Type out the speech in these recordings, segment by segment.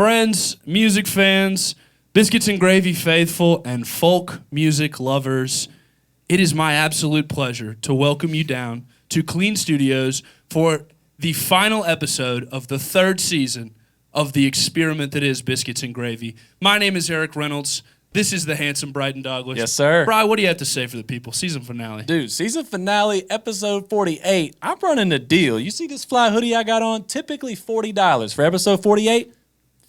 Friends, music fans, Biscuits and Gravy faithful, and folk music lovers, it is my absolute pleasure to welcome you down to Clean Studios for the final episode of the third season of the experiment that is Biscuits and Gravy. My name is Eric Reynolds. This is the handsome Brighton Douglas. Yes, sir. Bri, what do you have to say for the people? Season finale. Dude, season finale, episode 48. I'm running a deal. You see this fly hoodie I got on? Typically $40. For episode 48,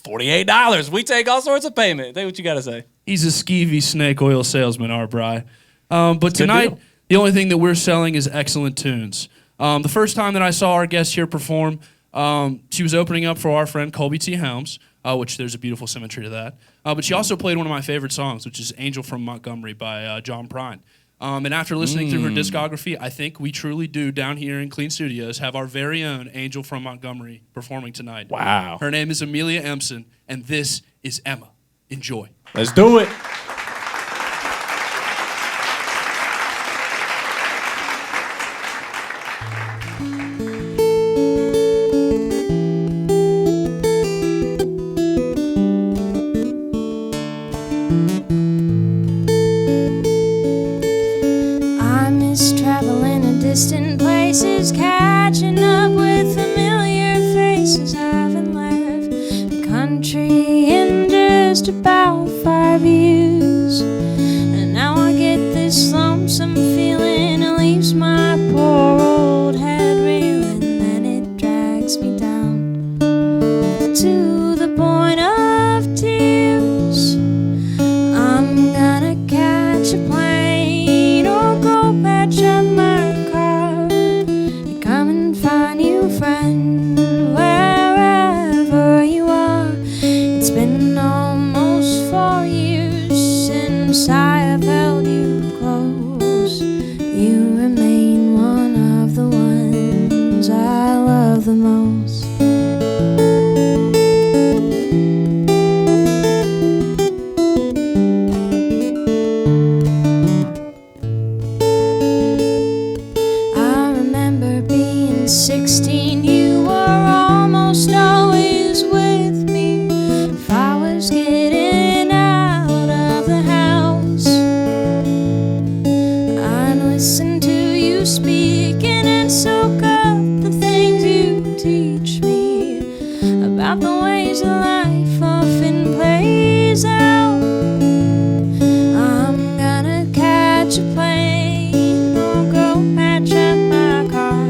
$48. We take all sorts of payment. Think what you got to say. He's a skeevy snake oil salesman, our Bri. But tonight, the only thing that we're selling is excellent tunes. The first time that I saw our guest here perform, she was opening up for our friend Colby T. Helms, which there's a beautiful symmetry to that. But she also played one of my favorite songs, which is Angel from Montgomery by John Prine. And after listening through her discography, I think we truly do, down here in Clean Studios, have our very own Angel from Montgomery performing tonight. Wow. Her name is Amelia Empson, and this is Emma. Enjoy. Let's do it. Distant places, catching up with familiar faces. Haven't left the country in just about 5 years, and now I get this lonesome feeling. It leaves my poor old head reeling, and it drags me down to the point of tears. I'm gonna catch a plane or go patch up my friend, wherever you are. It's been almost 4 years since I have held you close. You remain one of the ones I love the most. I remember being 16. You were almost always with me if I was getting out of the house. I'd listen to you speaking and soak up the things you teach me about the ways that life often plays out. I'm gonna catch a plane or go patch up my car.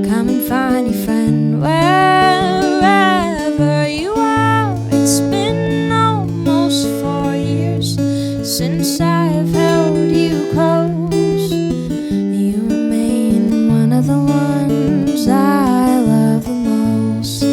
Come and find your friend wherever you are. It's been almost 4 years since I have held you close. You remain one of the ones I love the most.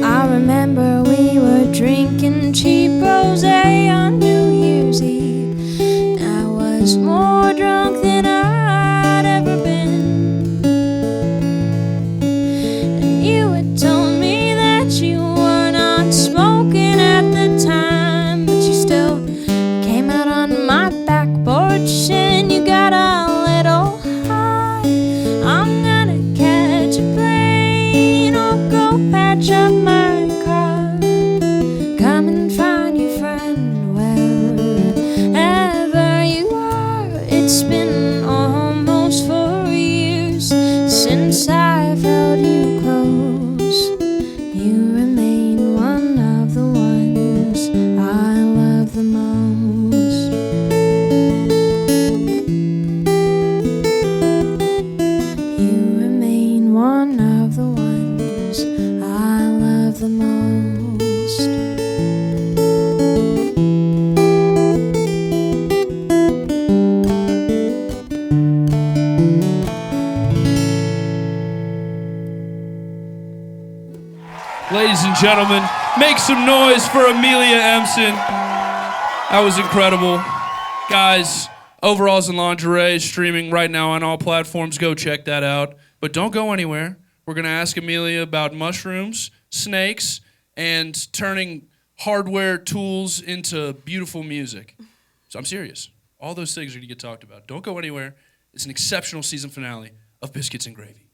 I remember we were drinking cheap rosé on New Year's Eve. I was more drunk than I'd ever been, and you had told me that you were not smoking at the time, but you still came out on my back porch and you got a little high. I'm gonna catch a plane or go patch up my car. Come and find your friend wherever you are. It's been almost 4 years since I've held you close. You remain one of the ones I love the most. You remain one of the ones I love the most. Ladies and gentlemen, make some noise for Amelia Empson. That was incredible. Guys, Overalls and Lingerie is streaming right now on all platforms. Go check that out. But don't go anywhere. We're going to ask Amelia about mushrooms, snakes, and turning hardware tools into beautiful music. So I'm serious. All those things are going to get talked about. Don't go anywhere. It's an exceptional season finale of Biscuits and Gravy.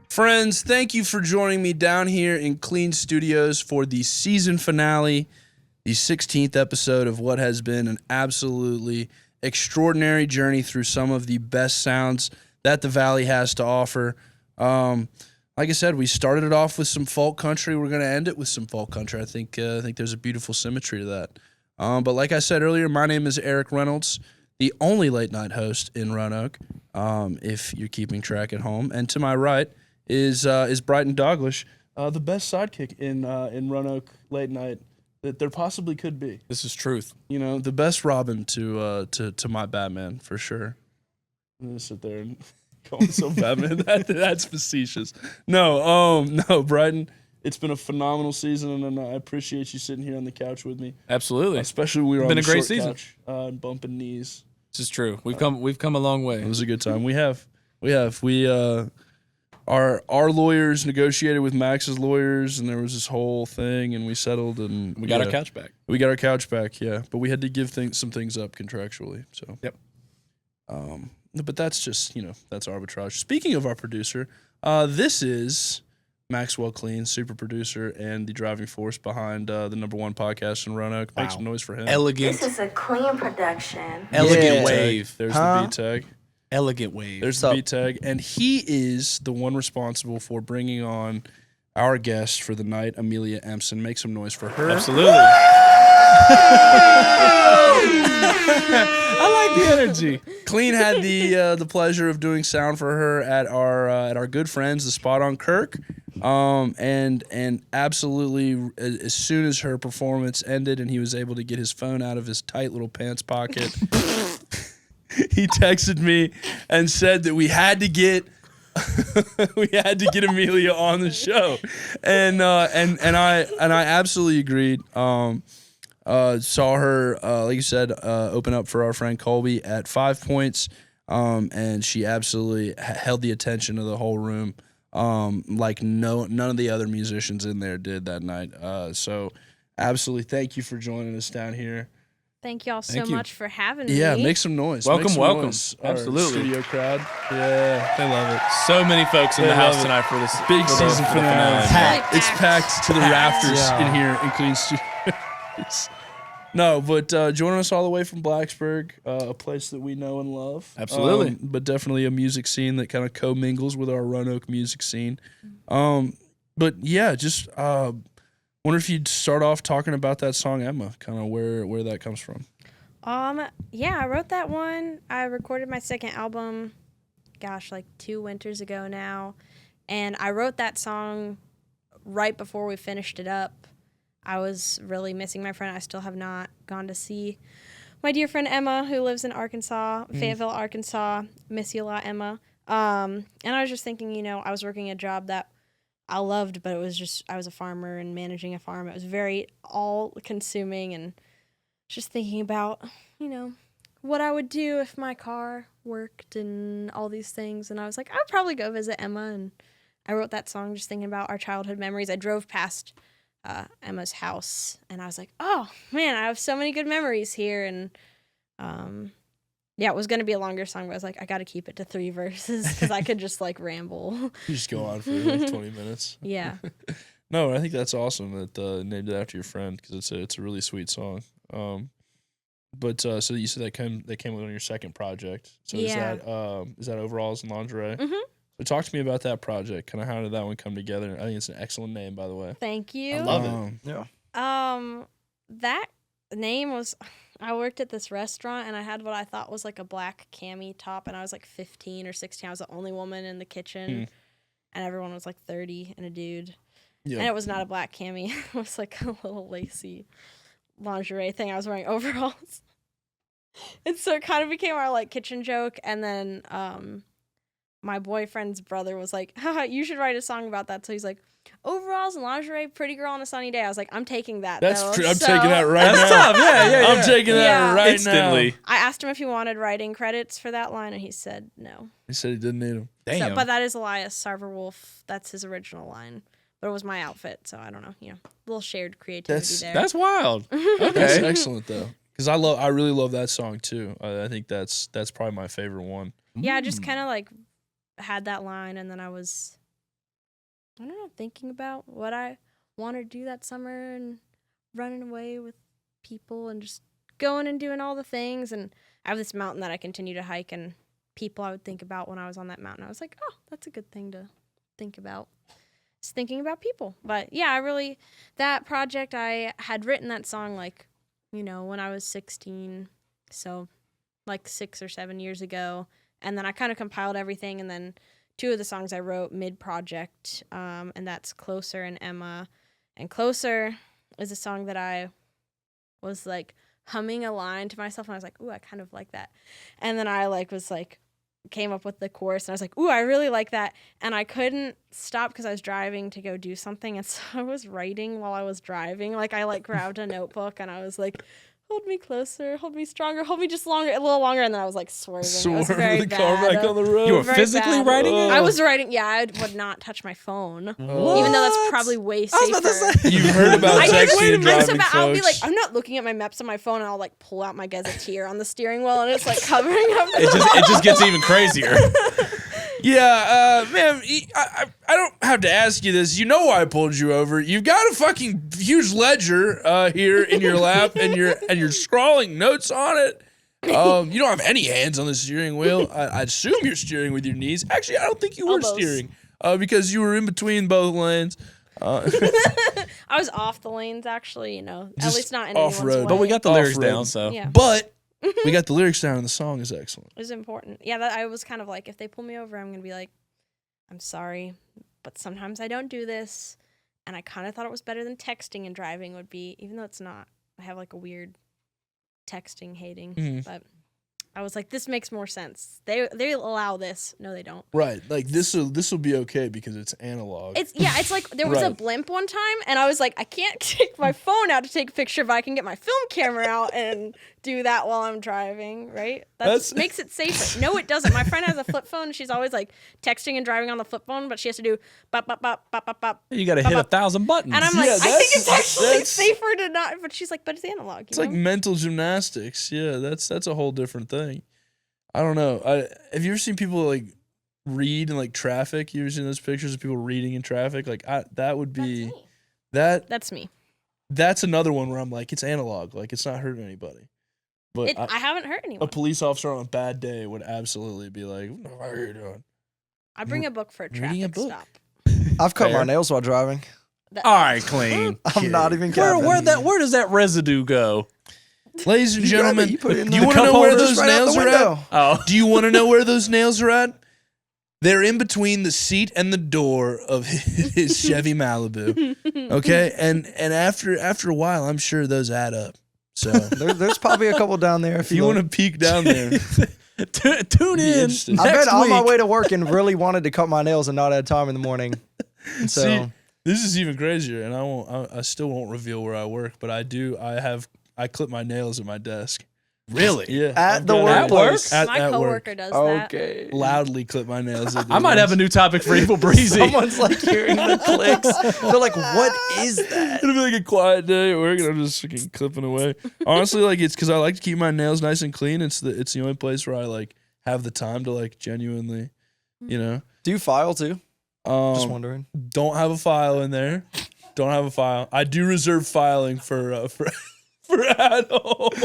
Friends, thank you for joining me down here in Clean Studios for the season finale, the 16th episode of what has been an absolutely extraordinary journey through some of the best sounds that the Valley has to offer. Like I said, we started it off with some folk country. We're going to end it with some folk country. I think there's a beautiful symmetry to that. But like I said earlier, my name is Eric Reynolds, the only late night host in Roanoke, if you're keeping track at home. And to my right is Brighton Douglas, the best sidekick in Roanoke late night that there possibly could be. This is truth. You know, the best Robin to my Batman for sure. I'm gonna sit there and call myself Batman. That's facetious. No, Brighton. It's been a phenomenal season, and I appreciate you sitting here on the couch with me. Absolutely, especially when we were on been the a great short season. couch, and bumping knees. This is true. We've come a long way. It was a good time. We have. Our lawyers negotiated with Max's lawyers, and there was this whole thing, and we settled, and We got our couch back. We got our couch back, yeah. But we had to give some things up contractually. So yep. But that's just that's arbitrage. Speaking of our producer, this is Maxwell Clean, super producer and the driving force behind the #1 podcast in Roanoke. Make some noise for him. Elegant. This is a clean production. Elegant wave. There's the beat tag. Elegant wave. There's the beat tag, and he is the one responsible for bringing on our guest for the night, Amelia Empson. Make some noise for her. Absolutely. I like the energy. Clean had the pleasure of doing sound for her at our good friends, the Spot on Kirk, and absolutely as soon as her performance ended and he was able to get his phone out of his tight little pants pocket. He texted me and said that we had to get Amelia on the show, and I absolutely agreed. Saw her, like you said, open up for our friend Colby at 5 points, and she absolutely held the attention of the whole room, like none of the other musicians in there did that night. So absolutely, thank you for joining us down here. Thank y'all so Thank you. much for having me. Yeah, make some noise. Welcome, Make some welcome. noise. Absolutely. Our studio crowd. Yeah, they love it. So many folks in They the house love it. tonight for this Big for the- season for the finale. Packed. It's packed to the rafters Yeah. in here in Clean Studios. No, but joining us all the way from Blacksburg, a place that we know and love. Absolutely. But definitely a music scene that kind of commingles with our Roanoke music scene. But yeah, just wonder if you'd start off talking about that song Emma, kind of where that comes from. Yeah, I wrote that one. I recorded my second album, like 2 winters ago now. And I wrote that song right before we finished it up. I was really missing my friend. I still have not gone to see my dear friend Emma, who lives in Arkansas, Fayetteville, Arkansas. Miss you a lot, Emma. And I was just thinking, I was working a job that I loved, but it was just, I was a farmer and managing a farm. It was very all-consuming, and just thinking about, what I would do if my car worked and all these things. And I was like, I'd probably go visit Emma. And I wrote that song just thinking about our childhood memories. I drove past Emma's house, and I was like, oh, man, I have so many good memories here. And, it was going to be a longer song, but I was like, I got to keep it to 3 verses because I could just, ramble. You just go on for like 20 minutes. Yeah. No, I think that's awesome that named it after your friend because it's a really sweet song. But so you said that came on your second project. So Yeah. is that Overalls and Lingerie? Mm-hmm. So talk to me about that project. Kind of how did that one come together? I think it's an excellent name, by the way. Thank you. I love it. Yeah. that name was, I worked at this restaurant and I had what I thought was like a black cami top, and I was like 15 or 16. I was the only woman in the kitchen, and everyone was like 30 and a dude. Yeah. And it was not a black cami. It was like a little lacy lingerie thing. I was wearing overalls. And so it kind of became our like kitchen joke. And then my boyfriend's brother was like, haha, you should write a song about that. So he's like, overalls and lingerie, pretty girl on a sunny day. I was like, I'm taking that. That's though. true. I'm So taking that right That's now. tough. Yeah. I'm taking that Yeah. right Instantly. now. I asked him if he wanted writing credits for that line, and he said no. He said he didn't need them. Damn. So, but that is Elias Sarverwolf. That's his original line. But it was my outfit, so I don't know. A little shared creativity there. That's wild. That's Okay. excellent though, because I really love that song too. I think that's probably my favorite one. Yeah, I just kind of like had that line, and then I was, I don't know, thinking about what I want to do that summer and running away with people and just going and doing all the things. And I have this mountain that I continue to hike, and people I would think about when I was on that mountain. I was like, oh, that's a good thing to think about. Just thinking about people. But yeah, that project, I had written that song like, when I was 16. So like 6 or 7 years ago. And then I kind of compiled everything. And then 2 of the songs I wrote mid-project, and that's Closer and Emma. And Closer is a song that I was like humming a line to myself, and I was like, ooh, I kind of like that. And then I came up with the chorus, and I was like, ooh, I really like that. And I couldn't stop because I was driving to go do something, and so I was writing while I was driving. Like, I grabbed a notebook, and I was like, hold me closer, hold me stronger, hold me just longer, a little longer. And then I was like swerving. It was very the bad. car back on the road. You were Very physically bad. writing it? I was writing. Yeah, I would not touch my phone, even What? though that's probably way safer. I was about to say. You've heard about I just texting and driving, so bad. I'll be like, folks. I'm not looking at my maps on my phone, and I'll like pull out my gazetteer on the steering wheel, and it's like covering up. It just gets even crazier. Yeah, man, I don't have to ask you this. You know why I pulled you over. You've got a fucking huge ledger here in your lap, and you're scrawling notes on it. You don't have any hands on the steering wheel. I assume you're steering with your knees. Actually, I don't think you were Elbows. steering because you were in between both lanes. I was off the lanes, actually. At Just least not in anyone's off-road. way. But we got the lyrics Off-road. down, so. Yeah, But we got the lyrics down, and the song is excellent. it was important. Yeah, that I was kind of like, if they pull me over, I'm gonna be like, I'm sorry, but sometimes I don't do this, and I kind of thought it was better than texting and driving would be, even though it's not. I have like a weird texting hating, but I was like, this makes more sense. They allow this. No, they don't. Right, like this will be okay because it's analog. It's like there was a Right. blimp one time, and I was like, I can't take my phone out to take a picture, but I can get my film camera out and do that while I'm driving, right? That makes it safer. No, it doesn't. My friend has a flip phone, and she's always like texting and driving on the flip phone, but she has to do bop, bop, bop, bop, bop, bop. You got to hit 1,000 buttons. And I'm like, Yeah, I think it's that's- actually that's- safer to not. But she's like, but it's analog. It's like mental gymnastics. Yeah, that's a whole different thing. I don't know. Have you ever seen people like read in like traffic? You ever seen those pictures of people reading in traffic? Like that would be That's me. That's another one where I'm like, it's analog. Like it's not hurting anybody. But I haven't hurt a anyone. police officer on a bad day would absolutely be like, what are you doing? I bring a book for a Reading a traffic book. stop. I've cut Fair. my nails while driving. All right, clean. I'm not even kidding. Where does that residue go? Ladies and You grab it, gentlemen, you put it in do you the want to cup know where holder, those right out nails the are at? window. Oh. Do you want to know where those nails are at? They're in between the seat and the door of his Chevy Malibu. Okay, and after a while, I'm sure those add up. So There's probably a couple down there. if you want to peek down there, Tune Be in. interesting. I've next been on my week. way to work and really wanted to cut my nails and not had time in the morning. And so see, this is even crazier, and I still won't reveal where I work, but I clip my nails at my desk. Really? Yeah, At I've the got it. workplace? At My work. coworker does that. okay. Loudly clip my nails. At I might have a new topic for Evil Breezy. Someone's like hearing the clicks. They're like, "What is that?" It'll be like a quiet day at work, and I'm just fucking clipping away. Honestly, like it's because I like to keep my nails nice and clean. It's the only place where I like have the time to like genuinely, Do you file too? Just wondering. Don't have a file in there. Don't have a file. I do reserve filing for adult.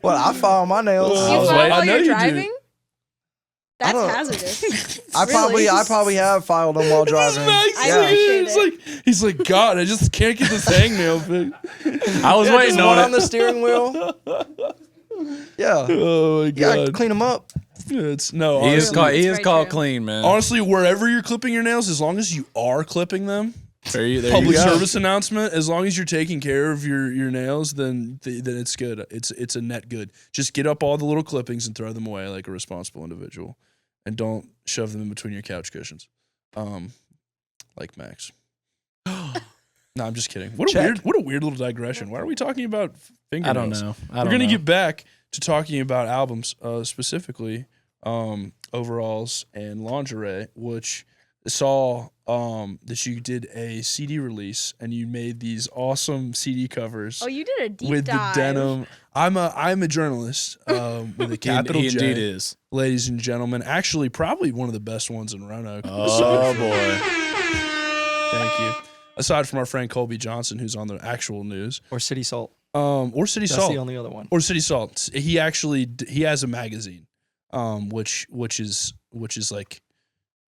Well, I file my nails. You I was file waiting. I while know you're you do. driving? That's don't- hazardous. I probably have filed them while driving. Max, I appreciate he's like, God, I just can't get this hangnail fixed. I was waiting Just one on on it. the steering wheel. Yeah. Oh my You gotta God. clean them up. He is He is very called true. clean, man. honestly, wherever you're clipping your nails, as long as you are clipping them, There you public go. service announcement, as long as you're taking care of your nails, then it's good. It's a net good. Just get up all the little clippings and throw them away like a responsible individual, and don't shove them in between your couch cushions, like Max. No, I'm just kidding. What a weird little digression. Why are we talking about fingernails? I don't know. We're gonna get back to talking about albums, specifically overalls and lingerie, which saw that you did a CD release and you made these awesome CD covers. Oh, you did a deep with dive. the denim. I'm a journalist with a capital He J. indeed is. Ladies and gentlemen, actually probably one of the best ones in Roanoke. Oh boy. Thank you. Aside from our friend Colby Johnson, who's on the actual news, Or City Salt. or City That's Salt, the only other one. or City Salt. He has a magazine, which is like,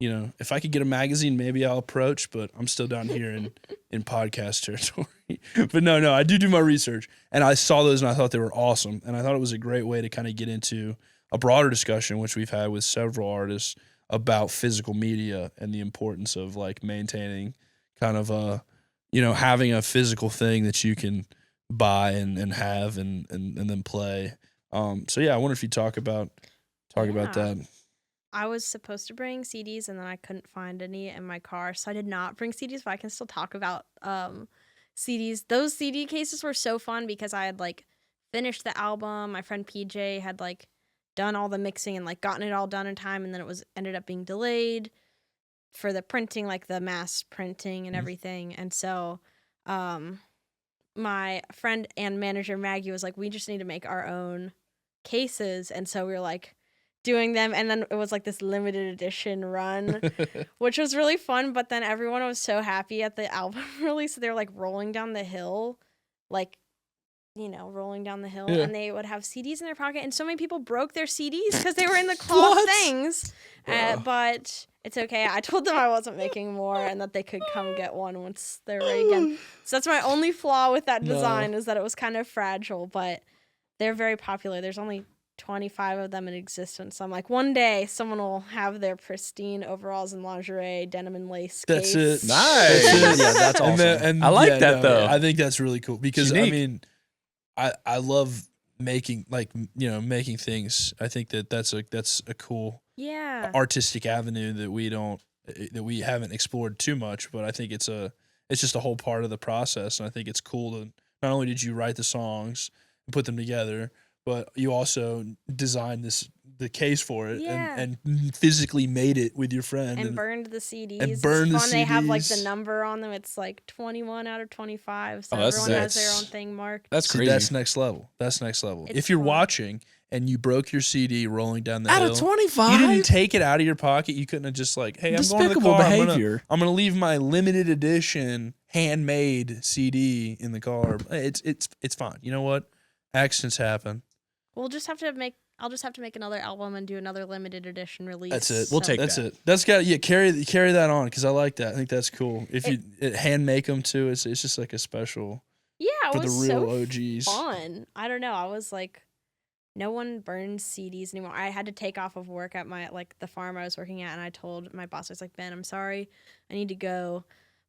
you know, if I could get a magazine, maybe I'll approach, but I'm still down here in podcast territory. But no, I do my research, and I saw those and I thought they were awesome, and I thought it was a great way to kind of get into a broader discussion, which we've had with several artists about physical media and the importance of like maintaining kind of having a physical thing that you can buy and have and then play. So yeah, I wonder if you talk about that. I was supposed to bring CDs and then I couldn't find any in my car, so I did not bring CDs, but I can still talk about CDs. Those CD cases were so fun because I had like finished the album. My friend PJ had like done all the mixing and like gotten it all done in time, and then it ended up being delayed for the printing, like the mass printing and everything. And so my friend and manager Maggie was like, we just need to make our own cases. And so we were like doing them, and then it was like this limited edition run, which was really fun. But then everyone was so happy at the album release, so they were like rolling down the hill, like, you know, rolling down the hill, and they would have CDs in their pocket, and so many people broke their CDs because they were in the cloth things. But it's okay. I told them I wasn't making more and that they could come get one once they're ready again. So that's my only flaw with that design, is that it was kind of fragile, but they're very popular. There's only 25 of them in existence. So I'm like, one day someone will have their pristine overalls and lingerie, denim and lace That's case. it. Nice. That's it. Yeah, that's awesome. And I like that, though. I think that's really cool because Unique. I mean, I love making making things. I think that's a cool Yeah. artistic avenue that we haven't explored too much, but I think it's just a whole part of the process, and I think it's cool to not only did you write the songs and put them together, but you also designed the case for it and physically made it with your friend And burned the CDs. and It's burned the fun. They have like the CDs. number on them. It's like 21 out of 25. So Oh, that's everyone has sick. their own thing marked. That's See, crazy. that's next level. That's next level. It's If you're fun. watching and you broke your CD rolling down the Out hill, of 25? you didn't take it out of your pocket. You couldn't have just like, hey, I'm going to the Despicable car. behavior. I'm gonna leave my limited edition handmade CD in the car. It's fine. You know what? Accidents happen. I'll just have to make another album and do another limited edition release. That's it. We'll take That's that. it. That's got carry that on because I like that. I think that's cool. If you hand make them too, it's just like a special Yeah, it for the was real so OGs. fun. I don't know. I was like, no one burns CDs anymore. I had to take off of work at my the farm I was working at, and I told my boss, I was like, Ben, I'm sorry, I need to go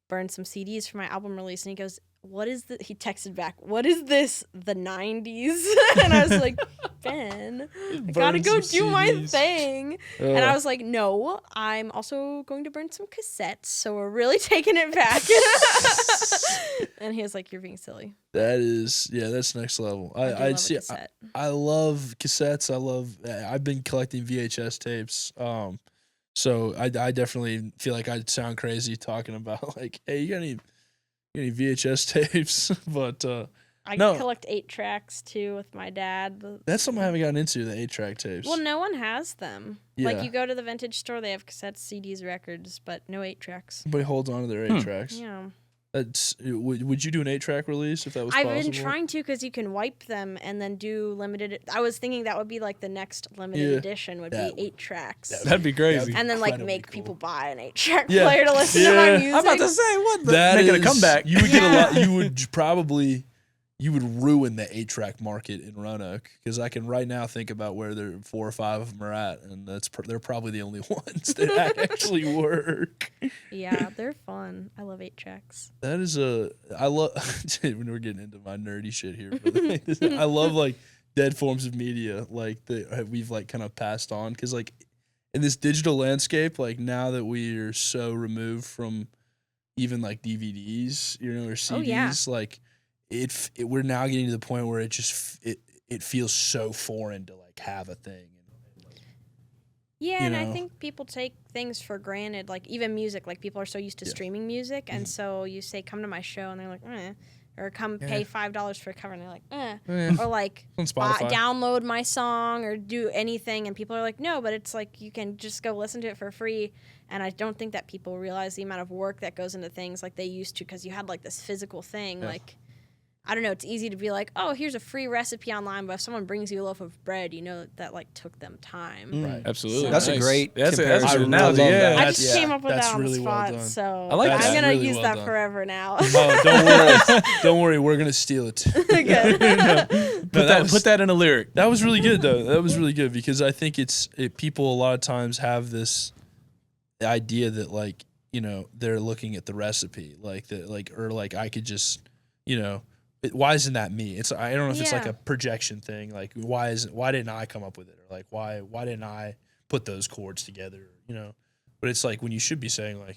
burn some CDs for my album release. And he goes, what is the? He texted back, what is this? The 90s? And I was like, Ben, I gotta Burn go some do my CDs. thing. And I was like, no, I'm also going to burn some cassettes, so we're really taking it back. And he was like, you're being silly. That is, that's next level. I do love I'd a see. cassette. I love cassettes. I've been collecting VHS tapes. So I definitely feel like I'd sound crazy talking about like, hey, you got any VHS tapes? But I no. collect 8 tracks too with my dad. that's something I haven't gotten into, the 8-track tapes. Well, no one has them. Yeah. Like you go to the vintage store, they have cassettes, CDs, records, but no 8 tracks. Everybody holds on to their 8-tracks. Yeah. Would you do an 8-track release if that was I've possible? been trying to because you can wipe them and then do limited. I was thinking that would be like the next limited edition would be 8 tracks. That'd be crazy. And then like incredibly make cool. people buy an 8-track Yeah. player to listen to my music. I'm about to say what the That making a is- comeback. You would get a lot. You would probably. You would ruin the 8-track market in Roanoke because I can right now think about where 4 or 5 of them are at, and they're probably the only ones that actually work. Yeah, they're fun. I love 8 tracks. That is I love when we're getting into my nerdy shit here. But I love like dead forms of media like that we've like kind of passed on because like in this digital landscape, like now that we are so removed from even like DVDs, or CDs, Oh, yeah. like. We're now getting to the point where it feels so foreign to like have a thing. Yeah, and I think people take things for granted, like even music. Like people are so used to streaming music, and so you say, "Come to my show," and they're like, "Eh," or "Come pay $5 for a cover," and they're like, "Eh," or like, On Spotify. "Download my song," or do anything, and people are like, "No," but it's like you can just go listen to it for free. And I don't think that people realize the amount of work that goes into things like they used to, because you had like this physical thing, like. I don't know, it's easy to be like, oh, here's a free recipe online, but if someone brings you a loaf of bread, you know that like took them time. Right. Absolutely. That's a great That's a comparison. good I analogy. love Yeah. that. I just came up with that's that on really the well spot, done. so I like I'm that. gonna Really use well that done. forever now. Oh, don't worry, don't worry, we're gonna steal it. Good. Put that in a lyric. That was really good though. That was really good because I think people a lot of times have this idea that like they're looking at the recipe like that or like I could just why isn't that me? I don't know if it's like Yeah. a projection thing. Like why didn't I come up with it or like why didn't I put those chords together? But it's like when you should be saying like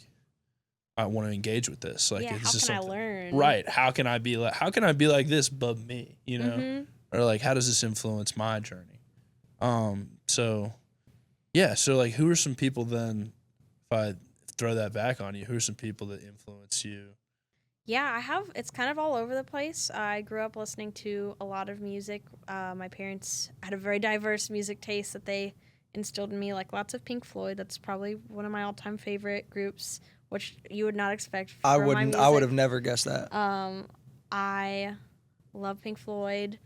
I want to engage with this. Like Yeah, it's how just can I something- learn? Right? How can I be like this but me? Mhm. Or like how does this influence my journey? So yeah. So like who are some people then? If I throw that back on you, who are some people that influence you? Yeah, it's kind of all over the place. I grew up listening to a lot of music. My parents had a very diverse music taste that they instilled in me, like lots of Pink Floyd. That's probably one of my all-time favorite groups, which you would not expect I from my wouldn't. music. I would have never guessed that. I love Pink Floyd.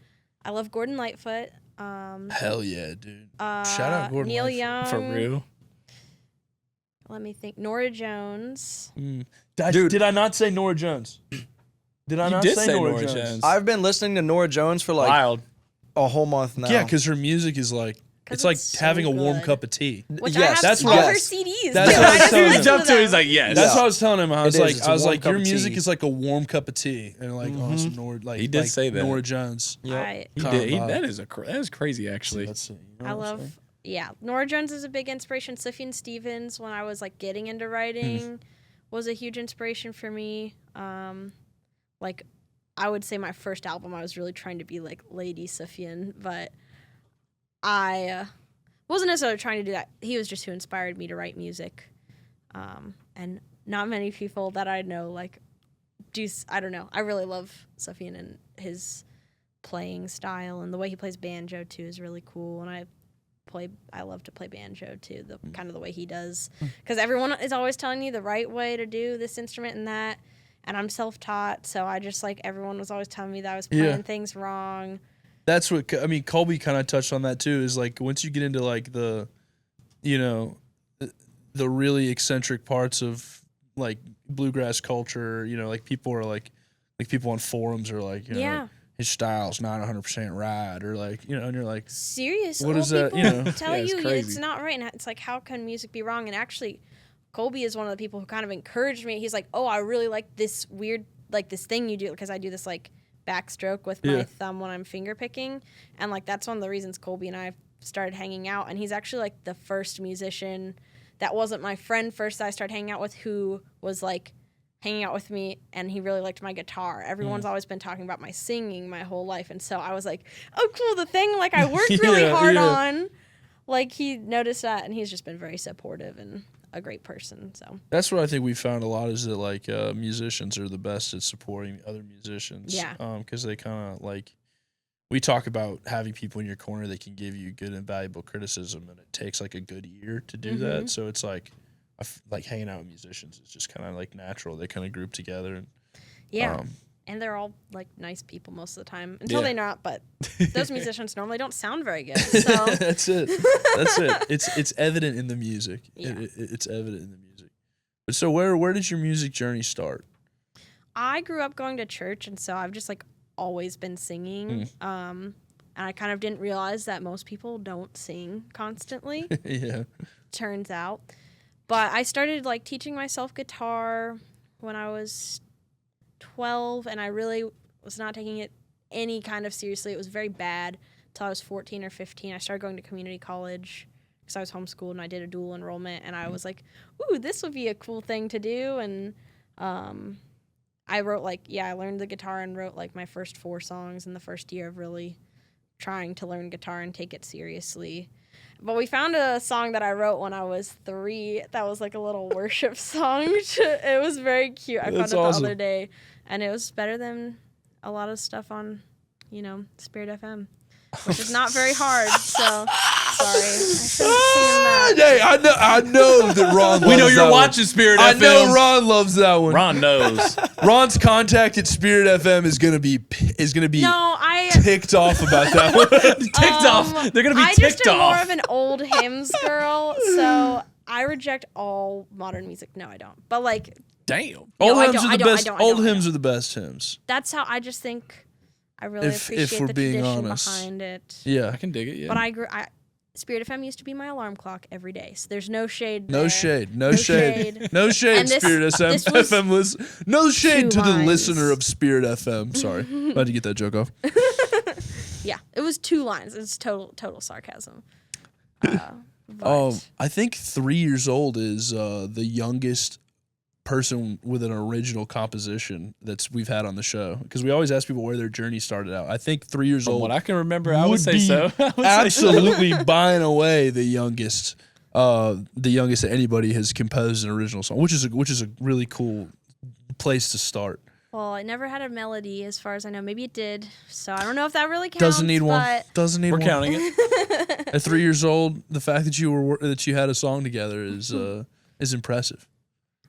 I love Gordon Lightfoot. Hell yeah, dude! Shout out Gordon Neil Lightfoot. Young. For real. Let me think. Nora Jones. Did I not say Nora Jones? Did I You not did say say Nora Nora Jones? Jones. I've been listening to Nora Jones for like Wild. a whole month now. Yeah, because her music is like 'Cause it's like it's so having a warm good. cup of tea. Which Yes, I have that's all what- her yes. CDs. That's too. what I I was just telling listened you. Jumped to them. he's like, yes. That's what I was telling him. I was It like, is. It's a warm cup your of music tea. is like a warm cup of tea, and like some Nora, like He did like say that. Nora Jones. Yep. He Kind did. of vibe. That is crazy actually. That's it, you know I what I'm saying? love, yeah. Nora Jones is a big inspiration. Sufjan Stevens, when I was like getting into writing, was a huge inspiration for me. Like, I would say my first album, I was really trying to be like Lady Sufjan, but I wasn't necessarily trying to do that. He was just who inspired me to write music. And not many people that I know like I don't know. I really love Sufjan and his playing style, and the way he plays banjo too is really cool. And I love to play banjo too, the kind of the way he does, because everyone is always telling you the right way to do this instrument and that, and I'm self-taught, so I just like everyone was always telling me that I was playing things wrong. That's what I mean. Colby kind of touched on that too. Is like once you get into like the really eccentric parts of like bluegrass culture, like people are like people on forums are like, Yeah. his style's not 100% right, or like, and you're like, Seriously, What is that, people tell Yeah, it's you crazy. it's not right, and it's like, how can music be wrong? And actually, Colby is one of the people who kind of encouraged me. He's like, oh, I really like this weird, like this thing you do, because I do this like backstroke with my thumb when I'm finger picking, and like that's one of the reasons Colby and I started hanging out. And he's actually like the first musician that wasn't my friend first that I started hanging out with, who was like hanging out with me, and he really liked my guitar. Everyone's always been talking about my singing my whole life, and so I was like, oh cool, the thing like I worked really hard on, like he noticed that, and he's just been very supportive and a great person. So that's what I think we found a lot, is that like musicians are the best at supporting other musicians. Yeah. Because they kind of like, we talk about having people in your corner that can give you good and valuable criticism, and it takes like a good ear to do that. So it's like, like hanging out with musicians is just kind of like natural. They kind of group together. And Yeah. And they're all like nice people most of the time until they're not. But those musicians normally don't sound very good. So That's it. It's evident in the music. Yeah. It's evident in the music. But so where did your music journey start? I grew up going to church, and so I've just like always been singing. And I kind of didn't realize that most people don't sing constantly. Yeah. Turns out. But I started like teaching myself guitar when I was 12, and I really was not taking it any kind of seriously. It was very bad until I was 14 or 15. I started going to community college because I was homeschooled, and I did a dual enrollment, and I was like, ooh, this would be a cool thing to do. And I wrote I learned the guitar and wrote like my first 4 songs in the first year of really trying to learn guitar and take it seriously. But we found a song that I wrote when I was 3 that was like a little worship song. It was very cute. I found it the other day, and it was better than a lot of stuff on, Spirit FM, which is not very hard. So sorry. Hey, I know that Ron. We know loves you're that watching one. Spirit I FM. know Ron loves that one. Ron knows. Ron's contact at Spirit FM is gonna be No, I ticked off about that one. Ticked off. They're gonna be I ticked just am off. more of an old hymns girl, so I reject all modern music. No, I don't. But like, Damn. Old I hymns don't, are I the don't, I best. don't, I Old don't, I hymns don't. are the best hymns. That's how I just think I really If appreciate we're the being tradition honest. behind it. Yeah. I can dig it, yeah. But Spirit FM used to be my alarm clock every day, so there's no shade No there. shade. No No shade. shade. No shade, And this- Spirit this was FM listen. No shade 2 to the lines. listener of Spirit FM. Sorry. Glad to get that joke off. Yeah, it was 2 lines. It's total sarcasm. But I think 3 years old is the youngest person with an original composition we've had on the show, because we always ask people where their journey started out. I think 3 years From old. what I can remember, I would would say be so. I would say so. absolutely buying away the youngest that anybody has composed an original song, which is a really cool place to start. well, I never had a melody, as far as I know. Maybe it did, so I don't know if that really counts. Doesn't need one. but Doesn't need We're one. counting it. At 3 years old, the fact that you had a song together is impressive.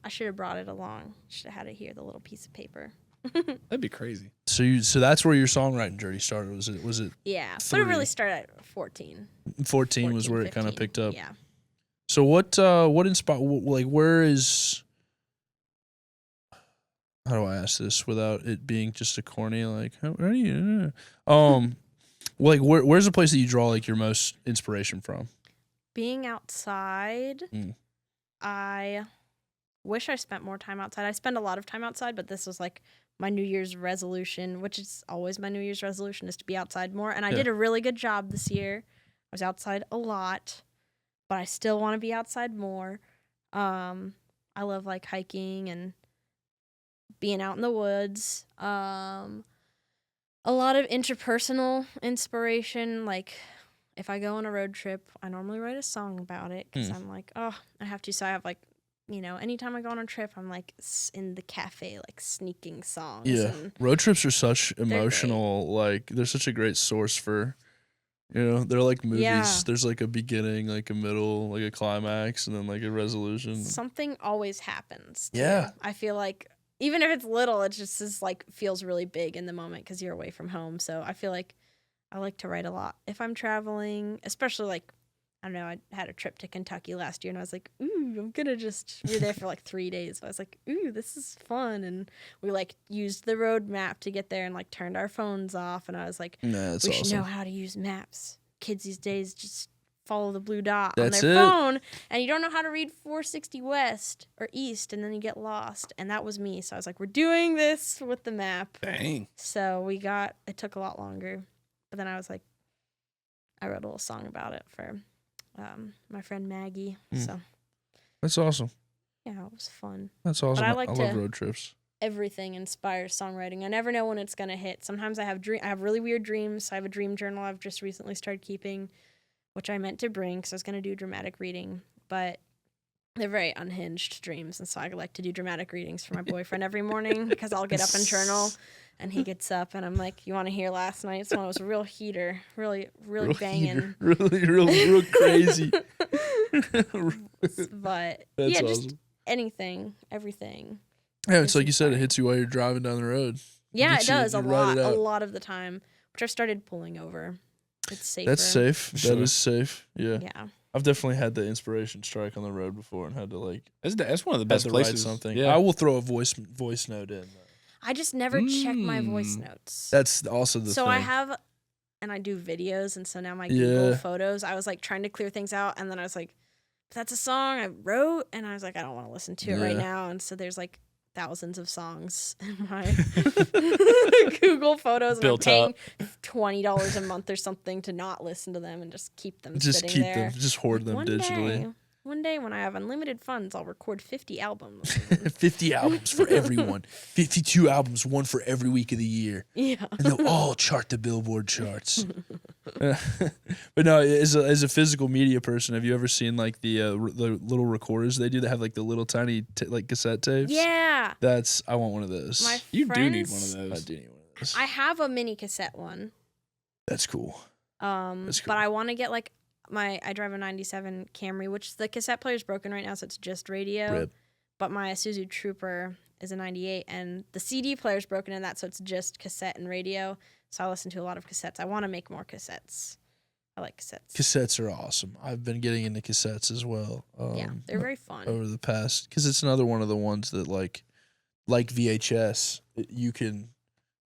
I should have brought it along. Should have had it here, the little piece of paper. That'd be crazy. So that's where your songwriting journey started. Was it Yeah, but 3. it really started at 14. 14 was where it kind of 15. picked up. Yeah. So what inspired, like, where is, how do I ask this without it being just a corny, like, how do you, like, where's the place that you draw like your most inspiration from? Being outside, I wish I spent more time outside. I spend a lot of time outside, but this was like my New Year's resolution, which is always my New Year's resolution, is to be outside more. And I did a really good job this year. I was outside a lot, but I still want to be outside more. I love like hiking and being out in the woods. A lot of interpersonal inspiration. Like if I go on a road trip, I normally write a song about it because I'm like, oh, I have to. So I have like, anytime I go on a trip, I'm like in the cafe, like sneaking songs. Yeah, And road trips are such emotional, like they're such a great source for, they're like movies. Yeah. There's like a beginning, like a middle, like a climax, and then like a resolution. something always happens. Too. Yeah. I feel like even if it's little, it just is like feels really big in the moment because you're away from home. So I feel like I like to write a lot if I'm traveling, especially like, I don't know, I had a trip to Kentucky last year and I was like, ooh, I'm gonna we were there for like 3 days. So I was like, ooh, this is fun. And we like used the road map to get there and like turned our phones off. And I was like, That's we awesome. should know how to use maps. Kids these days just follow the blue dot That's on their it. phone and you don't know how to read 460 west or east and then you get lost. And that was me. So I was like, we're doing this with the map. Dang. So it took a lot longer. But then I was like, I wrote a little song about it for my friend Maggie. So That's awesome. yeah, it was fun. That's awesome. I I like love to- road trips. Everything inspires songwriting. I never know when it's gonna hit. Sometimes I have really weird dreams. I have a dream journal I've just recently started keeping, which I meant to bring because I was gonna do dramatic reading, but they're very unhinged dreams, and so I like to do dramatic readings for my boyfriend every morning because I'll get up and journal, and he gets up, and I'm like, "You want to hear last night's one? It was a real heater, really banging." Heater. Really, real crazy. But That's yeah, awesome. just anything, everything. Yeah, it's like you said, it hits you while you're driving down the road. Yeah, it Gets you- does you a ride it out. lot of the time, which I've started pulling over. It's safer. That's safe. Sure. That is safe. Yeah. Yeah. I've definitely had the inspiration strike on the road before and had to like That's one of the had best to write places. something. Yeah. I will throw a voice note in. I just never check my voice notes. That's also the so thing. I have, and I do videos, and so now my Google Yeah. Photos, I was like trying to clear things out, and then I was like, that's a song I wrote, and I was like, I don't want to listen to it right Yeah. now, and so there's like thousands of songs in my Google Photos, and Built I'm paying $20 a month or something to not listen to them and just keep them just sitting keep there. them, just hoard them digitally. One day when I have unlimited funds, I'll record 50 albums. 50 albums for everyone. 52 albums, one for every week of the year. Yeah. And they'll all chart the Billboard charts. But no, as a physical media person, have you ever seen like the little recorders they do that have like the little tiny like cassette tapes? Yeah. I want one of those. My You do need friends- one of I those. do need one of those. I have a mini cassette one. That's cool. That's cool. But I want to get like I drive a 97 Camry, which the cassette player is broken right now, so it's just radio. Rip. But my Isuzu Trooper is a 98, and the CD player is broken in that, so it's just cassette and radio. So I listen to a lot of cassettes. I want to make more cassettes. I like cassettes. Cassettes are awesome. I've been getting into cassettes as well. Yeah, they're very fun. Over the past, because it's another one of the ones that like VHS, you can.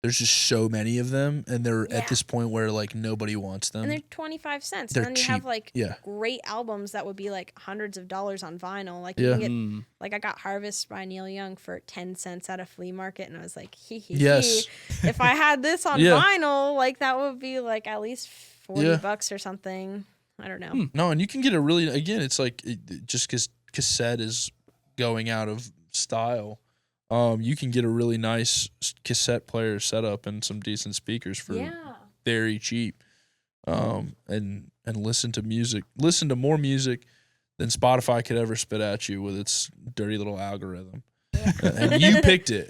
There's just so many of them, and they're Yeah. at this point where like nobody wants them. And they're 25 cents. They're and then you have cheap. like Yeah. great albums that would be like hundreds of dollars on vinyl. Like Yeah. you can get like I got Harvest by Neil Young for 10 cents at a flea market, and I was like, hee hee. Yes. hee. If I had this on Yeah. vinyl, like that would be like at least $40 bucks or something. I don't know. No, and you can get a really it's like just because cassette is going out of style. You can get a really nice cassette player setup and some decent speakers for Yeah. very cheap. And listen to music. Listen to more music than Spotify could ever spit at you with its dirty little algorithm. And you picked it.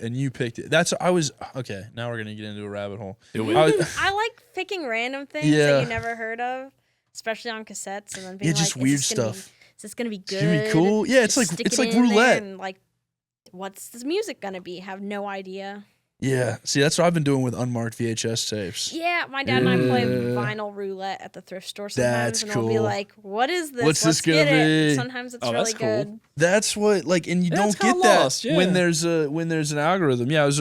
Okay, now we're gonna get into a rabbit hole. I like picking random things Yeah. that you never heard of, especially on cassettes, and then being just like, weird is this gonna stuff. Is this gonna be good? It's gonna be cool. Yeah, it's Just like stick it's it like in there roulette. and like, what's this music gonna be? Have no idea. Yeah. See, that's what I've been doing with unmarked VHS tapes. Yeah, my dad and I play Yeah. vinyl roulette at the thrift store sometimes, That's and we'll be cool. like, "What is this? What's this Let's gonna get it." be? Sometimes it's Oh, really that's cool. good. That's what and you Yeah, don't it's get kinda that lost, yeah. when there's an algorithm. Yeah, I was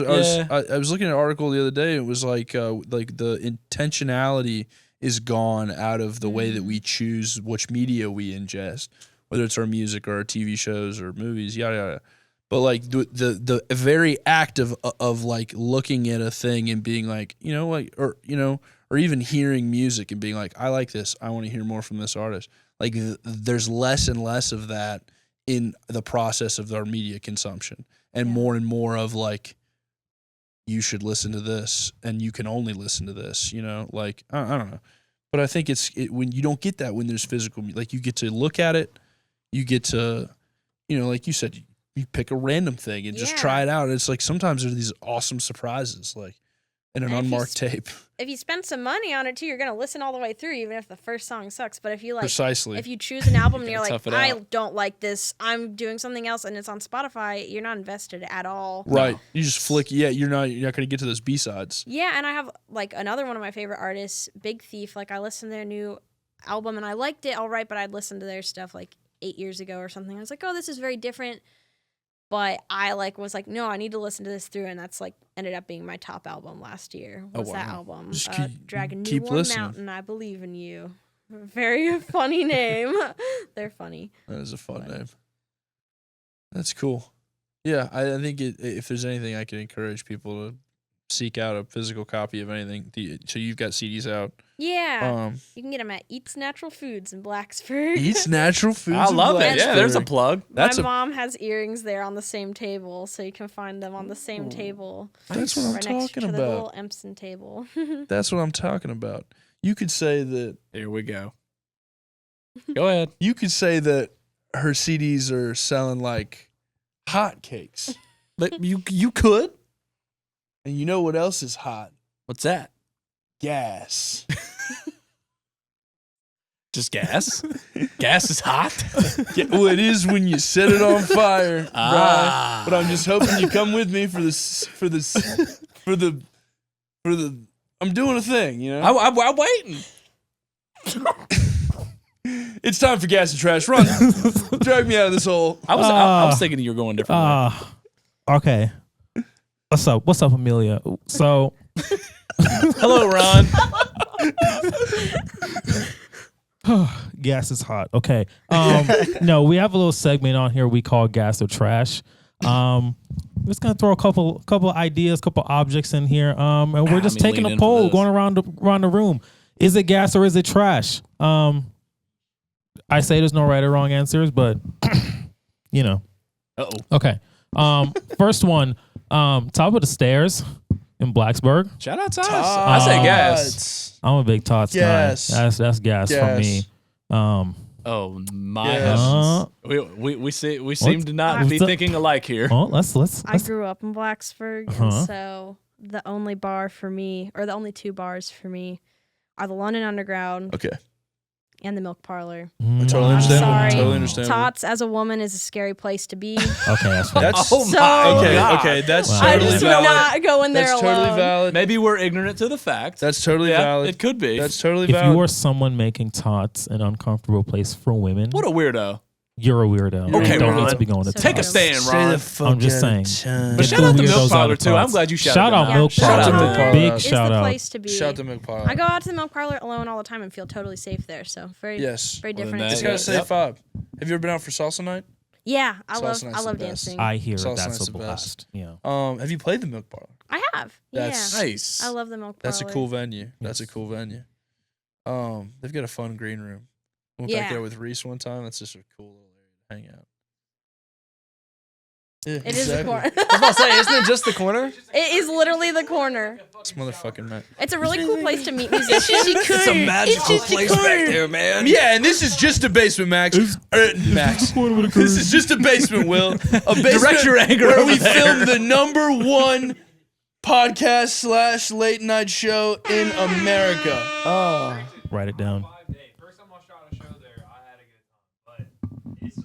looking at an article the other day. And it was like the intentionality is gone out of the way that we choose which media we ingest, whether it's our music or our TV shows or movies, yada yada. But like the very act of like looking at a thing and being like, or even hearing music and being like, I like this. I want to hear more from this artist. Like there's less and less of that in the process of our media consumption, and more of like, you should listen to this and you can only listen to this, like, I don't know. But I think when you don't get that when there's physical, like you get to look at it, you get to, like you said, you pick a random thing and just try it out. And it's like sometimes there's these awesome surprises, like in an And if you unmarked tape. If you spend some money on it too, you're gonna listen all the way through, even if the first song sucks. But if you like, Precisely. if you choose an album and you're gotta like, tough it I out. don't like this, I'm doing something else, and it's on Spotify, you're not invested at all. Right. You just flick. Yeah. You're not going to get to those B-sides. Yeah, and I have like another one of my favorite artists, Big Thief. Like I listened to their new album and I liked it all right, but I'd listened to their stuff like 8 years ago or something. I was like, oh, this is very different. But I was like, no, I need to listen to this through, and that's like ended up being my top album last year. Was that wow. album? Just Dragon New keep Warm listening. Mountain, I Believe in You. Very funny name. They're funny. That is a fun name. That's cool. Yeah, I think if there's anything I can encourage people to seek out a physical copy of anything. So you've got CDs out. Yeah, you can get them at Eats Natural Foods in Blacksburg. Eats Natural Foods. I in love it. Yeah, there's a Blacksburg. plug. That's My a- mom has earrings there on the same table, so you can find them on the same table. That's what I'm right next talking to the about. little Empson table. That's what I'm talking about. You could say that. Here we go. Go ahead. You could say that her CDs are selling like hotcakes. But you could. And you know what else is hot? What's that? Gas. just gas. Gas is hot. Yeah, well, it is when you set it on fire, Brian. But I'm just hoping you come with me for the. I'm doing a thing, you know. I'm waiting. It's time for gas and trash. Run, drag me out of this hole. I was thinking you were going different. Okay. What's up, Amelia? So, Hello, Ron. gas is hot. Okay. No, we have a little segment on here we call gas or trash. We're just gonna throw a couple ideas, couple objects in here. And we're just taking a poll, going around the room. Is it gas or is it trash? I say there's no right or wrong answers, but you know. Uh-oh. Okay. First one, top of the stairs in Blacksburg. Shout out to us. I say gas. I'm a big Tots Yes. guy. That's gas for me. Oh my Yes. heavens. We seem to not be thinking alike here. Oh, let's. I grew up in Blacksburg, and so the only bar for me, or the only two bars for me, are the London Underground Okay. and the Milk Parlor. I totally I'm understand. sorry. Totally understand. Tots as a woman is a scary place to be. Okay, that's fine. That's Oh So- my okay. God. Okay, that's Wow. I totally just would valid. not go in there That's alone. totally valid. Maybe we're ignorant to the fact. That's totally valid. It could be. That's totally If valid. you are someone making Tots an uncomfortable place for women, What a weirdo. you're a weirdo. Okay, You don't Ron. need to be going to So Take a Tots. stand, Say Ron. the fuck I'm just out of saying. time. But Get shout out the to Milk weirdos out Parlor, of too. I'm Tots. glad you shouted Shout them out out. Milk Shout Parlor. out to Milk Parlor. Big It's shout the out. place to be. Shout out to Milk Parlor. I go out to the Milk Parlor alone all the time and feel totally safe there. So very, Yes. very Well, then different. It's that- got a experience. safe vibe. Have you ever been out for salsa night? Yeah, I Salsa love night's the love best. dancing. I hear Salsa that's night's a the blast. best. Yeah. Have you played the Milk Parlor? I have. That's Yeah. Nice. I love the Milk Parlor. That's a cool venue. That's a cool venue. They've got a fun green room. Went back Yeah. there with Reese one time. That's just a cool little area to hang out. Yeah, It is the corner. I was about to say, isn't it just the corner? It is literally the corner. This motherfucking man. It's a really cool place to meet musicians. It's a magical place back there, man. Yeah, and this is just a basement, Max. Max. This is just a basement, Will. A basement Direct your anger where over we there. film the #1 podcast / late night show in America. Oh. Write it down. First time I shot a show there, I had a good time,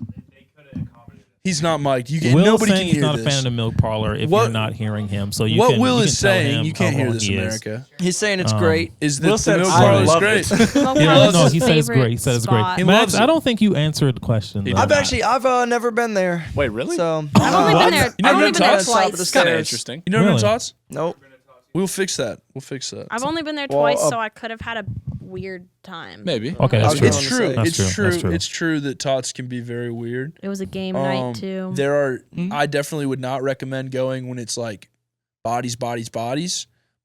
but they could have accommodated. He's not mic'd. You can, Will nobody saying can he's hear not this. a fan of the Milk Parlor if What- you're not hearing him. So you What can, Will you is can tell saying, him you can't how hear wrong this, he is. America. He's saying it's great. Is that Will the said Milk I Parlor is love great? Milk Yeah, Parlor's no, his he said it's favorite great. He said it's great. spot. He Max, loves it. I don't think you answered the question. Though. I've never been there. Wait, really? So I've only been there. You never I've only been been there to top of the twice. It's kind of stairs. interesting. You never Really? been Tots? Nope. We'll fix that. We'll fix that. I've only been there Well, twice, so I could have had a weird time. Maybe. Okay, I that's was true. It's gonna true. say. That's It's true. true. That's true. It's true that Tots can be very weird. It was a game night too. There are. I definitely would not recommend going when it's like bodies.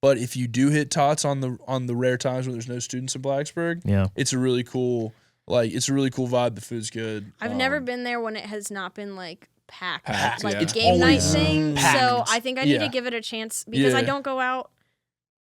But if you do hit Tots on the rare times when there's no students in Blacksburg, Yeah. it's a really cool vibe. The food's good. I've never been there when it has not been like packed, like yeah. a It's game night always thing. So packed. I think I need Yeah. to give it a chance because I Yeah. don't go out.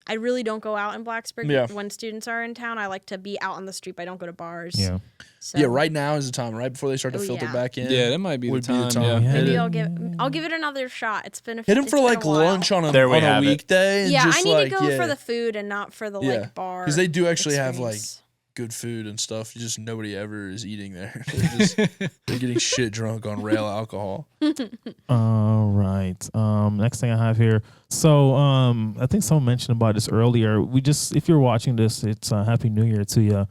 I really don't go out in Blacksburg Yeah. when students are in town. I like to be out on the street. But I don't go to bars. Yeah. So Yeah, right now is the time. Right before they start to Oh, filter yeah. back in. Yeah, that might be the would be the time. time. Yeah. Yeah. Maybe it. I'll give it another shot. It's been a Hit him it's for been a like while. lunch on There we a have it. weekday. And Yeah, just I need like, to go yeah. for the food and not for the Yeah. like bar. 'Cause they do actually have, like, experience. good food and stuff. Just nobody ever is eating there. They're getting shit drunk on rail alcohol. All right. Next thing I have here. So, I think someone mentioned about this earlier. If you're watching this, it's Happy New Year to you.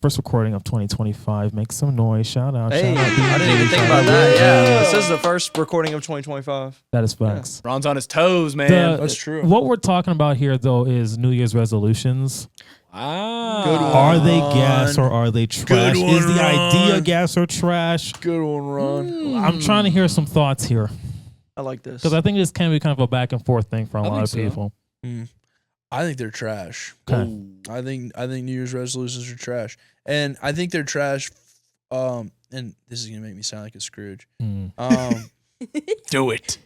First recording of 2025. Make some noise. Shout out. Hey, shout out. I didn't even think about that. Yeah, this is the first recording of 2025. That is facts. Ron's on his toes, man. That's true. What we're talking about here, though, is New Year's resolutions. Ah. Good one. Are they gas or are they trash? one, Is the idea Ron. gas or trash? Good one, Ron. I'm trying to hear some thoughts here I like this. because I think this can be kind of a back and forth thing for a I lot of think so. people. I think they're trash. Okay. I think New Year's resolutions are trash, and I think they're trash. And this is gonna make me sound like a Scrooge. Mm. Do it.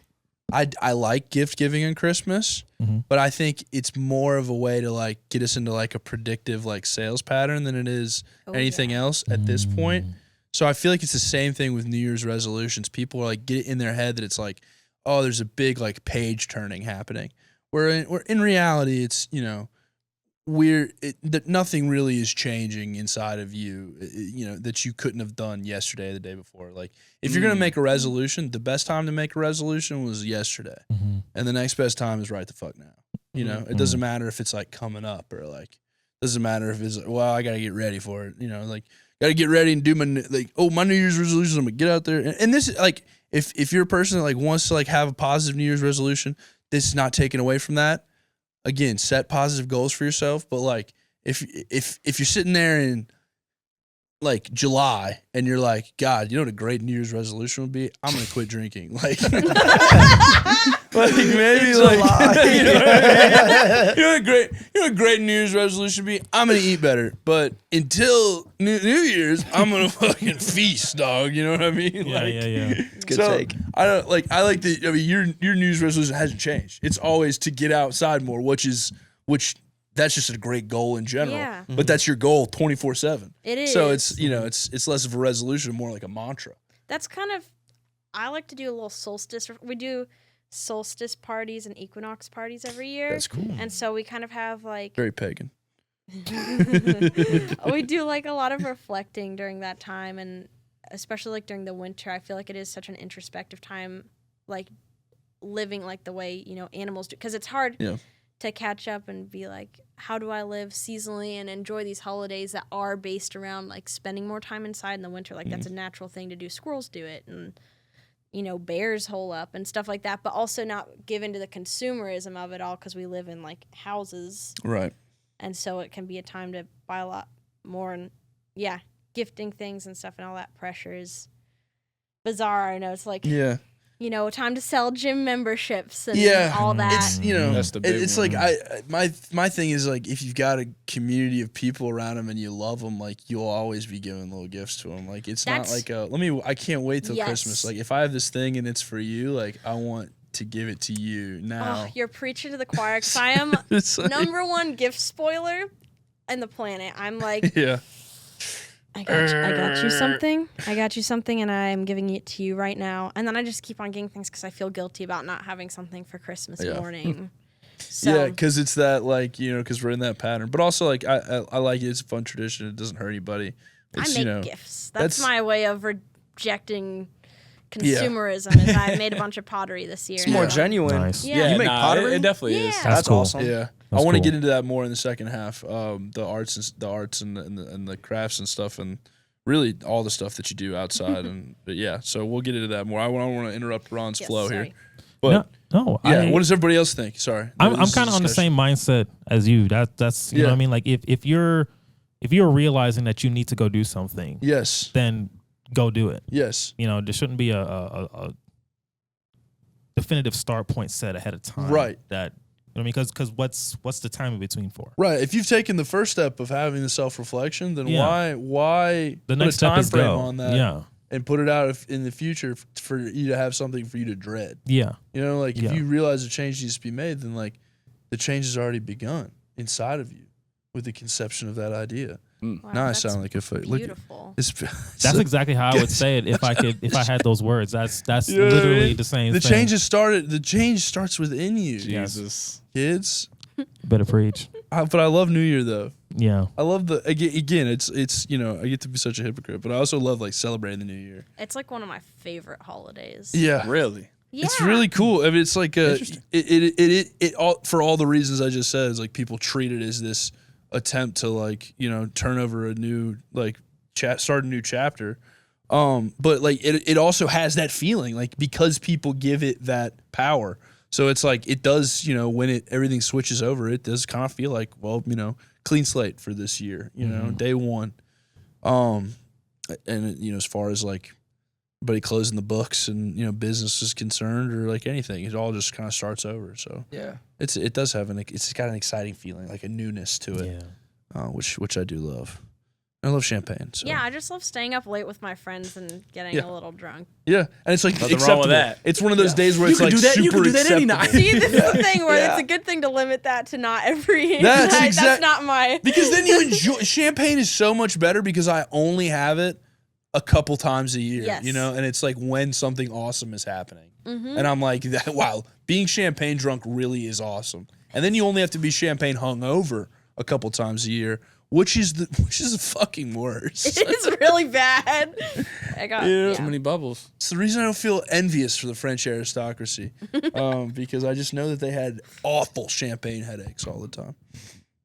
I like gift giving on Christmas, Mhm. but I think it's more of a way to like get us into like a predictive like sales pattern than it is Oh, anything else at this point. So I feel like it's the same thing with New Year's resolutions. People are like get it in their head that it's like, oh, there's a big like page turning happening. Where in reality, it's that nothing really is changing inside of you, that you couldn't have done yesterday or the day before. Like if you're going to make a resolution, the best time to make a resolution was yesterday. And the next best time is right the fuck now. It doesn't matter if it's like coming up or like, doesn't matter if it's like, well, I got to get ready for it. Like got to get ready and do my New Year's resolutions. I'm going to get out there. And this is like, if you're a person that like wants to like have a positive New Year's resolution, this is not taken away from that. Again, set positive goals for yourself, but like if you're sitting there in like July and you're like, God, you know what a great New Year's resolution would be? I'm gonna quit drinking. Like, maybe like a great New Year's resolution would be? I'm gonna eat better. But until New Year's, I'm gonna fucking feast, dog. You know what I mean? Yeah. It's a good take. I like your New Year's resolution hasn't changed. It's always to get outside more, which that's just a great goal in general. Yeah. But that's your goal 24/7. It is. So it's less of a resolution, more like a mantra. That's kind of, I like to do a little solstice. We do solstice parties and equinox parties every year. That's cool. And so we kind of have like, Very pagan. we do like a lot of reflecting during that time. And especially like during the winter, I feel like it is such an introspective time, like living like the way, animals do. Because it's hard to catch up and be like, how do I live seasonally and enjoy these holidays that are based around like spending more time inside in the winter? Like that's a natural thing to do. Squirrels do it, and bears hole up and stuff like that, but also not give into the consumerism of it all because we live in like houses, right? And so it can be a time to buy a lot more, and gifting things and stuff, and all that pressure is bizarre. I know it's like time to sell gym memberships and all that. It's that's the big it's one. like my thing is like if you've got a community of people around them and you love them, like you'll always be giving little gifts to them. Like it's not like I can't wait till Christmas. Like if I have this thing and it's for you, like I want to give it to you now. Oh, you're preaching to the choir because I am like, number one gift spoiler in the planet. I'm like, I got you something, and I'm giving it to you right now. And then I just keep on getting things because I feel guilty about not having something for Christmas morning. So, because it's that like because we're in that pattern. But also like I like it. It's a fun tradition. It doesn't hurt anybody. It's, I make gifts. That's my way of rejecting consumerism. Is I made a bunch of pottery this year. It's more genuine. Nice. Yeah. You make pottery? It definitely is. That's cool. awesome. Yeah. That's I want to cool. get into that more in the second half. The arts and the crafts and stuff, and really all the stuff that you do outside. But so we'll get into that more. I don't want to interrupt Ron's flow here. But no. what does everybody else think? Sorry, I'm kind of on the same mindset as you. That's you know what I mean. Like if you're realizing that you need to go do something, yes, then go do it. Yes, there shouldn't be a definitive start point set ahead of time. Right. That. I mean, because what's the time in between for? Right. If you've taken the first step of having the self-reflection, then why the put next a step time is frame go. on that and put it out in the future for you to have something for you to dread? Yeah. If you realize a change needs to be made, then like the change has already begun inside of you with the conception of that idea. Wow, now I sound like a beautiful. That's exactly how I would say it if I had those words. That's You know what I literally mean? the same The thing. change starts within you. Jesus. Kids. Better preach. But I love New Year though. Yeah. I love again, it's I get to be such a hypocrite, but I also love like celebrating the New Year. It's like one of my favorite holidays. Yeah. Really? Yeah. It's really cool. I mean, it's like it all for all the reasons I just said. It's like people treat it as this attempt to like turn over a new start a new chapter. But like it also has that feeling like because people give it that power. So it's like it does when everything switches over, it does kind of feel like clean slate for this year. Day one. And as far as like everybody closing the books and business is concerned or like anything, it all just kind of starts over. So it does have it's got an exciting feeling, like a newness to it, which I do love. I love champagne. So. Yeah, I just love staying up late with my friends and getting a little drunk. Yeah, and it's like Nothing acceptable. wrong with that. It's one of those days where it's like You super can do that any acceptable. night. See, this is the thing where it's a good thing to limit that to not every That's night. exact- That's not my... Because then you enjoy champagne is so much better because I only have it a couple times a year, Yes. and it's like when something awesome is happening. And I'm like, wow, being champagne drunk really is awesome. And then you only have to be champagne hungover a couple times a year. Which is the fucking worst. It is really bad. I got Too many bubbles. It's the reason I don't feel envious for the French aristocracy, because I just know that they had awful champagne headaches all the time.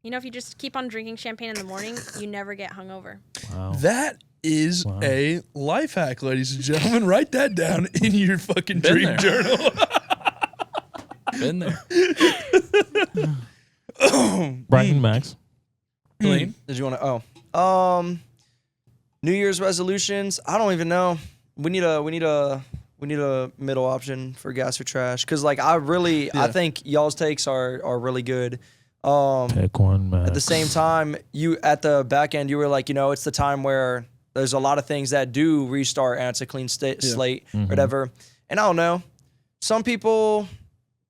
You know, if you just keep on drinking champagne in the morning, you never get hungover. Wow. That is a life hack, ladies and gentlemen. Write that down in your fucking dream journal. Been there. Brighton Max. Clean. Did you want to? New Year's resolutions. I don't even know. We need a middle option for gas or trash. Cause like I think y'all's takes are really good. Pick one, Max. At the same time, you at the back end, you were like, it's the time where there's a lot of things that do restart and it's a clean slate, whatever. And I don't know. Some people,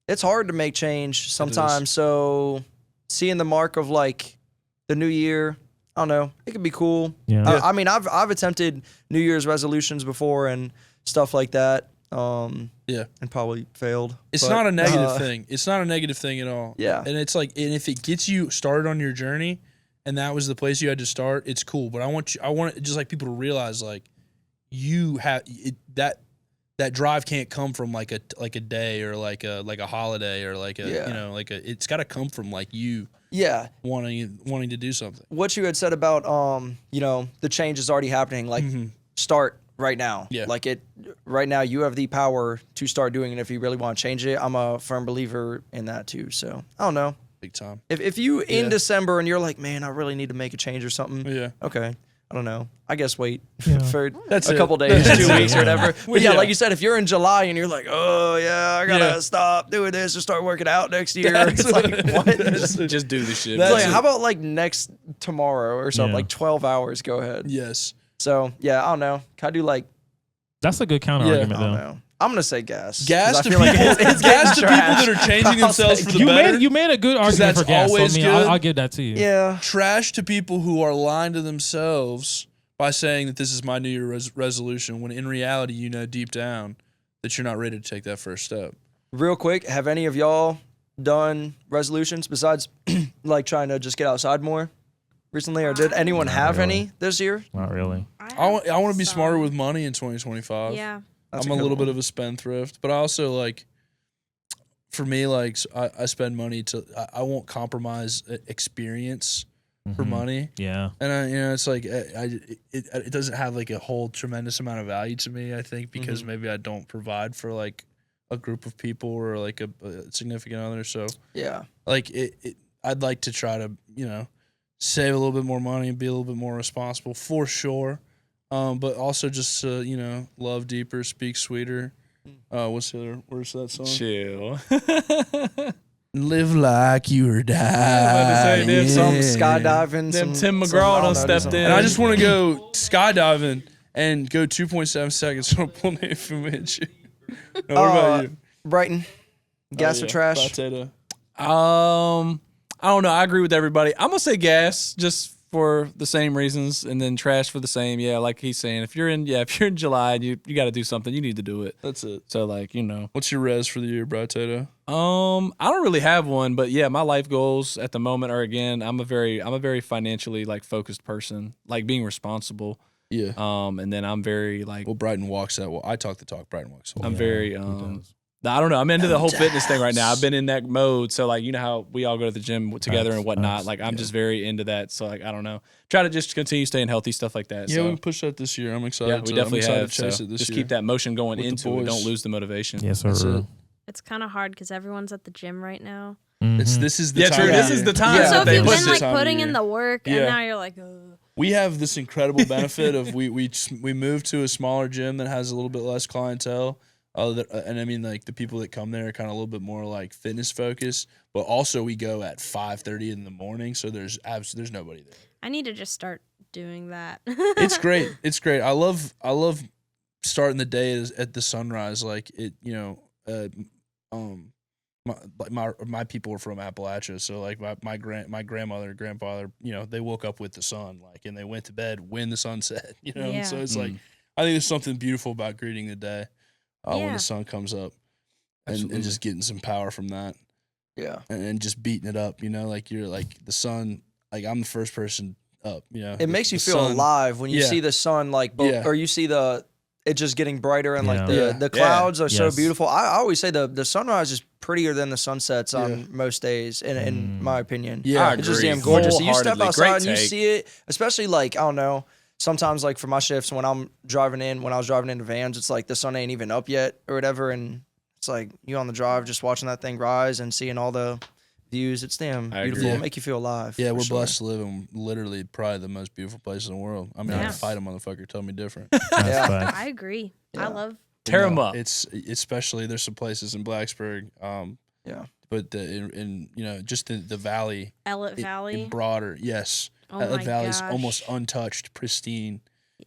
it's hard to make change sometimes. So seeing the mark of like the new year, I don't know. It could be cool. Yeah. I mean, I've attempted New Year's resolutions before and stuff like that. And probably failed. It's not a negative thing. It's not a negative thing at all. Yeah. And it's like, and if it gets you started on your journey, and that was the place you had to start, it's cool. But I want just like people to realize like you have that drive can't come from like a day or like a holiday or like a it's got to come from like you. Yeah. Wanting to do something. What you had said about the change is already happening. Like start right now. Yeah. Like right now you have the power to start doing it if you really want to change it. I'm a firm believer in that too. So I don't know. Big time. If you in December and you're like, man, I really need to make a change or something. Yeah. Okay. I don't know. I guess wait for That's a it. couple days, 2 weeks or whatever. But Yeah. like you said, if you're in July and you're like, oh yeah, I gotta stop doing this or start working out next year. It's like, what? Just do the shit. It's like, how about like tomorrow or something? Yeah. Like 12 hours. Go ahead. Yes. So yeah, I don't know. Can I do like That's a good counter argument, I don't though. know. I'm gonna say gas. Gas 'cause I to feel people, like it's gas to getting people that trashed. are changing themselves for the better. You made a good argument that's for gas. So, I always mean, good. I'll give that to you. Yeah. Trash to people who are lying to themselves by saying that this is my New Year resolution, when in reality, you know deep down that you're not ready to take that first step. Real quick, have any of y'all done resolutions besides like trying to just get outside more recently, or did anyone have really. any this year? Not really. I want to be smarter with money in 2025. Yeah. That's I'm a little bit of a spendthrift, but I also like, for me, like I spend money I won't compromise experience for money. Yeah. And it's like it doesn't have like a whole tremendous amount of value to me, I think, because maybe I don't provide for like a group of people or like a significant other. So Yeah. like I'd like to try to, save a little bit more money and be a little bit more responsible for sure. But also just love deeper, speak sweeter. What's the other words to that song? Chill. Live like you were dying. them Some skydiving. Them some, Tim some- McGraw I don't done know, stepped something. in. And I just want to go skydiving and go 2.7 seconds from Pulne Fumichi. What about you? Brighton. Gas or trash? Potato. I don't know. I agree with everybody. I'm gonna say gas just for the same reasons, and then trash for the same. Yeah, like he's saying, if you're in July and you got to do something, you need to do it. That's it. So like, What's your res for the year, Potato? I don't really have one, but yeah, my life goals at the moment are, again, I'm a very financially like focused person, like being responsible. Yeah. And then I'm very like, Well, Brighton walks that. Well, I talk the talk. Brighton walks. I'm very I don't know. I'm into the whole fitness thing right now. I've been in that mode. So like, how we all go to the gym together and whatnot. Like I'm just very into that. So like, I don't know. Try to just continue staying healthy, stuff like that. Yeah, so, we can push that this year. I'm excited. yeah, we definitely I'm excited have. to chase So it this just year. keep that motion going with the into it. boys. Don't lose the motivation. Yes, That's sir. it. It's kind of hard because everyone's at the gym right now. This is the Yeah, time. true. of This year. is the time Yeah. So that if they you've push been it. like time of putting year. in the work Yeah. and now you're like, ugh. We have this incredible benefit of we moved to a smaller gym that has a little bit less clientele. And I mean, like the people that come there are kind of a little bit more like fitness focused, but also we go at 5:30 in the morning, so there's nobody there. I need to just start doing that. It's great. It's great. I love starting the day at the sunrise. Like it, my people are from Appalachia, so like my grandmother and grandfather, they woke up with the sun, like, and they went to bed when the sun set. Yeah. So it's like I think there's something beautiful about greeting the day when Yeah. the sun comes up, and just getting some power from that. Yeah. And just beating it up, like you're like the sun. like I'm the first person up. You know, It makes you the feel sun- alive when you Yeah. see the sun, like, Yeah. or you see it just getting brighter and like Yeah. the clouds are so Yes. beautiful. I always say the sunrise is prettier than the sunsets Yeah. on most days, in my opinion. Yeah, I It's just agree. damn gorgeous. So you step Wholeheartedly. outside Great and you take. see it, especially like, I don't know, sometimes like for my shifts when I was driving into vans, it's like the sun ain't even up yet or whatever. And it's like you on the drive just watching that thing rise and seeing all the views. It's damn I beautiful. agree. It'll make you feel alive. Yeah, for we're sure. blessed to live in literally probably the most beautiful place in the world. I mean, I Yeah. can fight a motherfucker, tell me different. That's Yeah. facts. I agree. Yeah. I love. Tear 'em No, up. It's especially there's some places in Blacksburg. Yeah. But in you know just the valley, Ellet Valley. in broader, yes, Oh Ellet my Valley's gosh. almost untouched, pristine.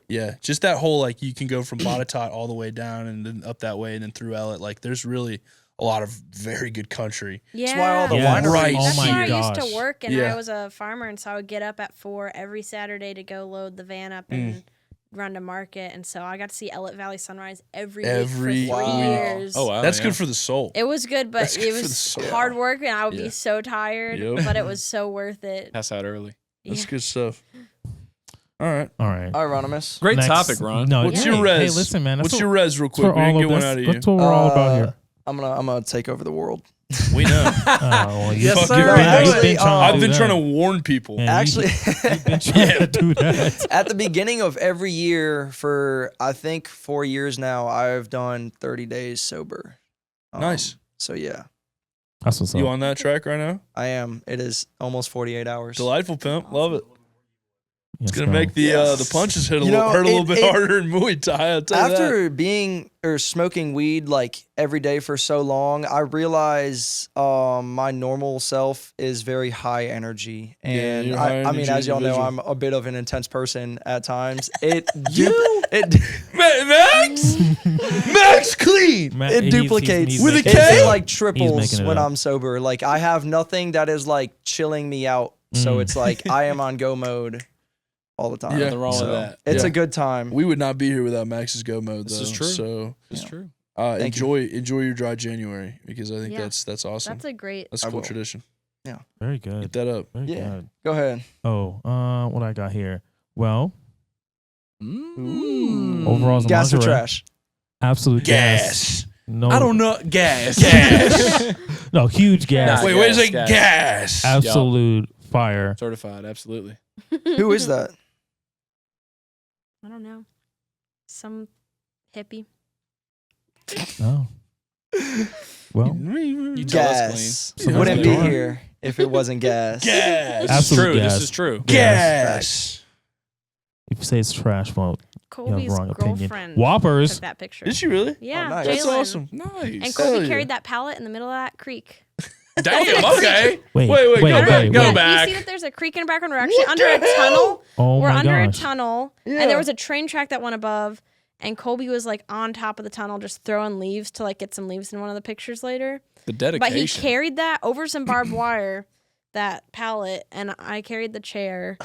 Yeah, just that whole like you can go from Botetourt all the way down and then up that way and then through Ellet. Like there's really a lot of very good country. Yeah. why all the Yes. wineries- Right. Oh That's my where I gosh. used to work, and Yeah. I was a farmer, and so I would get up at 4 every Saturday to go load the van up and run to market, and so I got to see Ellet Valley sunrise every week for 3 Wow. years. Oh wow, That's yeah. good for the soul. It was good, but That's good it for the was soul. hard work, and I would Yeah. be so tired, Yep. but it was so worth it. Pass out early. That's Yeah. good stuff. All right. All right. Ironimus. Great Next- topic, Ron. No, What's hey, your res? Hey, listen, man. That's What's your res, real that's what quick? We all didn't of get one this- out of you. That's what we're all about here. I'm gonna take over the world. We know. Oh, well, you Yes, fucking sir. been- Actually, you've been trying to I've do been that. trying to warn people. Yeah, you- Actually, you've been trying to do that. at the beginning of every year for I think 4 years now, I've done 30 days sober. Nice. So yeah, That's what's up. You on that track right now? I am. It is almost 48 hours. Delightful, pimp. Love it. Yes, It's gonna bro. make the punches hit a You little, know, hurt a little it- bit it- harder in Muay Thai. I'll tell you that. After being or smoking weed like every day for so long, I realize my normal self is very high energy, Yeah, and you're a high I mean, energy as y'all know, individual. I'm a bit of an intense person at times. It Max, Max clean. Matt, it he's duplicates With a making K? it It up. like triples making it when up. I'm sober. Like I have nothing that is like chilling me out. So Mm. it's like I am on go mode all the time. Yeah. Nothing wrong So with that. It's Yeah. a good time. We would not be here without Max's go mode. This though. is true. So It's Yeah. true. Thank you. enjoy your dry January because I think Yeah. that's awesome. That's a great. That's I a cool will. tradition. Very Get good. that up. Very Yeah. good. Go ahead. Oh, what I got here? Well, Mm. overall, it's Gas or lingerie. trash? Absolute gas. No, I don't know. Gas. No, huge gas. Nah, Wait, wait a gas, second. gas. Gas. Absolute fire. Certified, absolutely. Who is that? I don't know. Some hippie. Oh. Well, You tell us Gas. clean. Wouldn't be Somebody's here if it wasn't gas. Gas. This is Absolute true. gas. This is true. Gas. if you say it's trash, well, Colby's wrong opinion. girlfriend Whoppers. took that picture. Did she really? Yeah, Oh, nice. That's Jalen. awesome. Nice. And Hell Colby yeah. carried that pallet in the middle of that creek. Damn. Okay. Wait, Wait, go back, wait, go wait. back. You see that there's a creek in the background. We're actually under a tunnel. Oh We're my under gosh. a tunnel, Yeah. and there was a train track that went above. And Colby was like on top of the tunnel, just throwing leaves to like get some leaves in one of the pictures later. The dedication. But he carried that over some barbed wire, that pallet, and I carried the chair,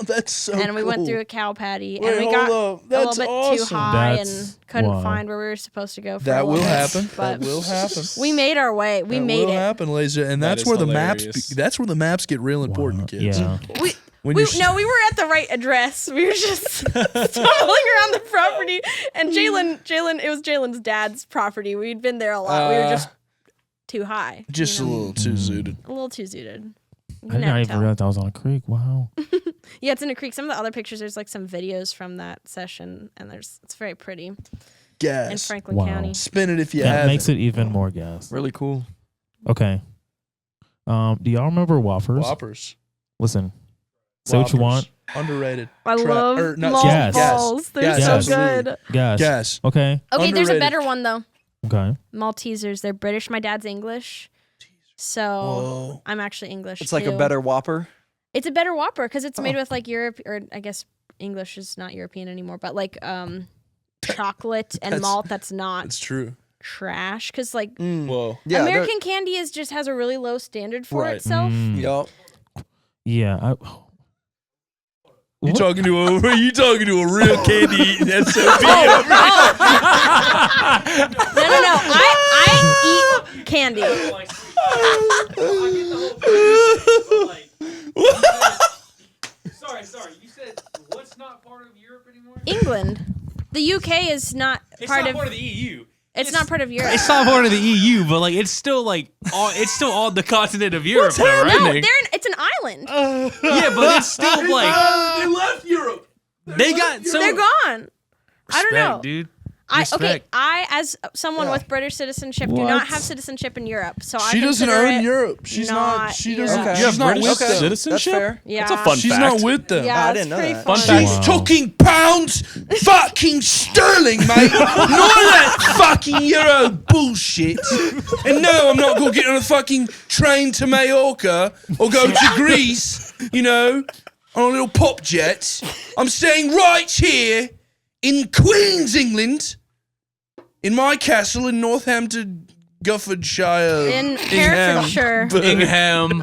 That's so and we went cool. through a cow patty, Wait, and we hold got up. a That's little bit too awesome. high That's- and couldn't wow. find where we were supposed to go. For That a will little bit, happen. But That will happen. we made our way. We That made will it. happen, ladies, and That that's is where hilarious. that's where the maps get real important, kids. Yeah. When We, you're no, we were at the right address. We were just stumbling around the property, and it was Jalen's dad's property. We'd been there a lot. We were just too high. just a you know? little too zooted. A little too zooted. You I can didn't never even tell. realize that was on a creek. Wow. Yeah, it's in a creek. Some of the other pictures, there's like some videos from that session, and it's very pretty in Gas. Franklin Wow. County. Spin it if you That have makes it even more gas. Really cool. Okay. Do y'all remember Whoppers? Whoppers. Listen. Say what you want. Underrated. I love or not- malt Gas. balls. They're Gas, so absolutely. good. Gas. Gas. Okay. Okay, there's a Underrated. better one though. Okay. Maltesers. They're British. My dad's English, so Whoa. I'm actually English. It's like too. a better Whopper. It's a better Whopper because it's made Oh. with like Europe, or I guess English is not European anymore, but like chocolate and That's- malt that's not It's true. trash. Because like Whoa. Yeah. American candy just has a really low standard for Right. itself. Mm, Yup. yeah. You What? talking to a real candy eating SOB. No. I eat candy. Sorry. You said what's not part of Europe anymore? England. The UK is not It's part not of. part of the EU. It's not part of Europe. It's not part of the EU, but like it's still on the continent of Europe, though, right? No, Nick? it's an island. Yeah, but it's still like They left Europe. they got so They're gone. I don't know. dude. Okay. I, as someone with British citizenship, do not have citizenship in Europe, so She I doesn't consider own it Europe. She's not. She doesn't. Europe. Okay. She's not British with them. citizenship? That's fair. Yeah. That's a fun She's fact. not with them. Yeah, I it's didn't know pretty that. fun. Fun She's fact. talking pounds, fucking sterling, mate. Not that fucking euro bullshit. And no, I'm not going to get on a fucking train to Mallorca or go to Greece, on a little pop jet. I'm staying right here in Queens, England, in my castle in Northampton, Guffordshire. In Herefordshire. Ingham.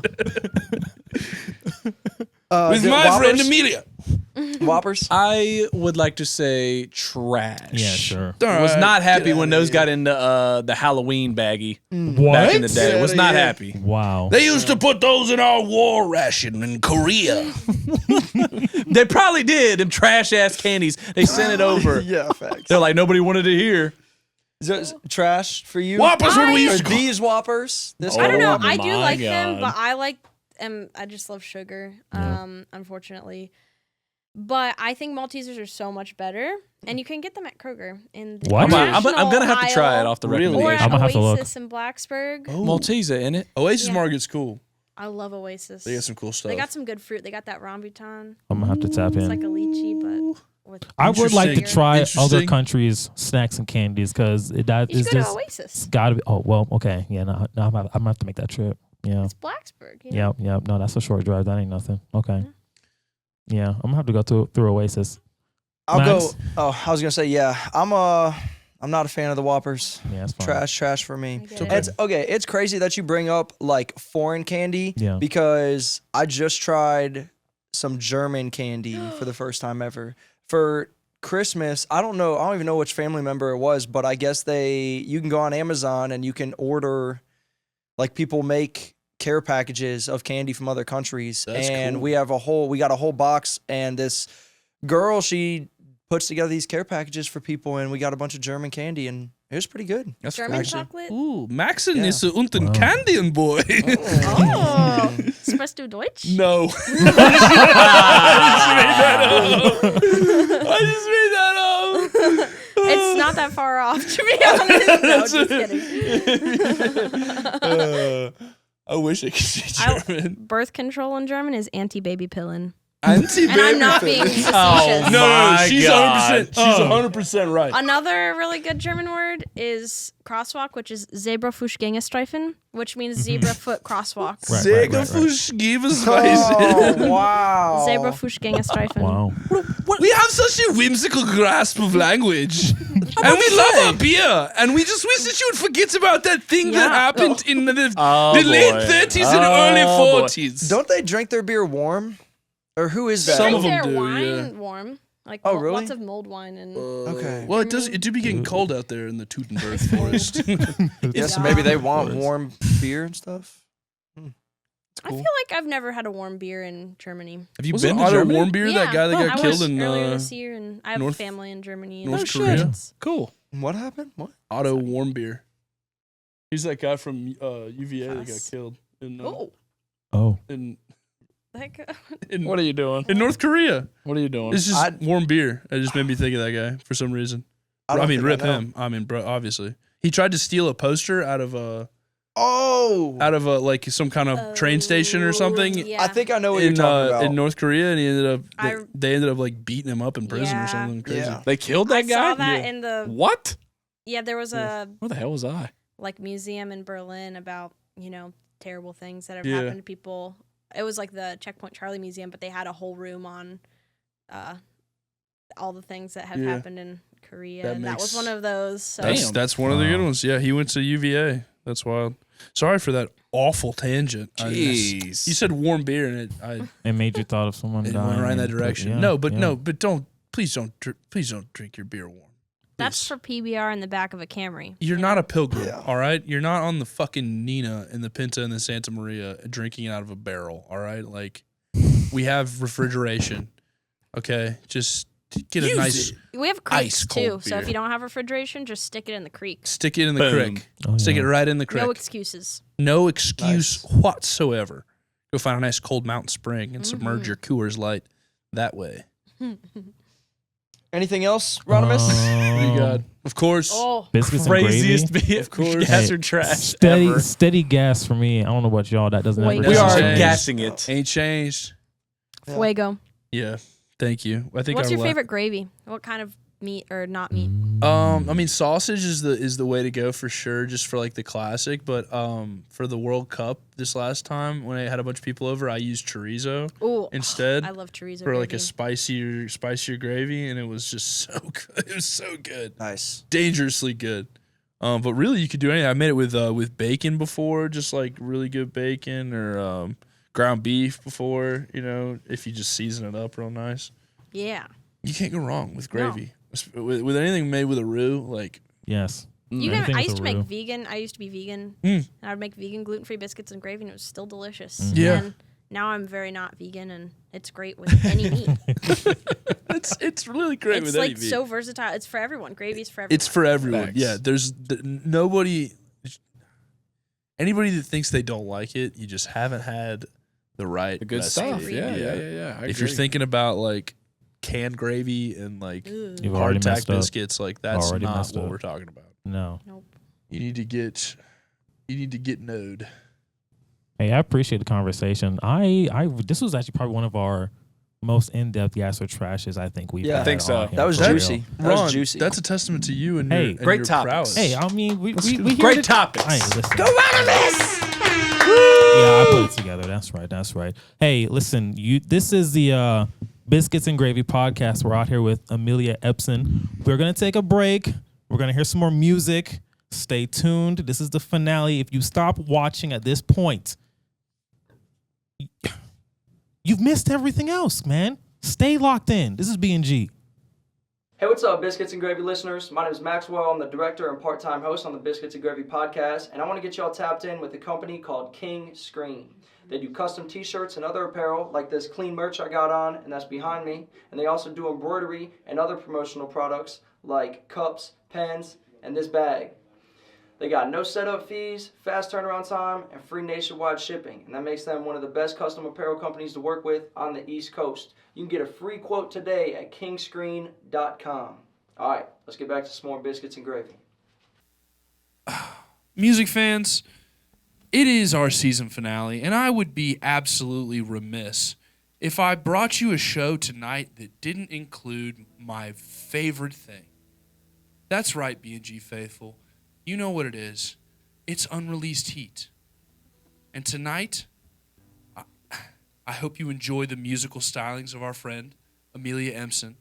With my friend Amelia. Whoppers. I would like to say trash. Yeah, sure. Was not happy Get when outta those here. got into the Halloween baggie What? back in the day. Get Was outta not here. happy. Wow. They used to put those in our war ration in Korea. They probably did. Them trash ass candies. They sent it over. Yeah, facts. They're like nobody wanted to hear. Is that trash for you? Whoppers, what do we Or used to call these Whoppers? This I don't know. Oh I do my like them, God. but I just love sugar. Unfortunately. But I think Maltesers are so much better, and you can get them at Kroger in the What? I'm gonna have to try it aisle, off the Really? or recommendation. at I'm gonna have to look. Oasis in Blacksburg. Malteser in it. Oasis Yeah. Market's cool. I love Oasis. They got some cool stuff. They got some good fruit. They got that rambutan. I'm gonna have to tap It's in. like a lychee, but with I would like to Interesting. try other Interesting. countries' snacks and candies because you it's should go to just Oasis. gotta be. Oh well, okay, yeah. No, I'm gonna have to make that trip. Yeah, It's Blacksburg. You know? yeah. No, that's a short drive. That ain't nothing. Okay. Yeah, I'm gonna have to go through Oasis. I'll Max? go. Oh, I was gonna say yeah. I'm not a fan of the Whoppers. Yeah, it's fine. Trash for me. I get And it. it's okay. It's crazy that you bring up like foreign candy Yeah. because I just tried some German candy for the first time ever for Christmas. I don't even know which family member it was, but I guess you can go on Amazon and you can order, like, people make care packages of candy from other countries. That's and cool. we got a whole box, and this girl, she puts together these care packages for people, and we got a bunch of German candy, and it was pretty good. That's German cool. chocolate. Ooh, Maxen Yeah. ist unten Wow. Candian boy. Oh, sprichst du Deutsch? No. I just made that up. It's not that far off, to be honest. No, just kidding. I wish I could say I- German. Birth control in German is anti-baby-pillen. Anti-baby. And I'm not being facetious. Oh, No, My she's God. 100%. She's 100% right. Another really good German word is crosswalk, which is Zebrafußgängerstreifen, which means zebra foot crosswalk. Right. Segelfusch, give us Weise. Oh, wow. Zebrafußgängerstreifen. Wow. We have such a whimsical grasp of language. And we love our beer. And we just wish that you would forget about that thing that Yeah. happened in the Oh, late boy. 30s and Oh, early boy. 40s. Don't they drink their beer warm? Or who is that? Some Drink of them their do, wine yeah. warm. Like Oh, really? lots of mulled wine and Okay. Well, it do be getting cold out there in the Teutonberg forest. Yeah, so maybe they want warm beer and stuff. I feel like I've never had a warm beer in Germany. Have you Wasn't been to Otto Germany? Warmbier that guy that I got killed was in earlier this year, and I have North- family in Germany. North and Korea? it's- Cool. What happened? What? Otto Warmbier. He's that guy from UVA that got Us. killed in Oh, Oh. in like What are you doing? in North Korea. What are you doing? It's just I'd- warm beer. It just made me think of that guy for some reason. I don't mean, think rip know. him. I mean, bro, obviously. He tried to steal a poster out of a Oh. like some kind of train station or something Yeah. I think I know what you're in talking about. in North Korea, and he ended up I- they ended up like beating him up in prison Yeah. or something crazy. Yeah. They killed I that guy? saw that in the What? there was a Where the hell was I? like museum in Berlin about terrible things that have Yeah. happened to people. It was like the Checkpoint Charlie Museum, but they had a whole room on all the things that have Yeah. happened in Korea. That And that was makes- one of those. So Damn. That's one of the good Wow. ones. Yeah, he went to UVA. That's wild. Sorry for that awful tangent. Jeez. You said warm beer, and It made you thought of someone it dying. went right in that and- direction. yeah, no, but yeah. please don't drink your beer warm. that's Please. for PBR in the back of a Camry. You're not a pilgrim, Yeah. all right? You're not on the fucking Nina and the Pinta and the Santa Maria drinking it out of a barrel, all right? Like, We have refrigeration. Okay, just get a nice We have ice creeks too, cold so if beer. you don't have refrigeration, just stick it in the creek. Stick it in the Boom. creek. Oh, Stick yeah. it right in the creek. No excuses. No excuse whatsoever. Go find a nice cold mountain spring and submerge your Coors Light that way. Anything else, Rodimus? What do you got? Of course. Oh, Biscuits Craziest and gravy. of course. gas Hey, or trash Steady, ever. steady gas for me. I don't know about y'all. That doesn't Wait, ever We That's are changed. gassing it. Ain't changed. fuego. Yeah. Thank you. I think What's I your left- favorite gravy? What kind of meat or not meat? I mean, sausage is the way to go for sure, just for like the classic. But for the World Cup this last time, when I had a bunch of people over, I used chorizo Ooh, instead I love chorizo for like a gravy. spicier gravy, and it was just so good. It was so good, Nice. dangerously good. But really, you could do anything. I made it with bacon before, just like really good bacon, or ground beef before. You know, if you just season it up real nice, Yeah. you can't go wrong with gravy. With anything made with a roux, like. Yes. You Anything can, I with used a to make roux. vegan. I used to be vegan. Mm. And I would make vegan gluten-free biscuits and gravy, and it was still delicious. Yeah. And now I'm very not vegan, and it's great with any meat. It's really great It's with like any meat. so versatile. It's for everyone. Gravy's for everyone. It's for everyone. Facts. Yeah, there's nobody. Anybody that thinks they don't like it, you just haven't had the right The good recipe. stuff. Yeah. I If you're agree. thinking about like canned gravy and like Ugh. You've already hardtack messed up. biscuits, like that's Already not messed what up. we're talking about. No. Nope. You need to get knowed. Hey, I appreciate the conversation. This was actually probably one of our most in-depth gas or trashes I think we've Yeah. had I think so. on here, That was for real. juicy. That was Ron, juicy. that's a testament to you and Hey, your, and great your topics. prowess. Hey, I mean, we here Great to- topics. Hey, listen. Go Yeah, I put it together. That's right. Hey, listen, this is the Biscuits and Gravy podcast. We're out here with Amelia Empson. We're gonna take a break. We're gonna hear some more music. Stay tuned. This is the finale. If you stop watching at this point, you've missed everything else, man. Stay locked in. This is B&G. Hey, what's up, Biscuits and Gravy listeners? My name is Maxwell. I'm the director and part-time host on the Biscuits and Gravy podcast, and I want to get y'all tapped in with a company called King Screen. They do custom t-shirts and other apparel like this clean merch I got on, and that's behind me. And they also do embroidery and other promotional products like cups, pens, and this bag. They got no setup fees, fast turnaround time, and free nationwide shipping. And that makes them one of the best custom apparel companies to work with on the East Coast. You can get a free quote today at kingscreen.com. All right, let's get back to some more Biscuits and Gravy. Music fans, it is our season finale, and I would be absolutely remiss if I brought you a show tonight that didn't include my favorite thing. That's right, B&G faithful. You know what it is. It's unreleased heat. And tonight, I hope you enjoy the musical stylings of our friend, Amelia Empson,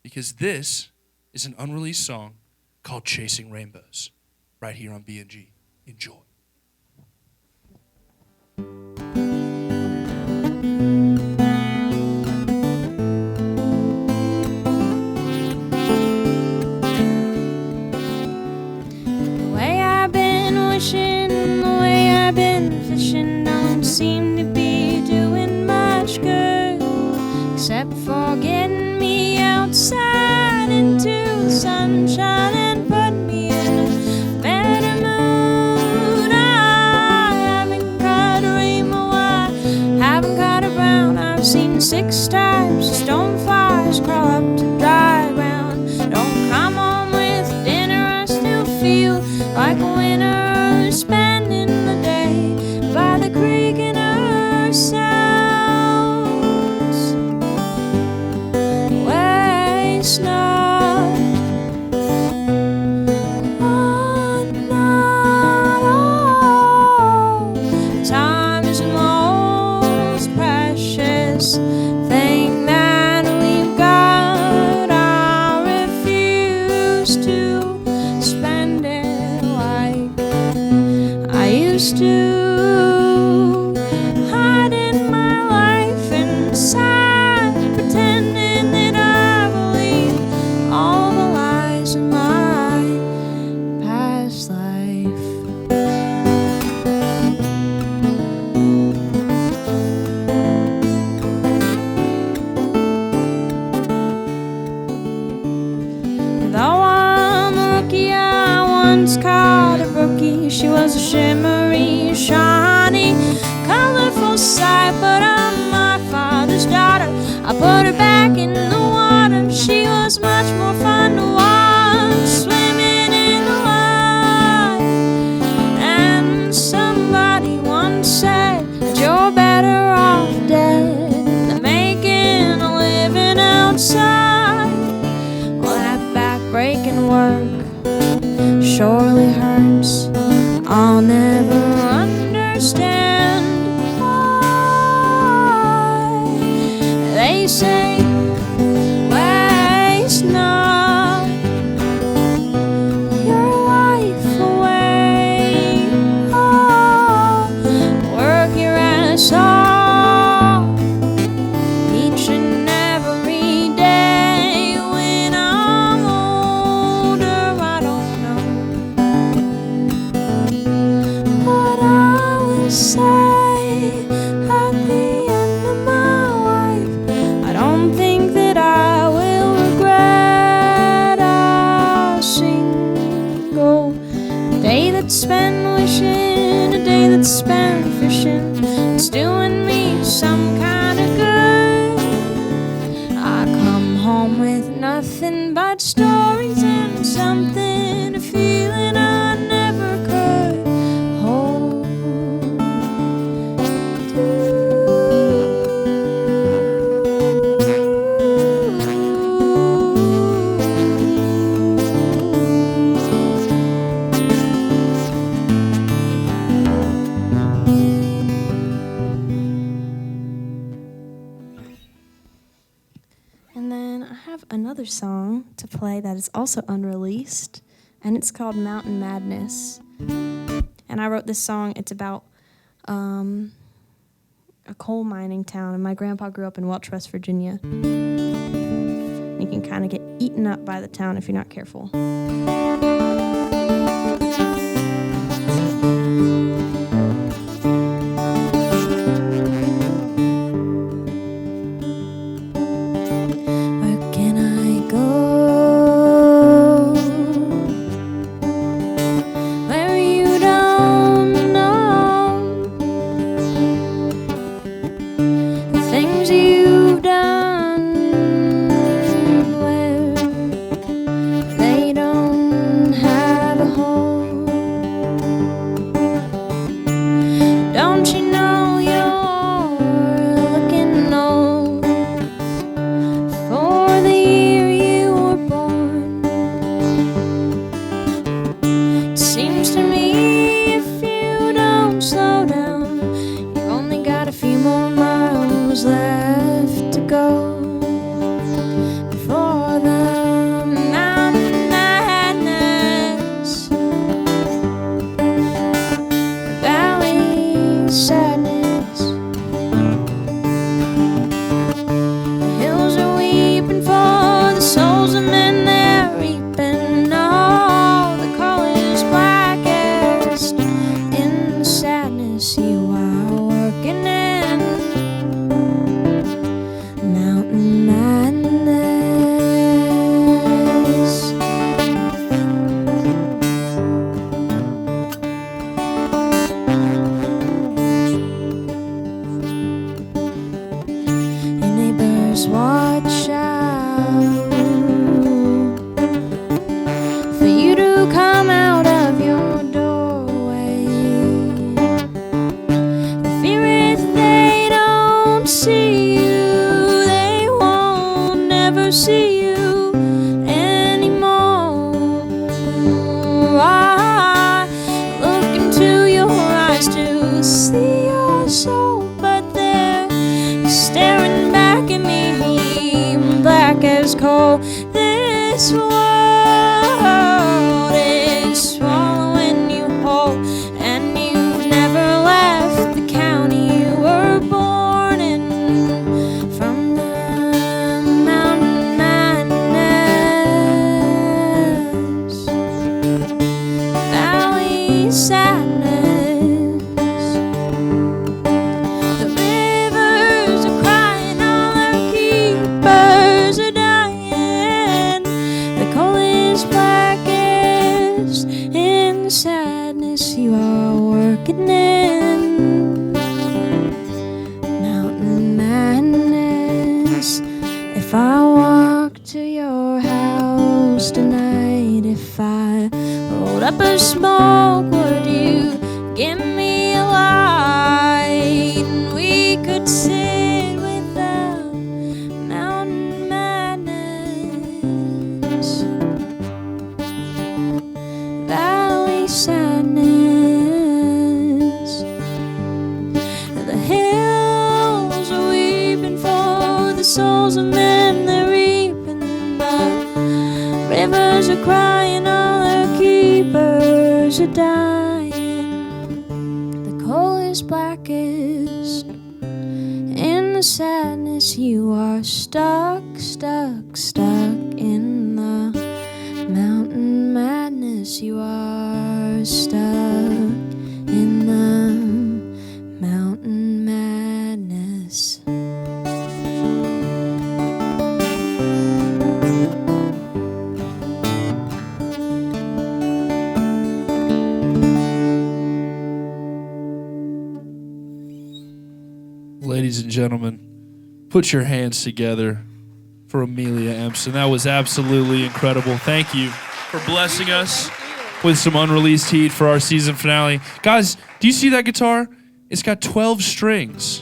because this is an unreleased song called Chasing Rainbows, right here on B&G. Enjoy. The way I've been wishing, the way I've been fishing, don't seem to be doing much good, except for getting me outside into the sunshine and put me in a better mood. I haven't caught a rainbow, I haven't caught a brown. I've seen 6 types of stoneflies crawl up to dry ground. Don't come home with dinner, I still feel like a winter spending the day by the creek in ourselves. Waste not, want not all. Time is the most precious thing that we've got. I refuse to spend it like I used to. Hiding my life inside, pretending that I believe all the lies of my past life. understand why they say waste not your life away. Oh, work your ass off each and every day. When I'm older, I don't know what I will say at the end of my life. I don't think that I will regret a single day that's spent wishing, a day that's spent fishing. It's doing me some kind of good. I come home with nothing but stories and something, a feeling I never could hold. And then I have another song to play that is also unreleased, and it's called Mountain Madness. And I wrote this song. It's about a coal mining town, and my grandpa grew up in Welch, West Virginia. You can kind of get eaten up by the town if you're not careful. Where can I go where you don't know the things you've done, where they don't have a home? Don't you know you're looking old for the year you were born? It seems to me if you don't slow down, you've only got a few more miles left to go before the mountain madness, the valley sadness. The hills are weeping for the souls of men they're reaping. Oh, the call is blackest in the sadness you are working in. Mountain madness. Your neighbors watch out for you to come out of your doorway. The fear is they don't see you, they won't never see you anymore. I look into your eyes to see your soul, but they're staring back at me, black as coal. This world is swallowing you whole, and you've never left the county you were born in. From the mountain madness, valley sadness. The rivers are crying, all their keepers are dying. The coal is blackest in the sadness you are working in. Mountain madness. If I walk to your house tonight, if I rolled up a smoke, would you give me a light? And we could sit without mountain madness, valley sadness. dying. The coal is blackest. In the sadness, you are stuck, stuck, stuck. In the mountain madness, you are stuck. In the mountain madness. Ladies and gentlemen, put your hands together for Amelia Empson. That was absolutely incredible. Thank you for blessing us with some unreleased heat for our season finale. Guys, do you see that guitar? It's got 12 strings.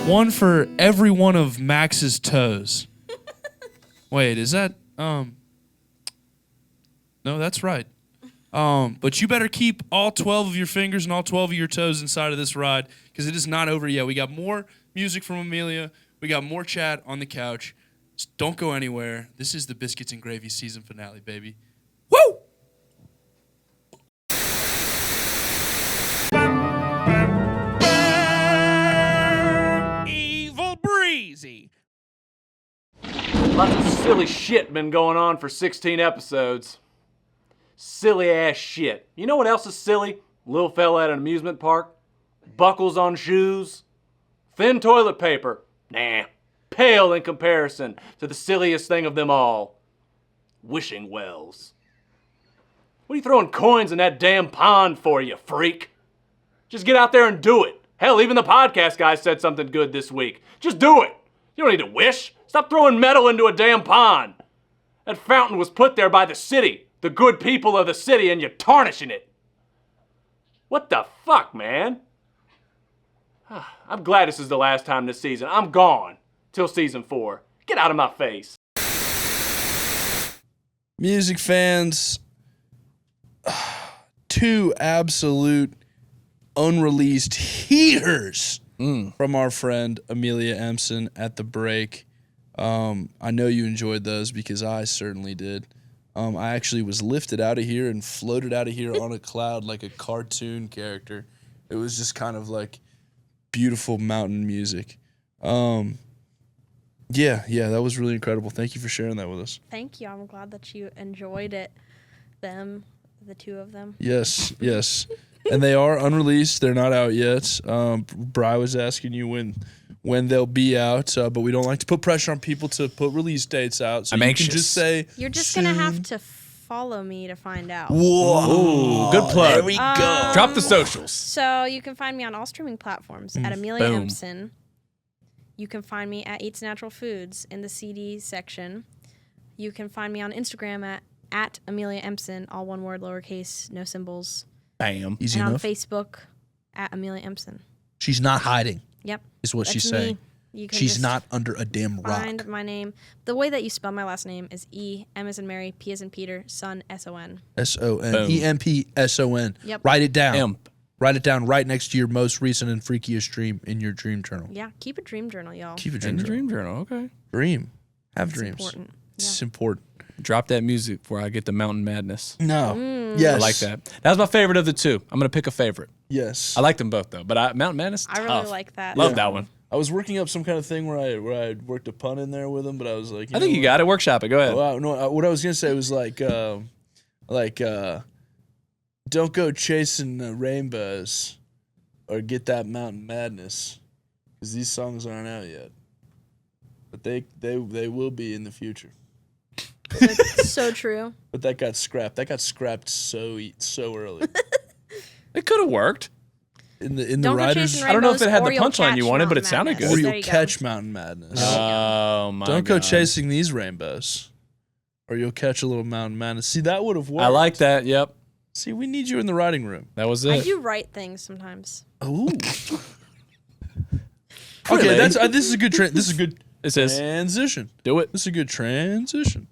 One for every one of Max's toes. Wait, is that no, that's right. But you better keep all 12 of your fingers and all 12 of your toes inside of this ride, because it is not over yet. We got more music from Amelia. We got more chat on the couch. Just don't go anywhere. This is the Biscuits and Gravy season finale, baby. Woo! Evil Breezy. Lots of silly shit been going on for 16 episodes. Silly ass shit. You know what else is silly? Little fella at an amusement park. Buckles on shoes. Thin toilet paper. Nah. Pale in comparison to the silliest thing of them all. Wishing wells. What are you throwing coins in that damn pond for, you freak? Just get out there and do it. Hell, even the podcast guy said something good this week. Just do it. You don't need to wish. Stop throwing metal into a damn pond. That fountain was put there by the city, the good people of the city, and you're tarnishing it. What the fuck, man? I'm glad this is the last time this season. I'm gone till season 4. Get out of my face. Music fans, 2 absolute unreleased heaters from our friend Amelia Empson at the break. I know you enjoyed those because I certainly did. I actually was lifted out of here and floated out of here on a cloud like a cartoon character. It was just kind of like beautiful mountain music. Yeah, that was really incredible. Thank you for sharing that with us. Thank you. I'm glad that you enjoyed it. The 2 of them. Yes. And they are unreleased. They're not out yet. Bri was asking you when they'll be out, but we don't like to put pressure on people to put release dates out. So I'm anxious. Can just say You're just going to have to follow me to find out. Whoa. Ooh, good plug. There we go. Drop the socials. So you can find me on all streaming platforms at Amelia Boom. Empson. You can find me at Eats Natural Foods in the CD section. You can find me on Instagram at Amelia Empson, all one word, lowercase, no symbols. Bam. Easy and enough. on Facebook at Amelia Empson. She's not hiding, Yep. is what she's That's me. saying. You can She's just not under a damn rock. find my name. The way that you spell my last name is E, M as in Mary, P as in Peter, Son, S-O-N. S-O-N. Boom. E-M-P-S-O-n. Yep. Write it down. Imp. Write it down right next to your most recent and freakiest dream in your dream journal. Yeah, keep a dream journal, y'all. Keep a In dream the journal. dream journal. Okay. Dream. Have It's dreams. important. It's important. Drop that music where I get the mountain madness. No. Yes. I like that. That was my favorite of the 2. I'm gonna pick a favorite. Yes. I like them both though, but Mountain Madness. I really tough. like that. Love that one. I was working up some kind of thing where I worked a pun in there with him, but I was like, I think you got it. Workshop it. Go ahead. Well, no, what I was gonna say was don't go chasing rainbows or get that mountain madness, because these songs aren't out yet, but they will be in the future. So true. But that got scrapped. That got scrapped so early. It could have worked. In the Don't go writers, chasing I don't know if it rainbows, had or the you'll punchline you catch wanted, but it Mountain sounded Madness. or good. There you'll you go. catch mountain madness. Oh my Don't go God. chasing these rainbows, or you'll catch a little mountain madness. See, that would have worked. I like that. Yep. See, we need you in the writing room. That was I it. do write things sometimes. Ooh. Really? Okay, this is a good this is a good It says, transition. do it. This is a good transition.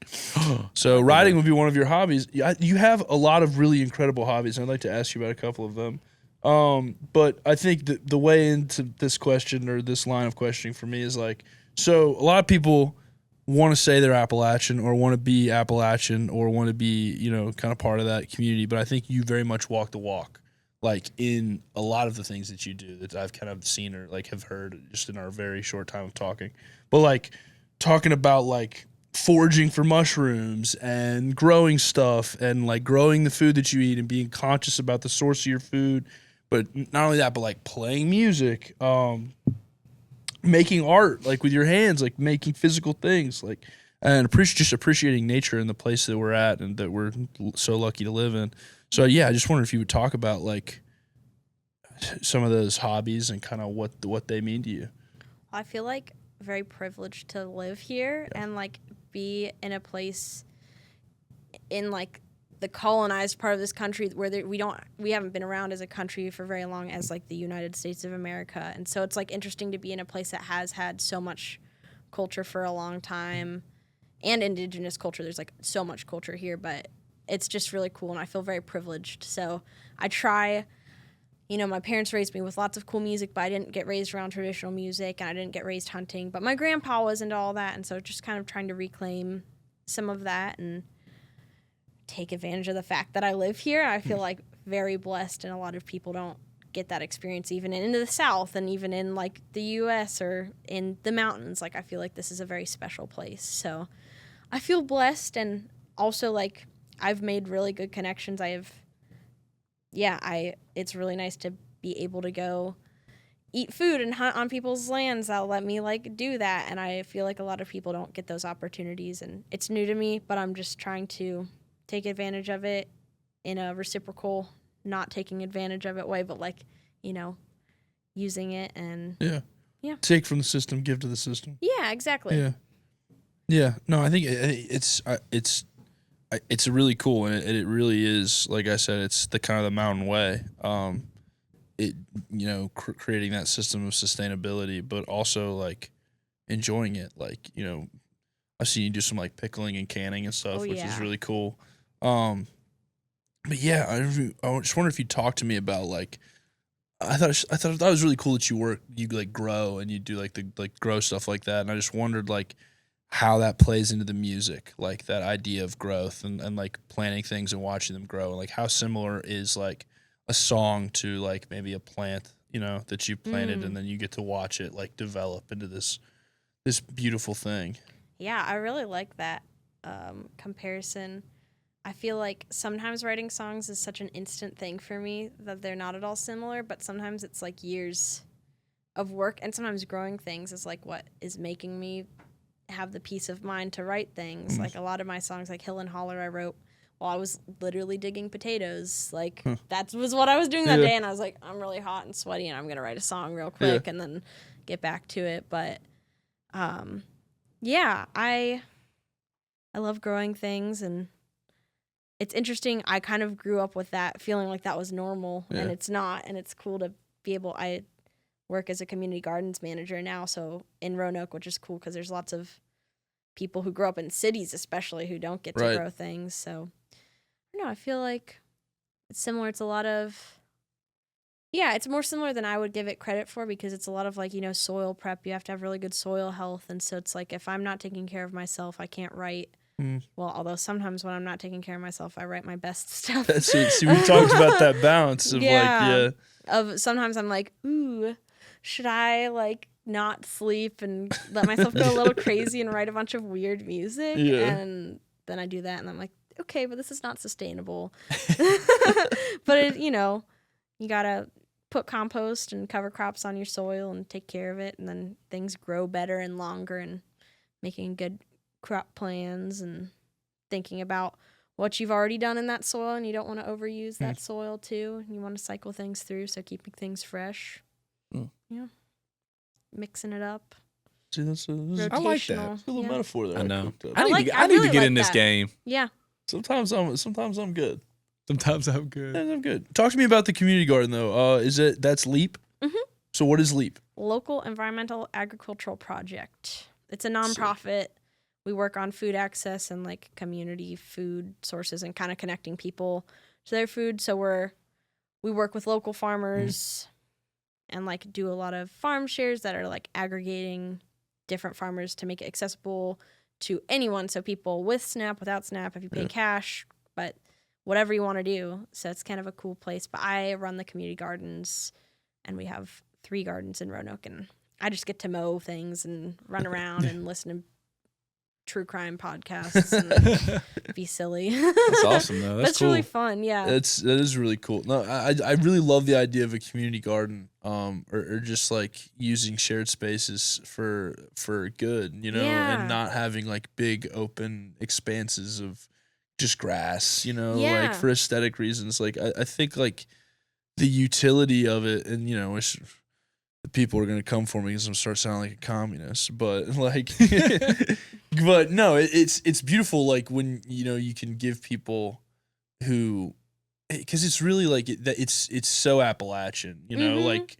So writing would be one of your hobbies. You have a lot of really incredible hobbies, and I'd like to ask you about a couple of them. But I think the way into this question or this line of questioning for me is like, so a lot of people want to say they're Appalachian or want to be Appalachian or want to be, kind of part of that community. But I think you very much walk the walk, like in a lot of the things that you do that I've kind of seen or like have heard just in our very short time of talking. But like talking about like foraging for mushrooms and growing stuff and like growing the food that you eat and being conscious about the source of your food. But not only that, but like playing music, making art, like with your hands, like making physical things, like, and just appreciating nature and the place that we're at and that we're so lucky to live in. So yeah, I just wondered if you would talk about like some of those hobbies and kind of what they mean to you. I feel like very privileged to live here and like be in a place in like the colonized part of this country where we haven't been around as a country for very long as like the United States of America. And so it's like interesting to be in a place that has had so much culture for a long time and indigenous culture. There's like so much culture here, but it's just really cool. And I feel very privileged. So I try, my parents raised me with lots of cool music, but I didn't get raised around traditional music and I didn't get raised hunting, but my grandpa was into all that. And so just kind of trying to reclaim some of that and take advantage of the fact that I live here. I feel like very blessed, and a lot of people don't get that experience even in the South and even in like the U.S. or in the mountains. Like I feel like this is a very special place. So I feel blessed, and also like I've made really good connections. It's really nice to be able to go eat food and hunt on people's lands that'll let me like do that. And I feel like a lot of people don't get those opportunities, and it's new to me, but I'm just trying to take advantage of it in a reciprocal, not taking advantage of it way, but like, using it and yeah. Take from the system, give to the system. Yeah, exactly. Yeah. No, I think it's really cool, and it really is. Like I said, it's the kind of the mountain way. Creating that system of sustainability, but also like enjoying it. Like I've seen you do some like pickling and canning and stuff, which is really cool. But yeah, I just wonder if you'd talk to me about like, I thought it was really cool that you like grow and you do like grow stuff like that. And I just wondered like how that plays into the music, like that idea of growth and like planting things and watching them grow. And like how similar is like a song to like maybe a plant, that you planted and then you get to watch it like develop into this beautiful thing. Yeah, I really like that comparison. I feel like sometimes writing songs is such an instant thing for me that they're not at all similar, but sometimes it's like years of work, and sometimes growing things is like what is making me have the peace of mind to write things. Like a lot of my songs, like Hill and Holler, I wrote while I was literally digging potatoes. Like that was what I was doing that day, and I was like, I'm really hot and sweaty, and I'm gonna write a song real quick and then get back to it. But I love growing things, and it's interesting. I kind of grew up with that feeling like that was normal, and it's not. And it's cool to be able. I work as a community gardens manager now, so in Roanoke, which is cool because there's lots of people who grow up in cities, especially, who don't get to grow things. So I don't know. I feel like it's similar. It's a lot of it's more similar than I would give it credit for, because it's a lot of like soil prep. You have to have really good soil health, and so it's like if I'm not taking care of myself, I can't write. Well, although sometimes when I'm not taking care of myself, I write my best stuff. See, we talked about that balance of Of sometimes I'm like, ooh, should I like not sleep and let myself go a little crazy and write a bunch of weird music? And then I do that, and I'm like, okay, but this is not sustainable. But you gotta put compost and cover crops on your soil and take care of it, and then things grow better and longer, and making good crop plans and thinking about what you've already done in that soil, and you don't want to overuse that soil too. You want to cycle things through, so keeping things fresh. Mixing it up. See, that's I like that. a little metaphor there. I know. I need to really get like in this that. game. Yeah. Sometimes I'm good. Sometimes I'm good. Yeah, I'm good. Talk to me about the community garden though. That's LEAP? Mm-hmm. So what is LEAP? Local Environmental Agricultural Project. It's a nonprofit. We work on food access and like community food sources and kind of connecting people to their food. So we work with local farmers and like do a lot of farm shares that are like aggregating different farmers to make it accessible to anyone. So people with SNAP, without SNAP, if you pay cash, but whatever you want to do. So it's kind of a cool place. But I run the community gardens, and we have 3 gardens in Roanoke, and I just get to mow things and run around and listen to true crime podcasts and be silly. That's awesome, though. That's That's cool. really fun. Yeah. That is really cool. No, I really love the idea of a community garden, or just like using shared spaces for good, you know, Yeah. and not having like big open expanses of just grass, you know, Yeah. like for aesthetic reasons. Like I think like the utility of it, and you know, the people are gonna come for me because I'm start sounding like a communist, but like, but no, it's beautiful. Like when you know you can give people who, because it's really like it's so Appalachian, you know, like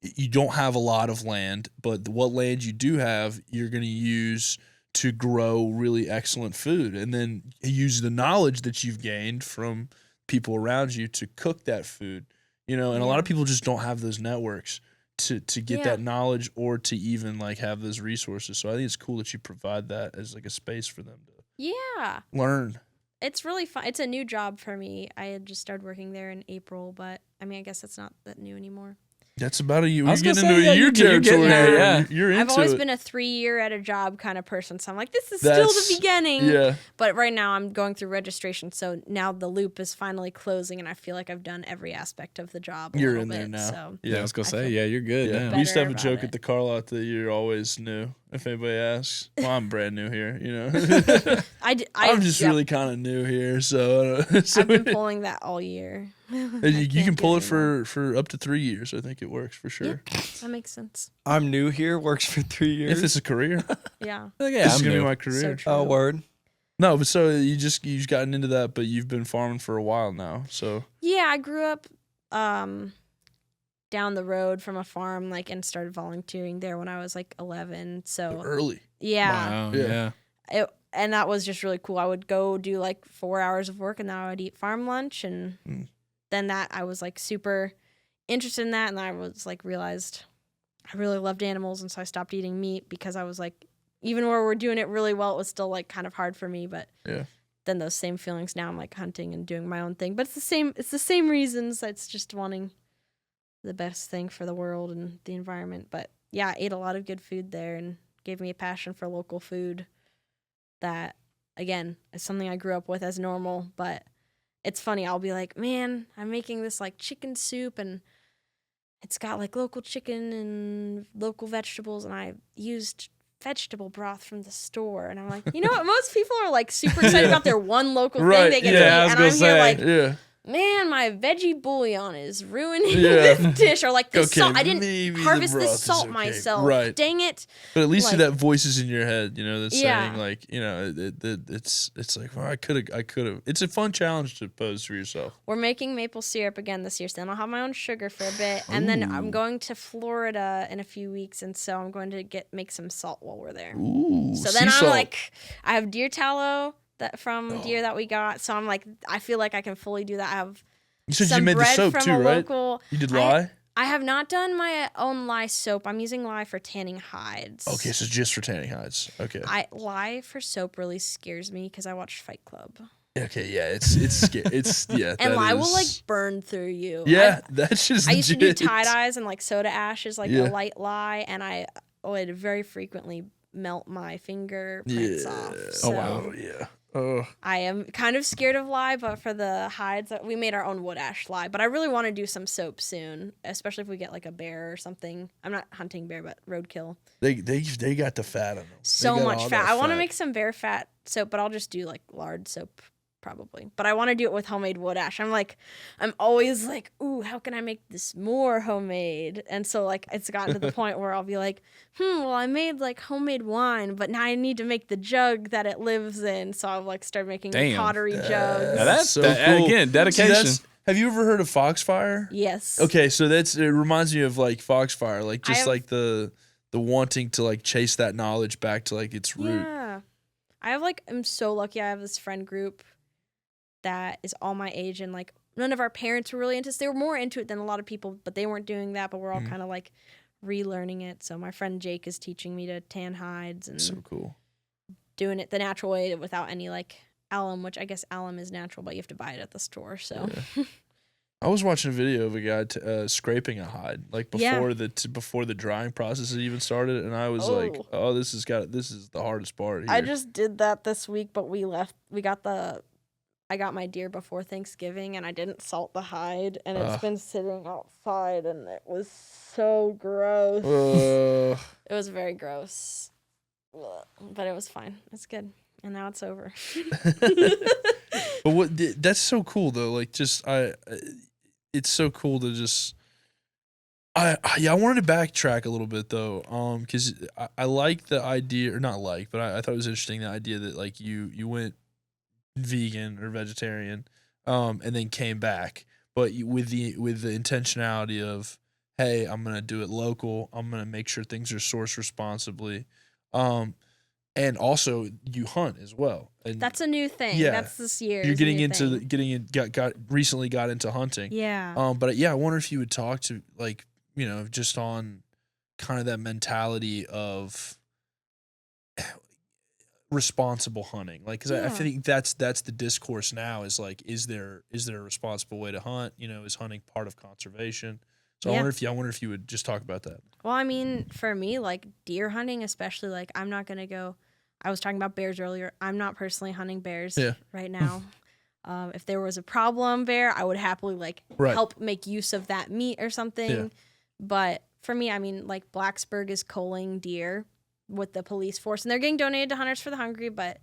you don't have a lot of land, but what land you do have, you're gonna use to grow really excellent food, and then use the knowledge that you've gained from people around you to cook that food, you know. And a lot of people just don't have those networks to get that knowledge or to even like have those resources. So I think it's cool that you provide that as like a space for them to learn. It's really fun. It's a new job for me. I had just started working there in April, but I mean, I guess it's not that new anymore. That's about a year. I was You're gonna getting say, into a year you're getting territory. there, yeah. You're into I've always it. been a 3-year at a job kind of person, so I'm like, this is still the beginning. Yeah. But right now I'm going through registration, so now the loop is finally closing, and I feel like I've done every aspect of the job. You're little in there bit, now. So Yeah, I was gonna I say, feel yeah, you're good. Yeah. now. We used to have a about joke it. at the car lot that you're always new. If anybody asks, well, I'm brand new here. You know, I'm just really kind of new here, so, I've been pulling that all year. and you can pull it for up to 3 years. I think it works for sure. That makes sense. I'm new here. Works for 3 years. If it's a career, Yeah. Yeah, this is I'm gonna new. be my So career. true. Oh, word. No, but so you've gotten into that, but you've been farming for a while now. So Yeah, I grew up down the road from a farm, like, and started volunteering there when I was like 11. So early. yeah, Wow, Yeah. yeah. and that was just really cool. I would go do like 4 hours of work, and then I would eat farm lunch, and then that I was like super interested in that, and I was like realized I really loved animals, and so I stopped eating meat because I was like, even where we're doing it really well, it was still like kind of hard for me. But then those same feelings now, I'm like hunting and doing my own thing, but it's the same reasons. It's just wanting the best thing for the world and the environment. But yeah, I ate a lot of good food there, and gave me a passion for local food that, again, is something I grew up with as normal. But it's funny, I'll be like, man, I'm making this like chicken soup, and it's got like local chicken and local vegetables, and I used vegetable broth from the store. And I'm like, you know what? Most people are like super excited about their one local thing they get to eat. And I'm here like, man, my veggie bouillon is ruining this dish. Or like this salt. I didn't harvest this salt myself. Right. Dang it. But at least Like- that voices in your head, you know, that's Yeah. saying like, you know, it's like, well, I could have. It's a fun challenge to pose for yourself. We're making maple syrup again this year, so then I'll have my own sugar for a bit. And then I'm going to Florida in a few weeks, and so I'm going to make some salt while we're there. Ooh, So then sea I'm salt. like, I have deer tallow from deer that we got. So I'm like, I feel like I can fully do that. I have You said some you made the bread soap from too, a right? local. You did lye? I have not done my own lye soap. I'm using lye for tanning hides. Okay, so just for tanning hides. Okay. Lye for soap really scares me because I watched Fight Club. Okay, yeah, it's scary. It's yeah. And that lye will is- like burn through you. Yeah, that's just. I used to do legit. tie dyes and like soda ash is like Yeah. a light lye, and I would very frequently melt my fingerprints off. So Oh yeah. Oh. I am kind of scared of lye, but for the hides, we made our own wood ash lye. But I really want to do some soap soon, especially if we get like a bear or something. I'm not hunting bear, but roadkill. They got the fat on them. So much fat. I want to make some bear fat soap, but I'll just do like lard soap probably. But I want to do it with homemade wood ash. I'm always like, ooh, how can I make this more homemade? And so like it's gotten to the point where I'll be like, well, I made like homemade wine, but now I need to make the jug that it lives in. So I've like started making pottery jugs. Now that's so that, cool. again, dedication. Have you ever heard of Foxfire? Yes. Okay, so it reminds me of like Foxfire, like I just have- like the wanting to like chase that knowledge back to like its root. Yeah. I'm so lucky I have this friend group that is all my age, and like none of our parents were really into this. They were more into it than a lot of people, but they weren't doing that, but we're all kind of like relearning it. So my friend Jake is teaching me to tan hides, and So cool. doing it the natural way without any like alum, which I guess alum is natural, but you have to buy it at the store. So I was watching a video of a guy scraping a hide like before the drying process had even started, and I was like, "Oh, this is the hardest part." Here. I just did that this week, but I got my deer before Thanksgiving, and I didn't salt the hide, and it's been sitting outside, and it was so gross. It was very gross, but it was fine. It's good, and now it's over. But that's so cool though. Like, it's so cool to just. I wanted to backtrack a little bit though, because I like the idea, or not like, but I thought it was interesting, the idea that like you went vegan or vegetarian, and then came back, but with the intentionality of, hey, I'm gonna do it local. I'm gonna make sure things are sourced responsibly, and also you hunt as well. And that's a new thing. Yeah, that's this year. You're getting into recently got into hunting. Yeah. But yeah, I wonder if you would talk to like, you know, just on kind of that mentality of responsible hunting, like, because I think that's the discourse now, is like, is there a responsible way to hunt? You know, is hunting part of conservation? So I wonder if you would just talk about that. Well, I mean, for me, like deer hunting, especially, like I'm not gonna go. I was talking about bears earlier. I'm not personally hunting bears right now. If there was a problem bear, I would happily like help make use of that meat or something. Yeah. But for me, I mean, like Blacksburg is culling deer with the police force, and they're getting donated to Hunters for the Hungry, but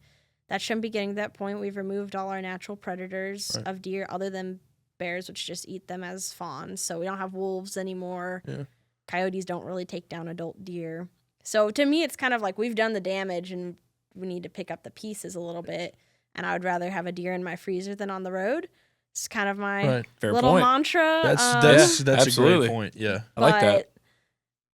that shouldn't be getting to that point. We've removed all our natural predators of deer other than bears, which just eat them as fawns. So we don't have wolves anymore. Yeah. Coyotes don't really take down adult deer. So to me, it's kind of like we've done the damage and we need to pick up the pieces a little bit. And I would rather have a deer in my freezer than on the road. It's kind of my little mantra. That's a great point. Yeah, I like that.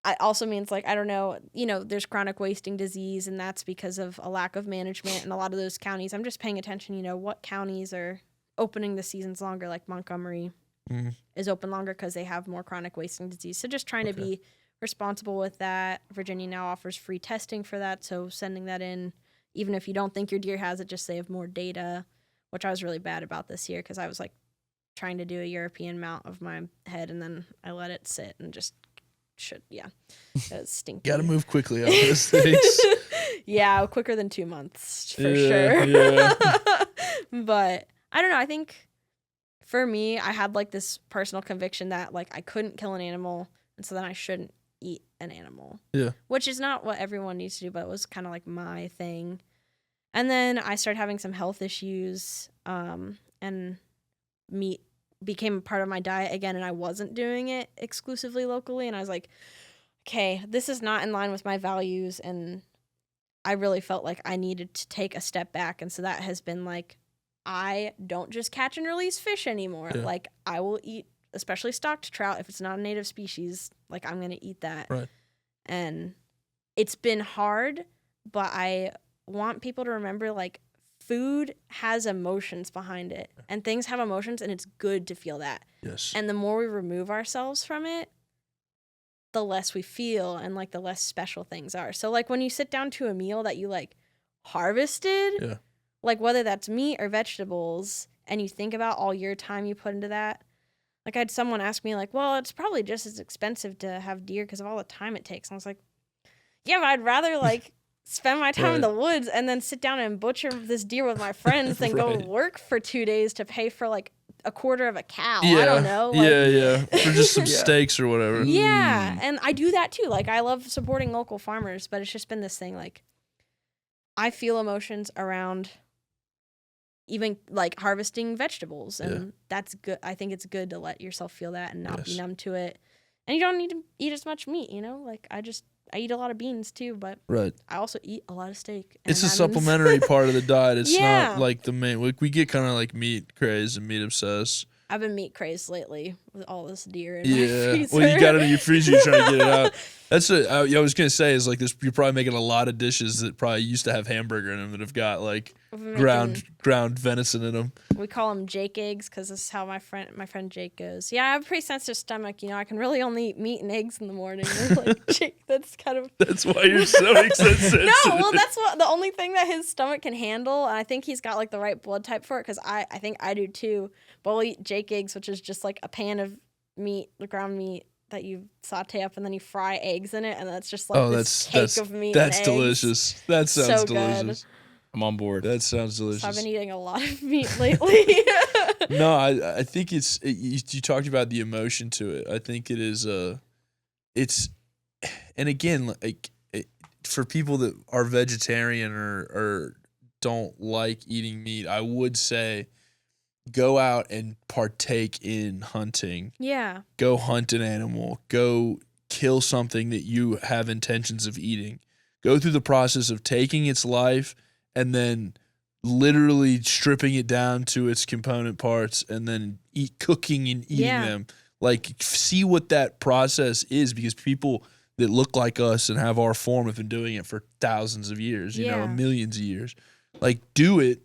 It also means, like, I don't know, you know, there's chronic wasting disease, and that's because of a lack of management in a lot of those counties. I'm just paying attention, you know, what counties are opening the seasons longer, like Montgomery is open longer because they have more chronic wasting disease. So just trying to be responsible with that. Virginia now offers free testing for that, so sending that in, even if you don't think your deer has it, just so you have more data, which I was really bad about this year because I was, like, trying to do a European mount of my head, and then I let it sit and just it was stinky. Gotta move quickly on those things. Yeah, quicker than 2 months for sure. Yeah. But I don't know. I think for me, I had like this personal conviction that like I couldn't kill an animal, and so then I shouldn't eat an animal. Yeah. Which is not what everyone needs to do, but it was kind of like my thing. And then I started having some health issues, and meat became a part of my diet again, and I wasn't doing it exclusively locally, and I was like, okay, this is not in line with my values, and I really felt like I needed to take a step back, and so that has been like, I don't just catch and release fish anymore. Yeah. Like, I will eat, especially stocked trout, if it's not a native species, like, I'm gonna eat that. Right. And it's been hard, but I want people to remember, like, food has emotions behind it, and things have emotions, and it's good to feel that. Yes. And the more we remove ourselves from it, the less we feel, and like the less special things are. So like when you sit down to a meal that you like harvested, like whether that's meat or vegetables, and you think about all your time you put into that. Like I had someone ask me like, well, it's probably just as expensive to have deer because of all the time it takes. And I was like, yeah, but I'd rather like spend my time in the woods and then sit down and butcher this deer with my friends than go work for 2 days to pay for like a quarter of a cow. I don't know. Like, for just some steaks or whatever. Yeah, and I do that too. Like I love supporting local farmers, but it's just been this thing like I feel emotions around even like harvesting vegetables, and that's good. I think it's good to let yourself feel that and not be numb to it. And you don't need to eat as much meat, you know? Like I eat a lot of beans too, but I also eat a lot of steak. It's a supplementary part of the diet. It's not like the main. Like we get kind of like meat crazed and meat obsessed. I've been meat crazed lately with all this deer in my freezer. Well, you got it in your freezer. You're trying to get it out. That's what I was gonna say is like this. You're probably making a lot of dishes that probably used to have hamburger in them that have got like ground venison in them. We call them Jake eggs because this is how my friend Jake goes. Yeah, I have a pretty sensitive stomach. You know, I can really only eat meat and eggs in the morning. Like, Jake, that's kind of. That's why you're so sensitive. No, well, that's the only thing that his stomach can handle, and I think he's got like the right blood type for it because I think I do too. But we'll eat Jake eggs, which is just like a pan of meat, the ground meat that you saute up and then you fry eggs in it, and that's just like this cake of meat. That's and delicious. eggs. That sounds So delicious. good. I'm on board. That sounds delicious. So I've been eating a lot of meat lately. No, I think you talked about the emotion to it. I think it is it's, and again, like for people that are vegetarian or don't like eating meat, I would say go out and partake in hunting. Yeah. Go hunt an animal. Go kill something that you have intentions of eating. Go through the process of taking its life and then literally stripping it down to its component parts and then cooking and eating them. Like, see what that process is, because people that look like us and have our form have been doing it for thousands of years, you know, millions of years. Like, do it.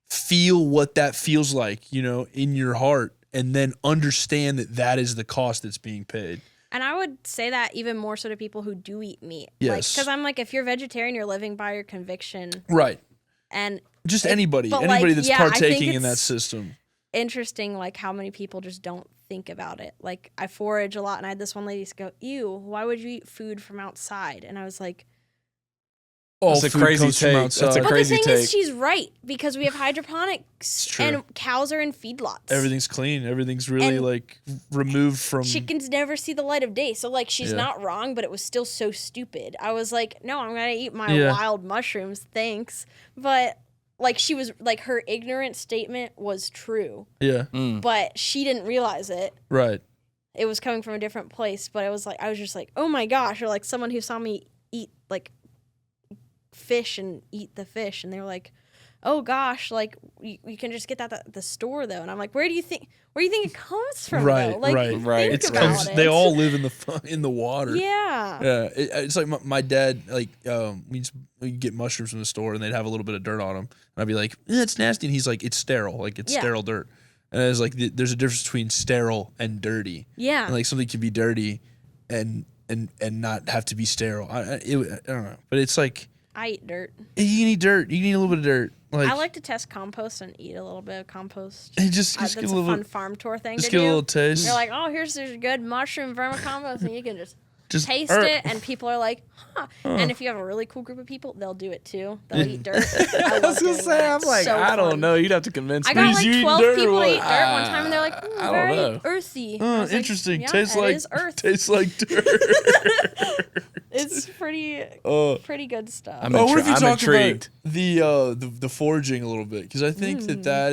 Feel what that feels like, you know, in your heart, and then understand that that is the cost that's being paid. And I would say that even more so to people who do eat meat. Yes. Because I'm like, if you're vegetarian, you're living by your conviction. Right. And just anybody that's partaking in that system. Interesting, like how many people just don't think about it. Like, I forage a lot, and I had this one lady go, "Ew, why would you eat food from outside?" And I was like, That's a crazy take. That's a crazy take. But the thing take. is, she's right, because we have hydroponics and cows are in feedlots. Everything's clean. Everything's really And like removed from. Chickens never see the light of day. So like, she's not wrong, but it was still so stupid. I was like, no, I'm going to eat my wild mushrooms. Thanks. But like, she was like, her ignorant statement was true. Yeah. But she didn't realize it. Right. It was coming from a different place. But I was just like, oh my gosh. Or like someone who saw me eat like fish and eat the fish, and they were like, oh gosh, like you can just get that at the store though. And I'm like, where do you think it comes from? Right, though? Like, right. It's because they all live in the water. Yeah. It's like my dad, like we'd get mushrooms from the store and they'd have a little bit of dirt on them, and I'd be like, it's nasty, and he's like, it's sterile, like it's sterile dirt. And it's like there's a difference between sterile and dirty. Yeah. And like something can be dirty and not have to be sterile. I don't know, but it's like, I eat dirt. You can eat dirt. You can eat a little bit of dirt. Like, I like to test compost and eat a little bit of compost. Just that's get a fun farm tour thing to do. Just get a little taste. You're like, oh, here's this good mushroom vermicompost, and you can just taste it, and people are like, huh. And if you have a really cool group of people, they'll do it too. They'll eat dirt. I was gonna say, I'm like, so I don't fun. know. You'd have to convince me. I got like 12 people to eat dirt one time, and they're like, very earthy. Interesting. Like, tastes like earth. Tastes like dirt. It's pretty good stuff. I'm intrigued. About the foraging a little bit, because I think that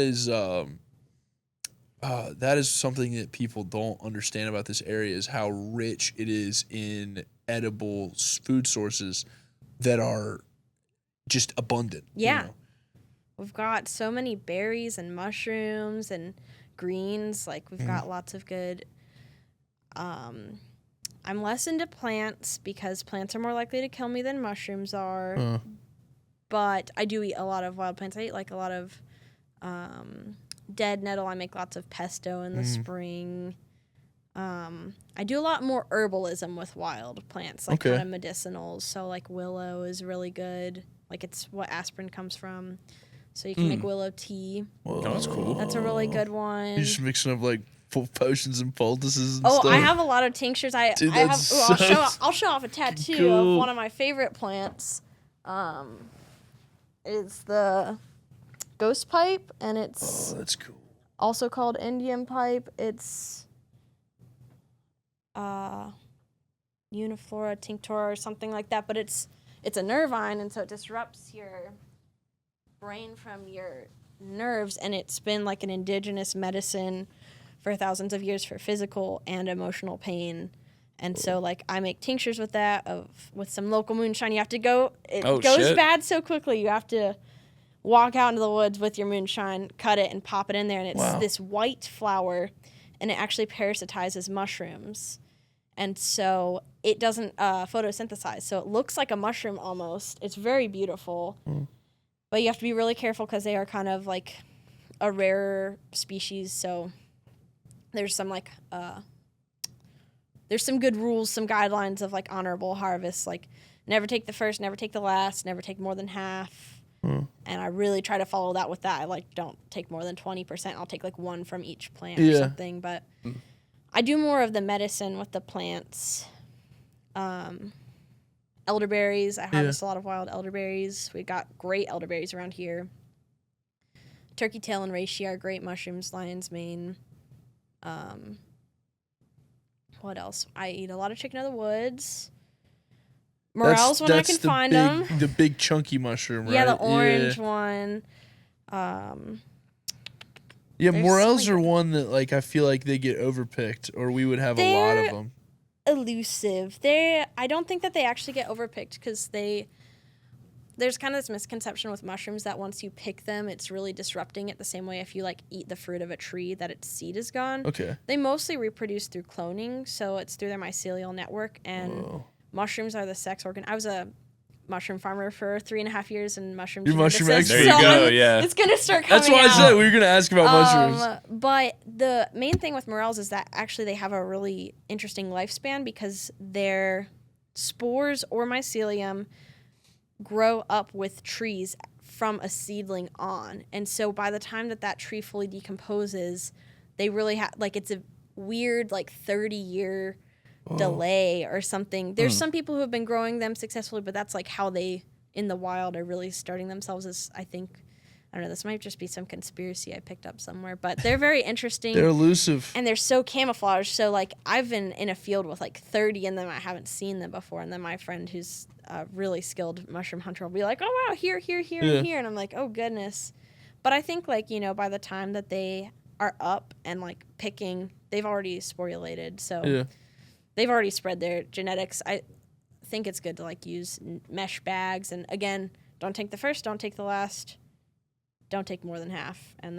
is something that people don't understand about this area, is how rich it is in edible food sources that are just abundant. Yeah. You know? We've got so many berries and mushrooms and greens. Like, we've got lots of good. I'm less into plants because plants are more likely to kill me than mushrooms are. But I do eat a lot of wild plants. I eat like a lot of dead nettle. I make lots of pesto in the spring. I do a lot more herbalism with wild plants, like kind of medicinals. So like willow is really good. Like, it's what aspirin comes from. So you can make willow tea. Whoa, that's cool. That's a really good one. You're just mixing up like potions and poultices and stuff. stuff. I have a lot of tinctures. Dude, I'll show off a tattoo of one of my favorite plants. It's the ghost pipe, and it's that's cool. Also called Indian pipe. It's Uniflora tinctora or something like that, but it's a nervine, and so it disrupts your brain from your nerves, and it's been like an indigenous medicine for thousands of years for physical and emotional pain. And so like I make tinctures with that with some local moonshine. You have to go, goes bad so quickly. You have to walk out into the woods with your moonshine, cut it and pop it in there, and it's this white flower, and it actually parasitizes mushrooms. And so it doesn't photosynthesize. So it looks like a mushroom almost. It's very beautiful. But you have to be really careful because they are kind of like a rare species. So there's some like there's some good rules, some guidelines of like honorable harvests, like never take the first, never take the last, never take more than half. And I really try to follow that with that. I like don't take more than 20%. I'll take like one from each plant or something. But I do more of the medicine with the plants. Elderberries. I harvest a lot of wild elderberries. We got great elderberries around here. Turkey tail and reishi are great mushrooms. Lion's mane. What else? I eat a lot of chicken of the woods. Morels when I can find them. The big chunky mushroom, right? Yeah, the orange one. Yeah, morels are one that like I feel like they get overpicked, or we would have a lot of them. Elusive. I don't think that they actually get overpicked because there's kind of this misconception with mushrooms that once you pick them, it's really disrupting it the same way if you like eat the fruit of a tree that its seed is gone. Okay. They mostly reproduce through cloning, so it's through their mycelial network, and mushrooms are the sex organ. I was a mushroom farmer for 3.5 years, and mushroom mushroom geneticist, expert. There you go, yeah. It's going to start coming That's why I said we were going to ask about mushrooms. But the main thing with morels is that actually they have a really interesting lifespan because their spores or mycelium grow up with trees from a seedling on. And so by the time that tree fully decomposes, they really have, like, it's a weird, like, 30-year delay or something. There's some people who have been growing them successfully, but that's, like, how they, in the wild, are really starting themselves as, I think, I don't know, this might just be some conspiracy I picked up somewhere, but they're very interesting. They're elusive. And they're so camouflaged. So, like, I've been in a field with, like, 30 in them. I haven't seen them before. And then my friend who's a really skilled mushroom hunter will be like, oh, wow, here, and here. And I'm like, oh, goodness. But I think, like, you know, by the time that they are up and, like, picking, they've already sporulated. So they've already spread their genetics. I think it's good to, like, use mesh bags. And, again, don't take the first, don't take the last. Don't take more than half, and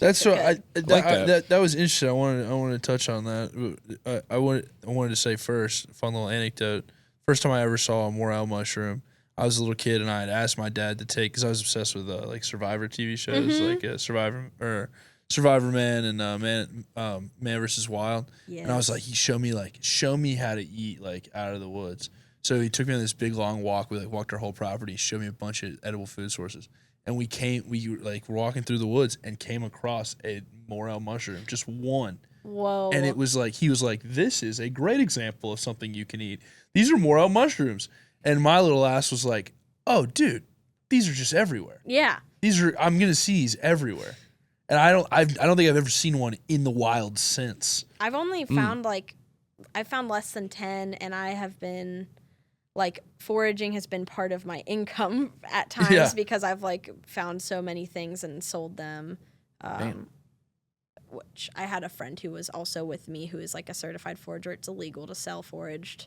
that's what that was interesting. I wanted to touch on that. I wanted to say first, fun little anecdote. First time I ever saw a morel mushroom, I was a little kid, and I had asked my dad to take, because I was obsessed with like Survivor TV shows, like Survivor Man and Man vs. Wild. Yes. And I was like, show me how to eat like out of the woods. So he took me on this big long walk. We like walked our whole property, showed me a bunch of edible food sources. And we were walking through the woods and came across a morel mushroom, just one. Whoa. And it was like, he was like, this is a great example of something you can eat. These are morel mushrooms. And my little ass was like, oh, dude, these are just everywhere. Yeah. I'm going to see these everywhere. And I don't think I've ever seen one in the wild since. I've only found I found less than 10, and I have been, like, foraging has been part of my income at times because I've, like, found so many things and sold them. Which I had a friend who was also with me who is, like, a certified forager. It's illegal to sell foraged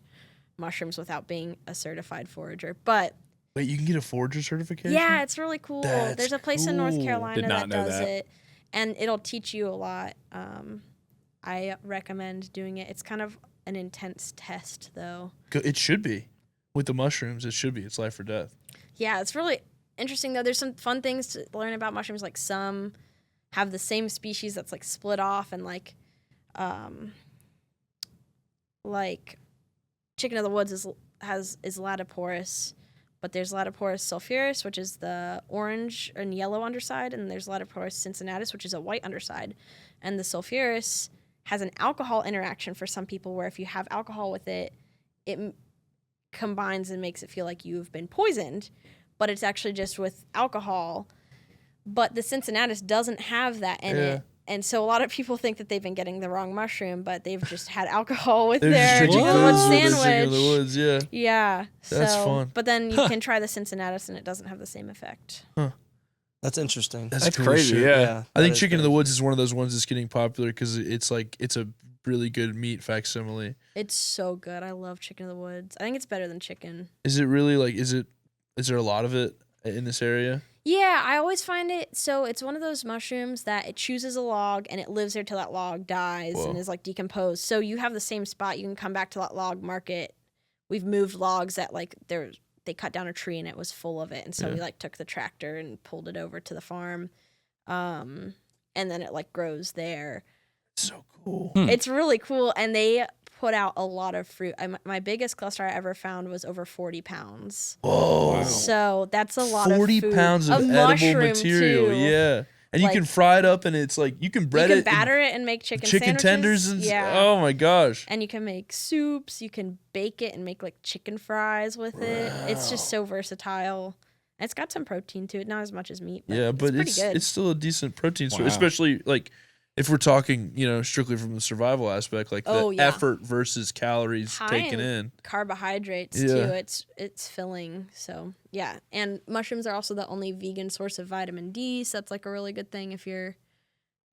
mushrooms without being a certified forager. But wait, you can get a forager certification? Yeah, it's really cool. That's There's a place in North Carolina that does that. it, and it'll teach you a lot. I recommend doing it. It's kind of an intense test, though. It should be. With the mushrooms, it should be. It's life or death. Yeah, it's really interesting, though. There's some fun things to learn about mushrooms. Like, some have the same species that's, like, split off, and, like chicken of the woods is Latiporus, but there's Latiporus sulphureus, which is the orange and yellow underside, and there's Latiporus cincinnatus, which is a white underside. And the sulphureus has an alcohol interaction for some people, where if you have alcohol with it, it combines and makes it feel like you've been poisoned, but it's actually just with alcohol. But the cincinnatus doesn't have that in it, and so a lot of people think that they've been getting the wrong mushroom, but they've just had alcohol with their chicken of the woods sandwich. Chicken of the woods, yeah. That's fun. But then you can try the cincinnatus, and it doesn't have the same effect. That's interesting. That's cool crazy. shit. Yeah. I think chicken of the woods is one of those ones that's getting popular because it's a really good meat facsimile. It's so good. I love chicken of the woods. I think it's better than chicken. Is it really is there a lot of it in this area? Yeah, I always find it, so it's one of those mushrooms that it chooses a log and it lives there till that log dies and is like decomposed. So you have the same spot, you can come back to that log, mark it. We've moved logs that like they cut down a tree and it was full of it, and so we like took the tractor and pulled it over to the farm. And then it like grows there. So cool. It's really cool, and they put out a lot of fruit. My biggest cluster I ever found was over 40 pounds. Whoa. So that's a lot of 40 food. pounds of edible mushroom, material. too. Yeah. And you Like- can fry it up, and it's like you can bread You it. can batter it and make chicken sandwiches. tenders and yeah. oh my gosh. And you can make soups. You can bake it and make like chicken fries with it. It's just so versatile. And it's got some protein to it, not as much as meat. But Yeah, but it's pretty good. it's still a decent protein source, Wow. especially like if we're talking, strictly from the survival aspect, like Oh, the yeah. effort versus calories High taken in in. carbohydrates Yeah. too. It's filling. So yeah, and mushrooms are also the only vegan source of vitamin D. So that's like a really good thing if you're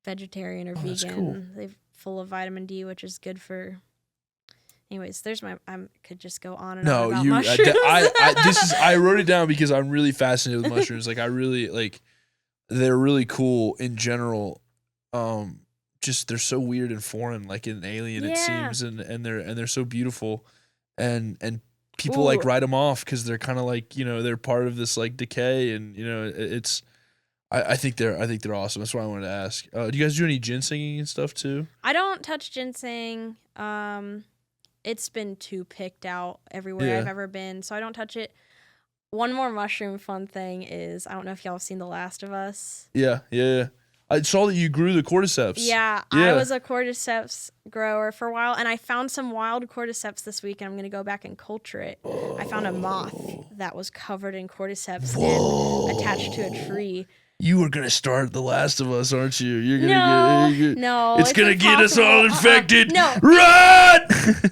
vegetarian or that's vegan. cool. They're full of vitamin D, which is good for. Anyways, there's I could just go on and on No, about you. mushrooms. I wrote it down because I'm really fascinated with mushrooms. Like I really like, they're really cool in general. Just they're so weird and foreign, like an alien it Yeah. seems, and they're so beautiful, and people Ooh. like write them off because they're kind of like they're part of this like decay, and it's. I think they're awesome. That's why I wanted to ask. Do you guys do any ginsenging and stuff too? I don't touch ginseng. It's been too picked out everywhere Yeah. I've ever been, so I don't touch it. One more mushroom fun thing is I don't know if y'all have seen The Last of Us. Yeah. I saw that you grew the cordyceps. Yeah, Yeah. I was a cordyceps grower for a while, and I found some wild cordyceps this week, and I'm going to go back and culture it. I found a moth that was covered in cordyceps and attached to a tree. You were gonna start The Last of Us, aren't you? You're No, gonna get no, It's gonna get us all impossible. infected. No. Run!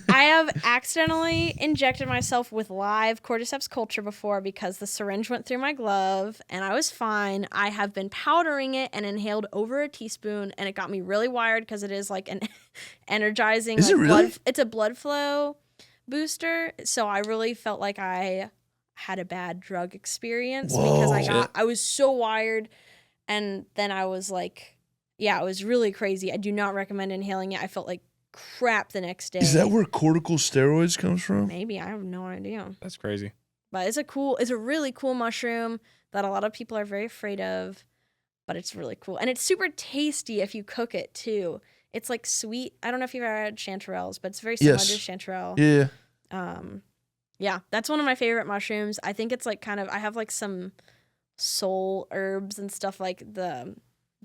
I have accidentally injected myself with live cordyceps culture before because the syringe went through my glove and I was fine. I have been powdering it and inhaled over a teaspoon, and it got me really wired because it is like an energizing. Is it really? It's a blood flow booster. So I really felt like I had a bad drug experience because I was so wired, and then I was like, yeah, it was really crazy. I do not recommend inhaling it. I felt like crap the next day. Is that where cortical steroids comes from? Maybe, I have no idea. That's crazy. But it's a really cool mushroom that a lot of people are very afraid of, but it's really cool. And it's super tasty if you cook it too. It's like sweet. I don't know if you've ever had chanterelles, but it's very similar Yes. to chanterelle. Yeah. Yeah, that's one of my favorite mushrooms. I think it's like I have like some soul herbs and stuff, like the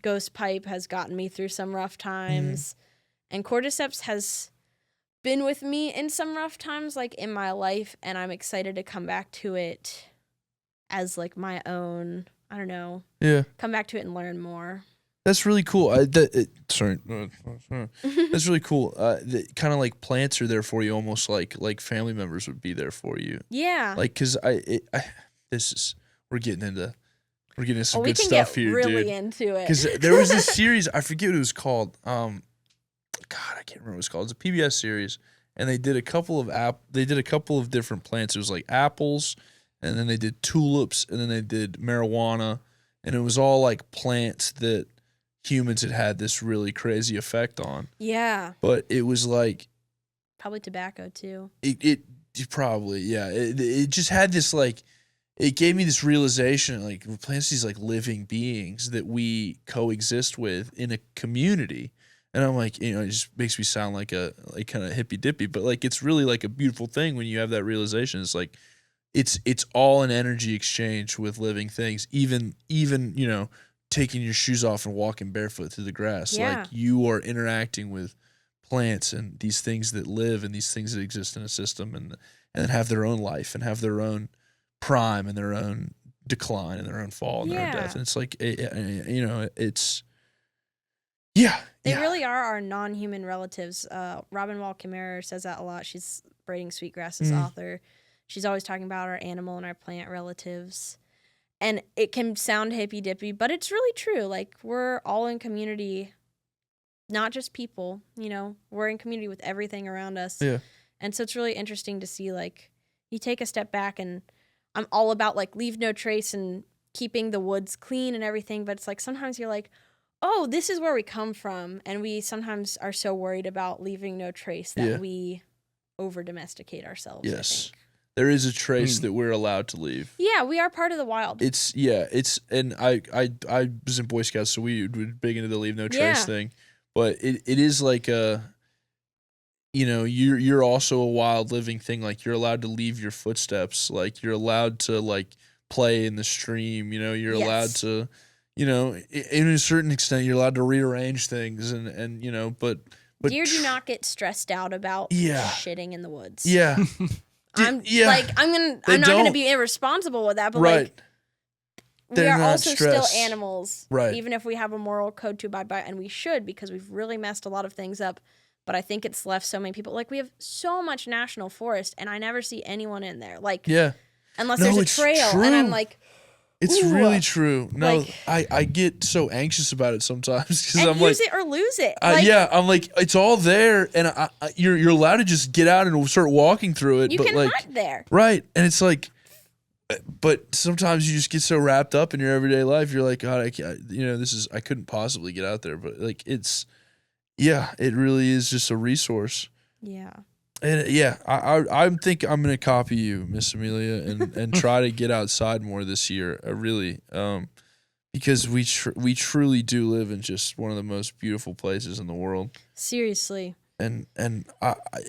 ghost pipe has gotten me through some rough times. And cordyceps has been with me in some rough times, like in my life, and I'm excited to come back to it as like my own, I don't know, Yeah. come back to it and learn more. That's really cool. Sorry. That's really cool. Kind of like plants are there for you, almost like family members would be there for you. Yeah. Like, cause we're getting into some we good can stuff get here, really dude. into it. Because there was this series, I forget what it was called. God, I can't remember what it was called. It's a PBS series, and they did a couple of different plants. It was like apples, and then they did tulips, and then they did marijuana, and it was all like plants that humans had this really crazy effect on. Yeah. But it was like Probably tobacco too. it probably, yeah. It just had this like, it gave me this realization, like plants, these like living beings that we coexist with in a community. And I'm like, it just makes me sound like kind of hippy dippy, but like it's really like a beautiful thing when you have that realization. It's like it's all an energy exchange with living things. Even taking your shoes off and walking barefoot through the grass. Yeah. Like you are interacting with plants and these things that live and these things that exist in a system and have their own life and have their own prime and their own decline and their own fall and their own death. And it's like, it's, yeah. They really are our non-human relatives. Robin Wall Kimmerer says that a lot. She's Braiding Sweetgrass's author. She's always talking about our animal and our plant relatives. And it can sound hippy-dippy, but it's really true. Like, we're all in community, not just people, we're in community with everything around us. Yeah. And so it's really interesting to see, like, you take a step back, and I'm all about, like, leave no trace and keeping the woods clean and everything, but it's like sometimes you're like, oh, this is where we come from, and we sometimes are so worried about leaving no trace that we over domesticate ourselves. Yes, there is a trace that we're allowed to leave. Yeah, we are part of the wild. And I was in Boy Scouts, so we were big into the leave no trace thing, but it is like you're also a wild living thing. Like you're allowed to leave your footsteps. Like you're allowed to like play in the stream. You're allowed to, in a certain extent, you're allowed to rearrange things and but deer do not get stressed out about shitting in the woods. Yeah. I'm not gonna be irresponsible with that, but like we are also still animals, right? Even if we have a moral code to abide by, and we should, because we've really messed a lot of things up. But I think it's left so many people. Like, we have so much national forest, and I never see anyone in there. Like, unless there's a trail, and I'm like, it's really true. No, like, I get so anxious about it sometimes because I'm like, use it or lose it. I'm like, it's all there, and you're allowed to just get out and start walking through it. You but can like, hunt there, right? And it's like, but sometimes you just get so wrapped up in your everyday life. You're like, God, I can't. I couldn't possibly get out there. But like, it's. Yeah, it really is just a resource. Yeah. And I think I'm gonna copy you, Miss Amelia, and try to get outside more this year. Really, because we truly do live in just one of the most beautiful places in the world. Seriously. And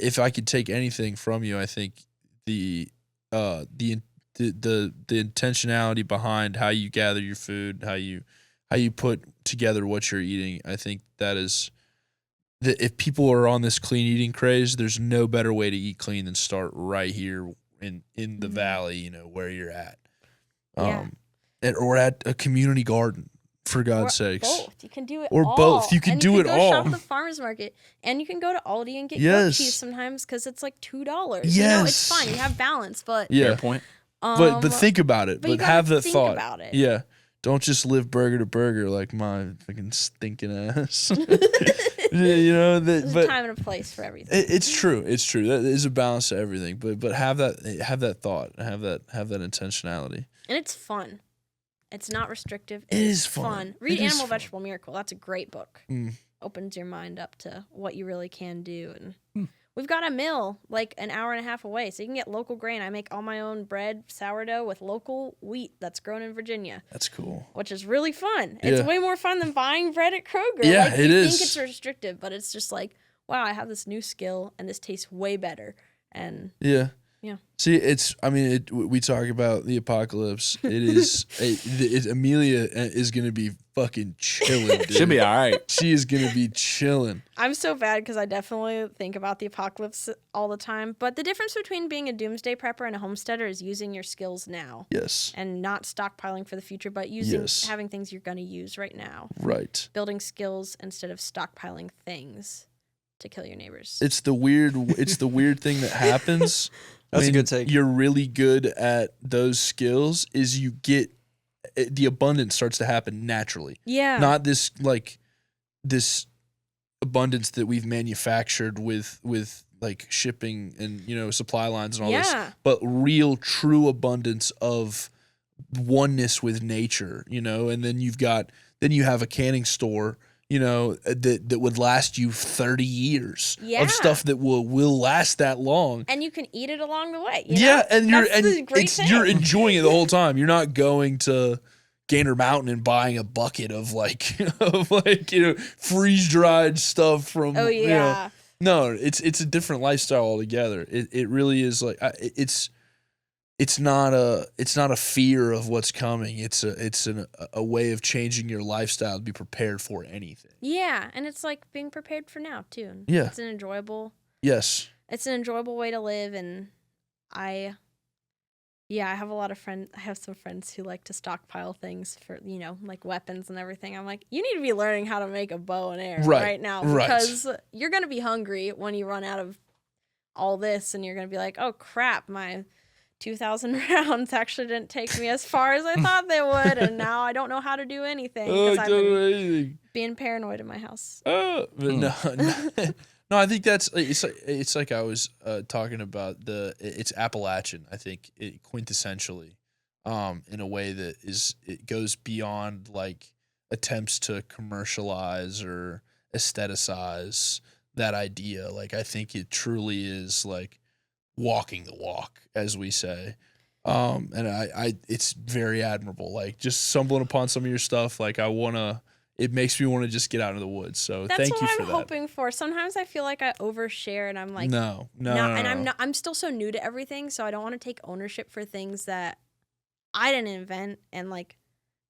if I could take anything from you, I think the intentionality behind how you gather your food, how you put together what you're eating. I think that is. If people are on this clean eating craze, there's no better way to eat clean than start right here in the valley, where you're at, or at a community garden, for God's sakes. Both, you can do it. Or all. both, you can do it all. You can go shop at the farmers market, and you can go to Aldi and get goat cheese sometimes because it's like $2. Yes, it's fine. You have balance, but fair point. But think about it. But have that thought. About it. Yeah. Don't just live burger to burger like my fucking stinking ass. There's a time and a place for everything. It's true. It's true. That is a balance to everything. But have that thought. Have that intentionality. And it's fun. It's not restrictive. It is fun. Read Animal Vegetable Miracle. That's a great book. Opens your mind up to what you really can do. And we've got a mill like an hour and a half away, so you can get local grain. I make all my own bread, sourdough with local wheat that's grown in Virginia. That's cool. Which is really fun. It's way more fun than buying bread at Kroger. Yeah, like, it is. You think it's restrictive, but it's just like, wow, I have this new skill and this tastes way better. And yeah. See, we talk about the apocalypse. It is, Amelia is going to be fucking chilling, dude. She'll be all right. She is going to be chilling. I'm so bad because I definitely think about the apocalypse all the time. But the difference between being a doomsday prepper and a homesteader is using your skills now. Yes. And not stockpiling for the future, but having things you're going to use right now. Right. Building skills instead of stockpiling things to kill your neighbors. It's the weird thing that happens. That's a good take. You're really good at those skills is you get the abundance starts to happen naturally. Yeah. Not this abundance that we've manufactured with like shipping and supply lines and all this, but real true abundance of oneness with nature, and then you have a canning store that would last you 30 years of stuff that will last that long. And you can eat it along the way. And you're enjoying it the whole time. You're not going to Gander Mountain and buying a bucket of freeze dried stuff from no, it's a different lifestyle altogether. It really is like it's not a fear of what's coming. It's a way of changing your lifestyle to be prepared for anything. Yeah, and it's like being prepared for now too. Yeah, it's an enjoyable. Yes, it's an enjoyable way to live, and I have a lot of friends. I have some friends who like to stockpile things for like weapons and everything. I'm like, you need to be learning how to make a bow and arrow right now because you're gonna be hungry when you run out of all this, and you're gonna be like, oh crap, my 2,000 rounds actually didn't take me as far as I thought they would, and now I don't know how to do anything because I've been being paranoid in my house. No, I think it's like I was talking about it's Appalachian. I think quintessentially, in a way that it goes beyond like attempts to commercialize or aestheticize that idea. Like I think it truly is like walking the walk, as we say. And I it's very admirable. Like just stumbling upon some of your stuff, like it makes me want to just get out into the woods. So That's thank what you for I'm that. hoping for. Sometimes I feel like I overshare and I'm like, No. And I'm still so new to everything, so I don't want to take ownership for things that I didn't invent, and like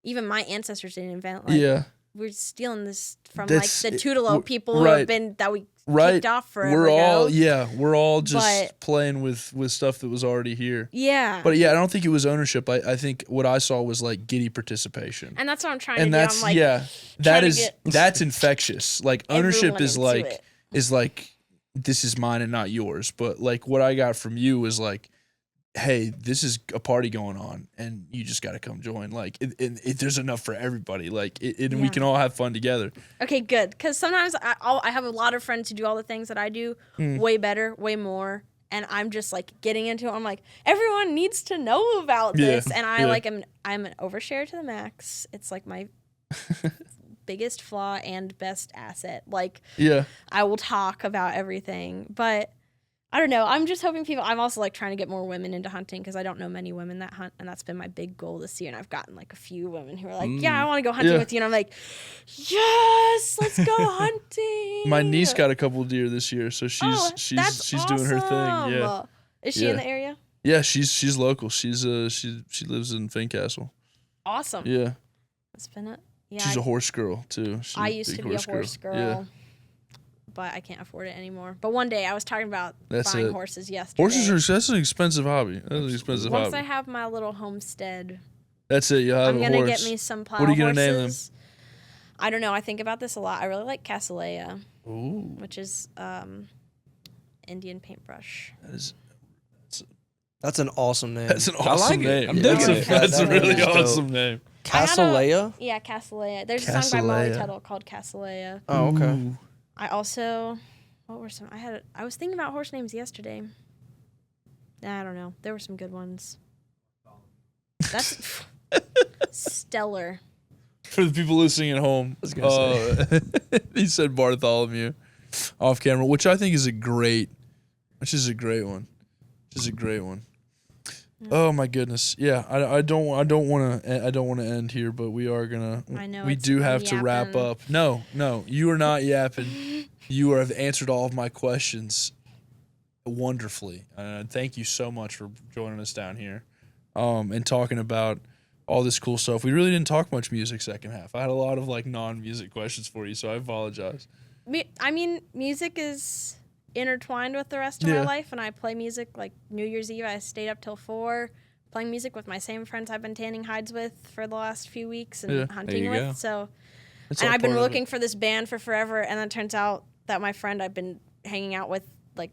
even my ancestors didn't invent. Like, we're stealing this from like the Tutelo people who have been that we kicked off forever ago. We're all just playing with stuff that was already here. Yeah. But yeah, I don't think it was ownership. I think what I saw was like giddy participation. And that's what I'm trying to do. That's I'm like, that's infectious. Like ownership is like this is mine and not yours. But like what I got from you was like, hey, this is a party going on, and you just got to come join. Like, there's enough for everybody. Like, and we can all have fun together. Okay, good. Because sometimes I have a lot of friends who do all the things that I do way better, way more, and I'm just like getting into it. I'm like, everyone needs to know about this, and I'm an overshare to the max. It's like my biggest flaw and best asset. Like, I will talk about everything, but I don't know. I'm just hoping people. I'm also like trying to get more women into hunting because I don't know many women that hunt, and that's been my big goal this year. And I've gotten like a few women who are like, "Yeah, I want to go hunting with you," and I'm like, "Yes, let's go hunting." My niece got a couple of deer this year, so she's doing her thing. Yeah, is she in the area? Yeah, she's local. She lives in Fincastle. Awesome. Yeah, it's been she's a horse girl too. I used to be a horse girl. Yeah. But I can't afford it anymore. But one day I was talking about buying horses yesterday. That's an expensive hobby. Once I have my little homestead, that's it. You'll have I'm gonna get me some plow horses. What are you gonna name them? I don't know. I think about this a lot. I really like Cassaleya, which is Indian paintbrush. That's an awesome name. That's an awesome name. I'm digging it. That's a really awesome name. Cassaleya? Yeah, Cassaleya. There's a song by Molly Tuttle called Cassaleya. Oh, okay. I also, what were some? I was thinking about horse names yesterday. I don't know. There were some good ones. That's stellar. For the people listening at home, he said Bartholomew off camera, which I think is a great one. Oh my goodness. Yeah, I don't want to end here, but we are going to I know we do have yapping. to wrap up. No, you are not yapping. You have answered all of my questions wonderfully. Thank you so much for joining us down here. And talking about all this cool stuff. We really didn't talk much music second half. I had a lot of like non-music questions for you, so I apologize. I mean, music is intertwined with the rest of my life, and I play music like New Year's Eve. I stayed up till 4 playing music with my same friends I've been tanning hides with for the last few weeks and hunting with. Go. So, and I've been looking for this band for forever, and then it turns out that my friend I've been hanging out with, like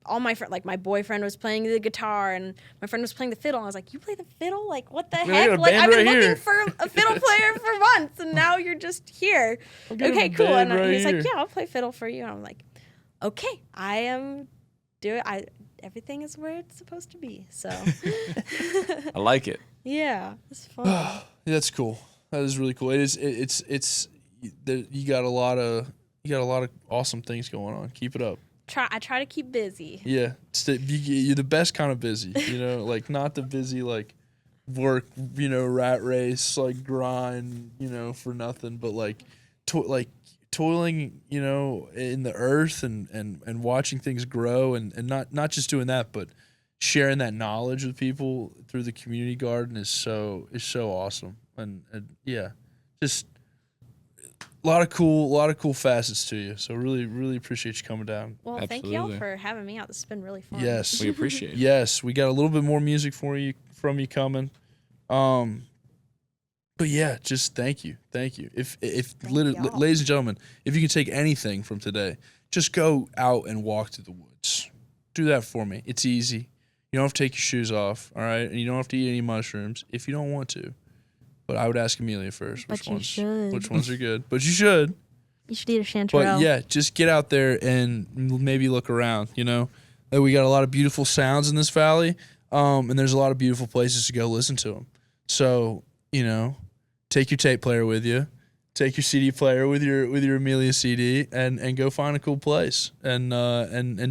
all my friends, like my boyfriend was playing the guitar, and my friend was playing the fiddle. And I was like, "You play the fiddle? Like what the heck? Like I've been looking for a fiddle player for months, and now you're just here." Okay, cool. And he's like, "Yeah, I'll play fiddle for you." And I'm like, okay, I am doing. Everything is where it's supposed to be. So I like it. Yeah, it's fun. That's cool. That is really cool. It is. It's. You got a lot of awesome things going on. Keep it up. I try to keep busy. Yeah, you're the best kind of busy. You know, like not the busy like work. You know, rat race like grind. You know, for nothing. But like toiling, you know, in the earth and watching things grow and not just doing that, but sharing that knowledge with people through the community garden is so awesome. And yeah, just a lot of cool facets to you. So really appreciate you coming down. Well, Absolutely. Thank y'all for having me out. This has been really fun. Yes. We appreciate it. Yes, we got a little bit more music from you coming. But yeah, just thank you. If ladies and gentlemen, if you can take anything from today, just go out and walk through the woods. Do that for me. It's easy. You don't have to take your shoes off, all right? And you don't have to eat any mushrooms if you don't want to. But I would ask Amelia first. But you should. Which ones are good? But you should. You should eat a chanterelle. But yeah, just get out there and maybe look around. You know, we got a lot of beautiful sounds in this valley, and there's a lot of beautiful places to go listen to them. So, take your tape player with you, take your CD player with your Amelia CD, and go find a cool place and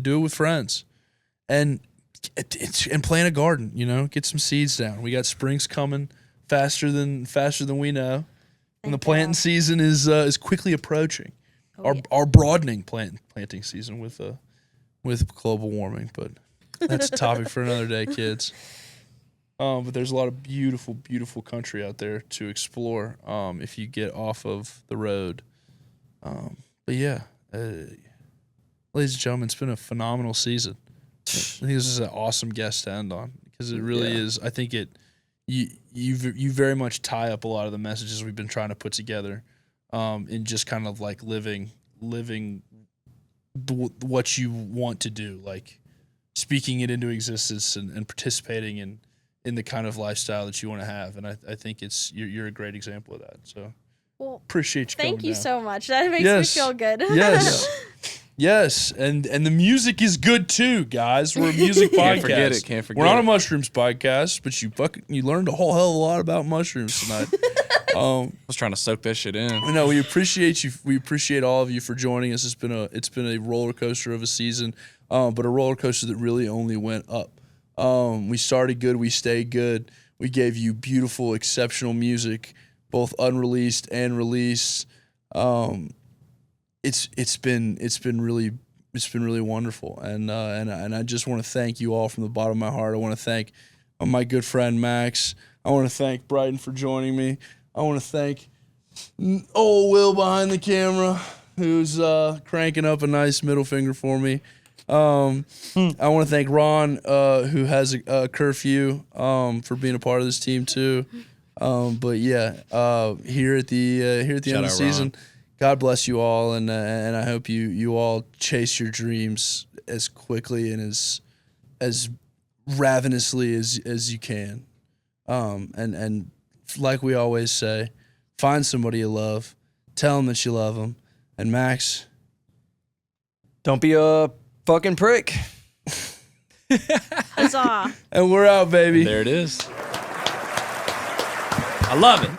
do it with friends, and plant a garden. Get some seeds down. We got springs coming faster than we know, and the planting season is quickly approaching. Our broadening planting season with global warming, but that's a topic for another day, kids. But there's a lot of beautiful, beautiful country out there to explore if you get off of the road. But yeah, ladies and gentlemen, it's been a phenomenal season. I think this is an awesome guest to end on because it really is. I think you very much tie up a lot of the messages we've been trying to put together in just kind of like living what you want to do, like speaking it into existence and participating in the kind of lifestyle that you want to have. And I think you're a great example of that. So appreciate you coming Thank you down. so much. That makes me feel good. Yes. Yes. And the music is good too, guys. We're a music podcast. Can't forget it. We're not a mushrooms podcast, but you learned a whole hell of a lot about mushrooms tonight. I was trying to soak that shit in. No, we appreciate you. We appreciate all of you for joining us. It's been a roller coaster of a season, but a roller coaster that really only went up. We started good, we stayed good. We gave you beautiful, exceptional music, both unreleased and released. It's been really wonderful, and I just want to thank you all from the bottom of my heart. I want to thank my good friend Max. I want to thank Brighton for joining me. I want to thank old Will behind the camera, who's cranking up a nice middle finger for me. I want to thank Ron, who has a curfew, for being a part of this team too. But yeah, here at the end of the season, God bless you all, and I hope you all chase your dreams as quickly and as ravenously as you can. And like we always say, find somebody you love, tell them that you love them, and Max, don't be a fucking prick. Huzzah. And we're out, baby. There it is. I love it.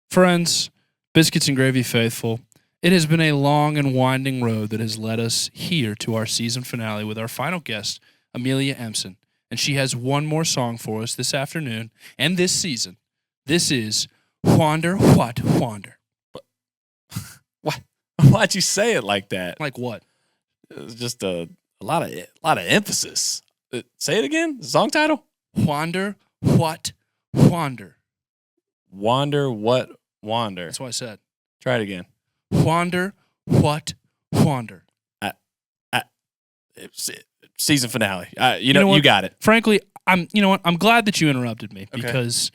Friends, Biscuits and Gravy faithful, it has been a long and winding road that has led us here to our season finale with our final guest, Amelia Empson. And she has one more song for us this afternoon and this season. This is Wander What Wander. What? Why'd you say it like that? Like what? It was just a lot of emphasis. Say it again. Song title? Wander What Wander. Wander What Wander. That's what I said. Try it again. Wander What Wander. Season finale. You got it. Frankly, I'm glad that you interrupted me because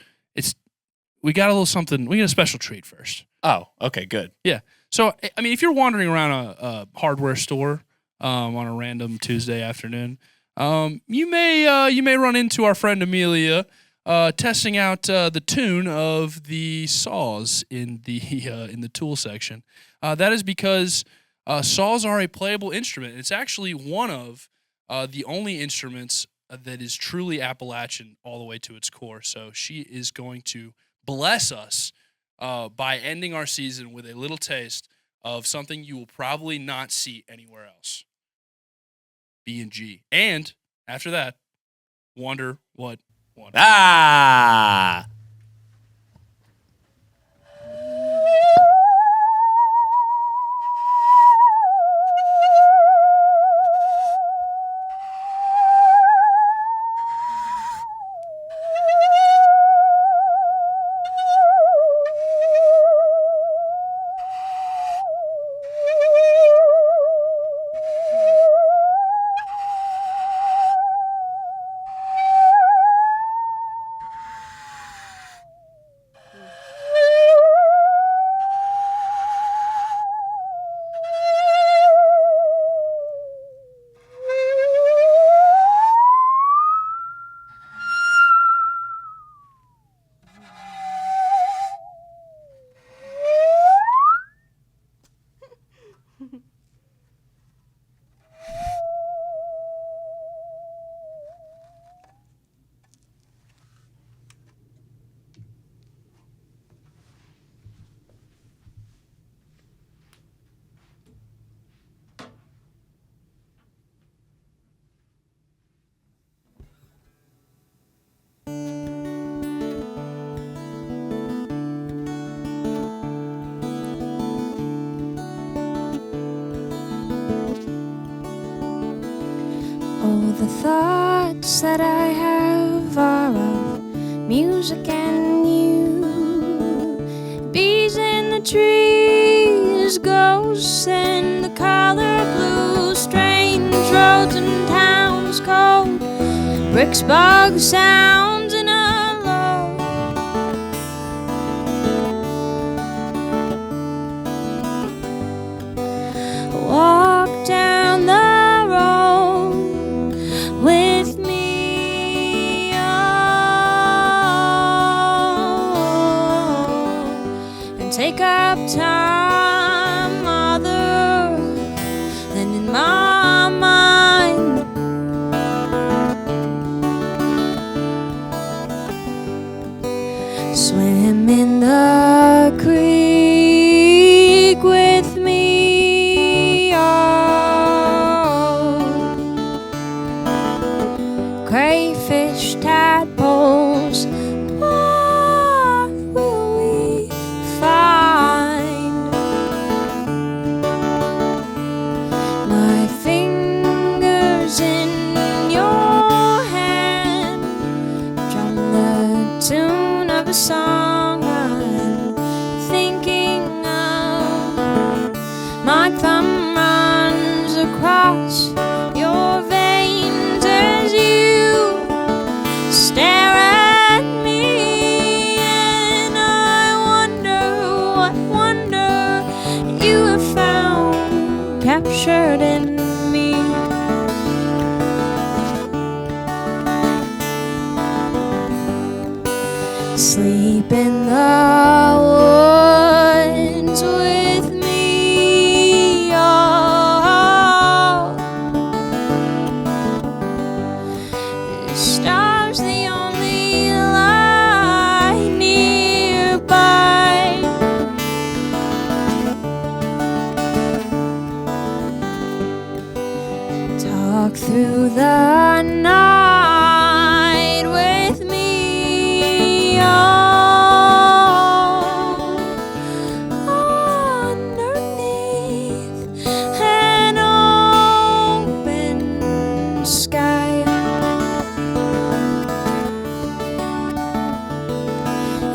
we got a little something. We got a special treat first. Oh, okay, good. Yeah. So, I mean, if you're wandering around a hardware store on a random Tuesday afternoon, you may run into our friend Amelia testing out the tune of the saws in the tool section. That is because saws are a playable instrument. It's actually one of the only instruments that is truly Appalachian all the way to its core. So she is going to bless us by ending our season with a little taste of something you will probably not see anywhere else. B&G. And after that, Wonder What Wander. Ah! thoughts that I have are of music and you. Bees in the trees, ghosts in the color blue, strange roads and towns cold, bricks, bugs, sounds in a low. Walk down the road with me, oh, and take up time other than in my mind. Swim in the creek with me, oh, crayfish, tadpoles, what will we find? My fingers in your hand drum the tune of a song I'm thinking of. My thumb runs across your veins as you stare at me, and I wonder what wonder you have found captured in me. Sleep in the woods with me, oh. The stars the only light nearby. Talk through the night with me, oh, underneath an open sky.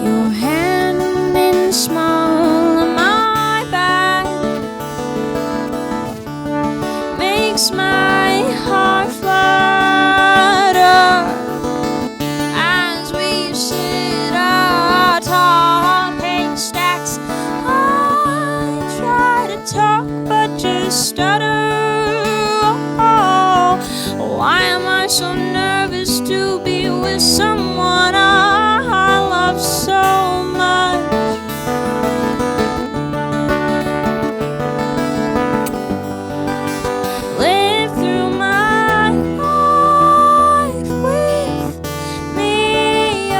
Your hand in small of my back makes my heart flutter as we sit atop haystacks. I try to talk but just stutter. Oh, why am I so nervous to be with someone I love so much? Live through my life with me,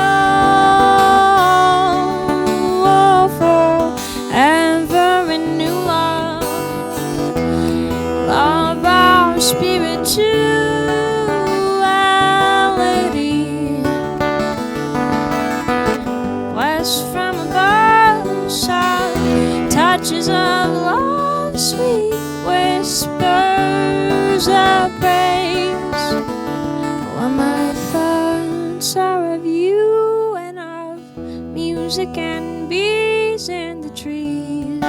oh, forever in new love. Love our spirituality. Blessed from above, soft touches of love, sweet whispers of praise. While my thoughts are of you and of music and bees in the trees.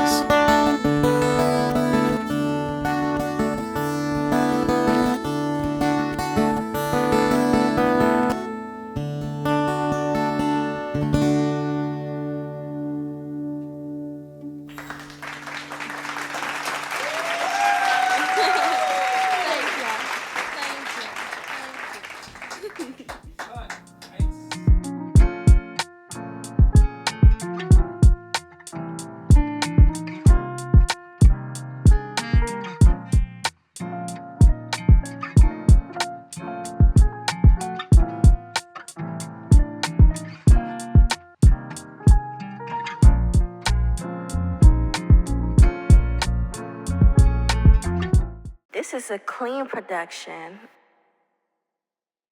This is a clean production.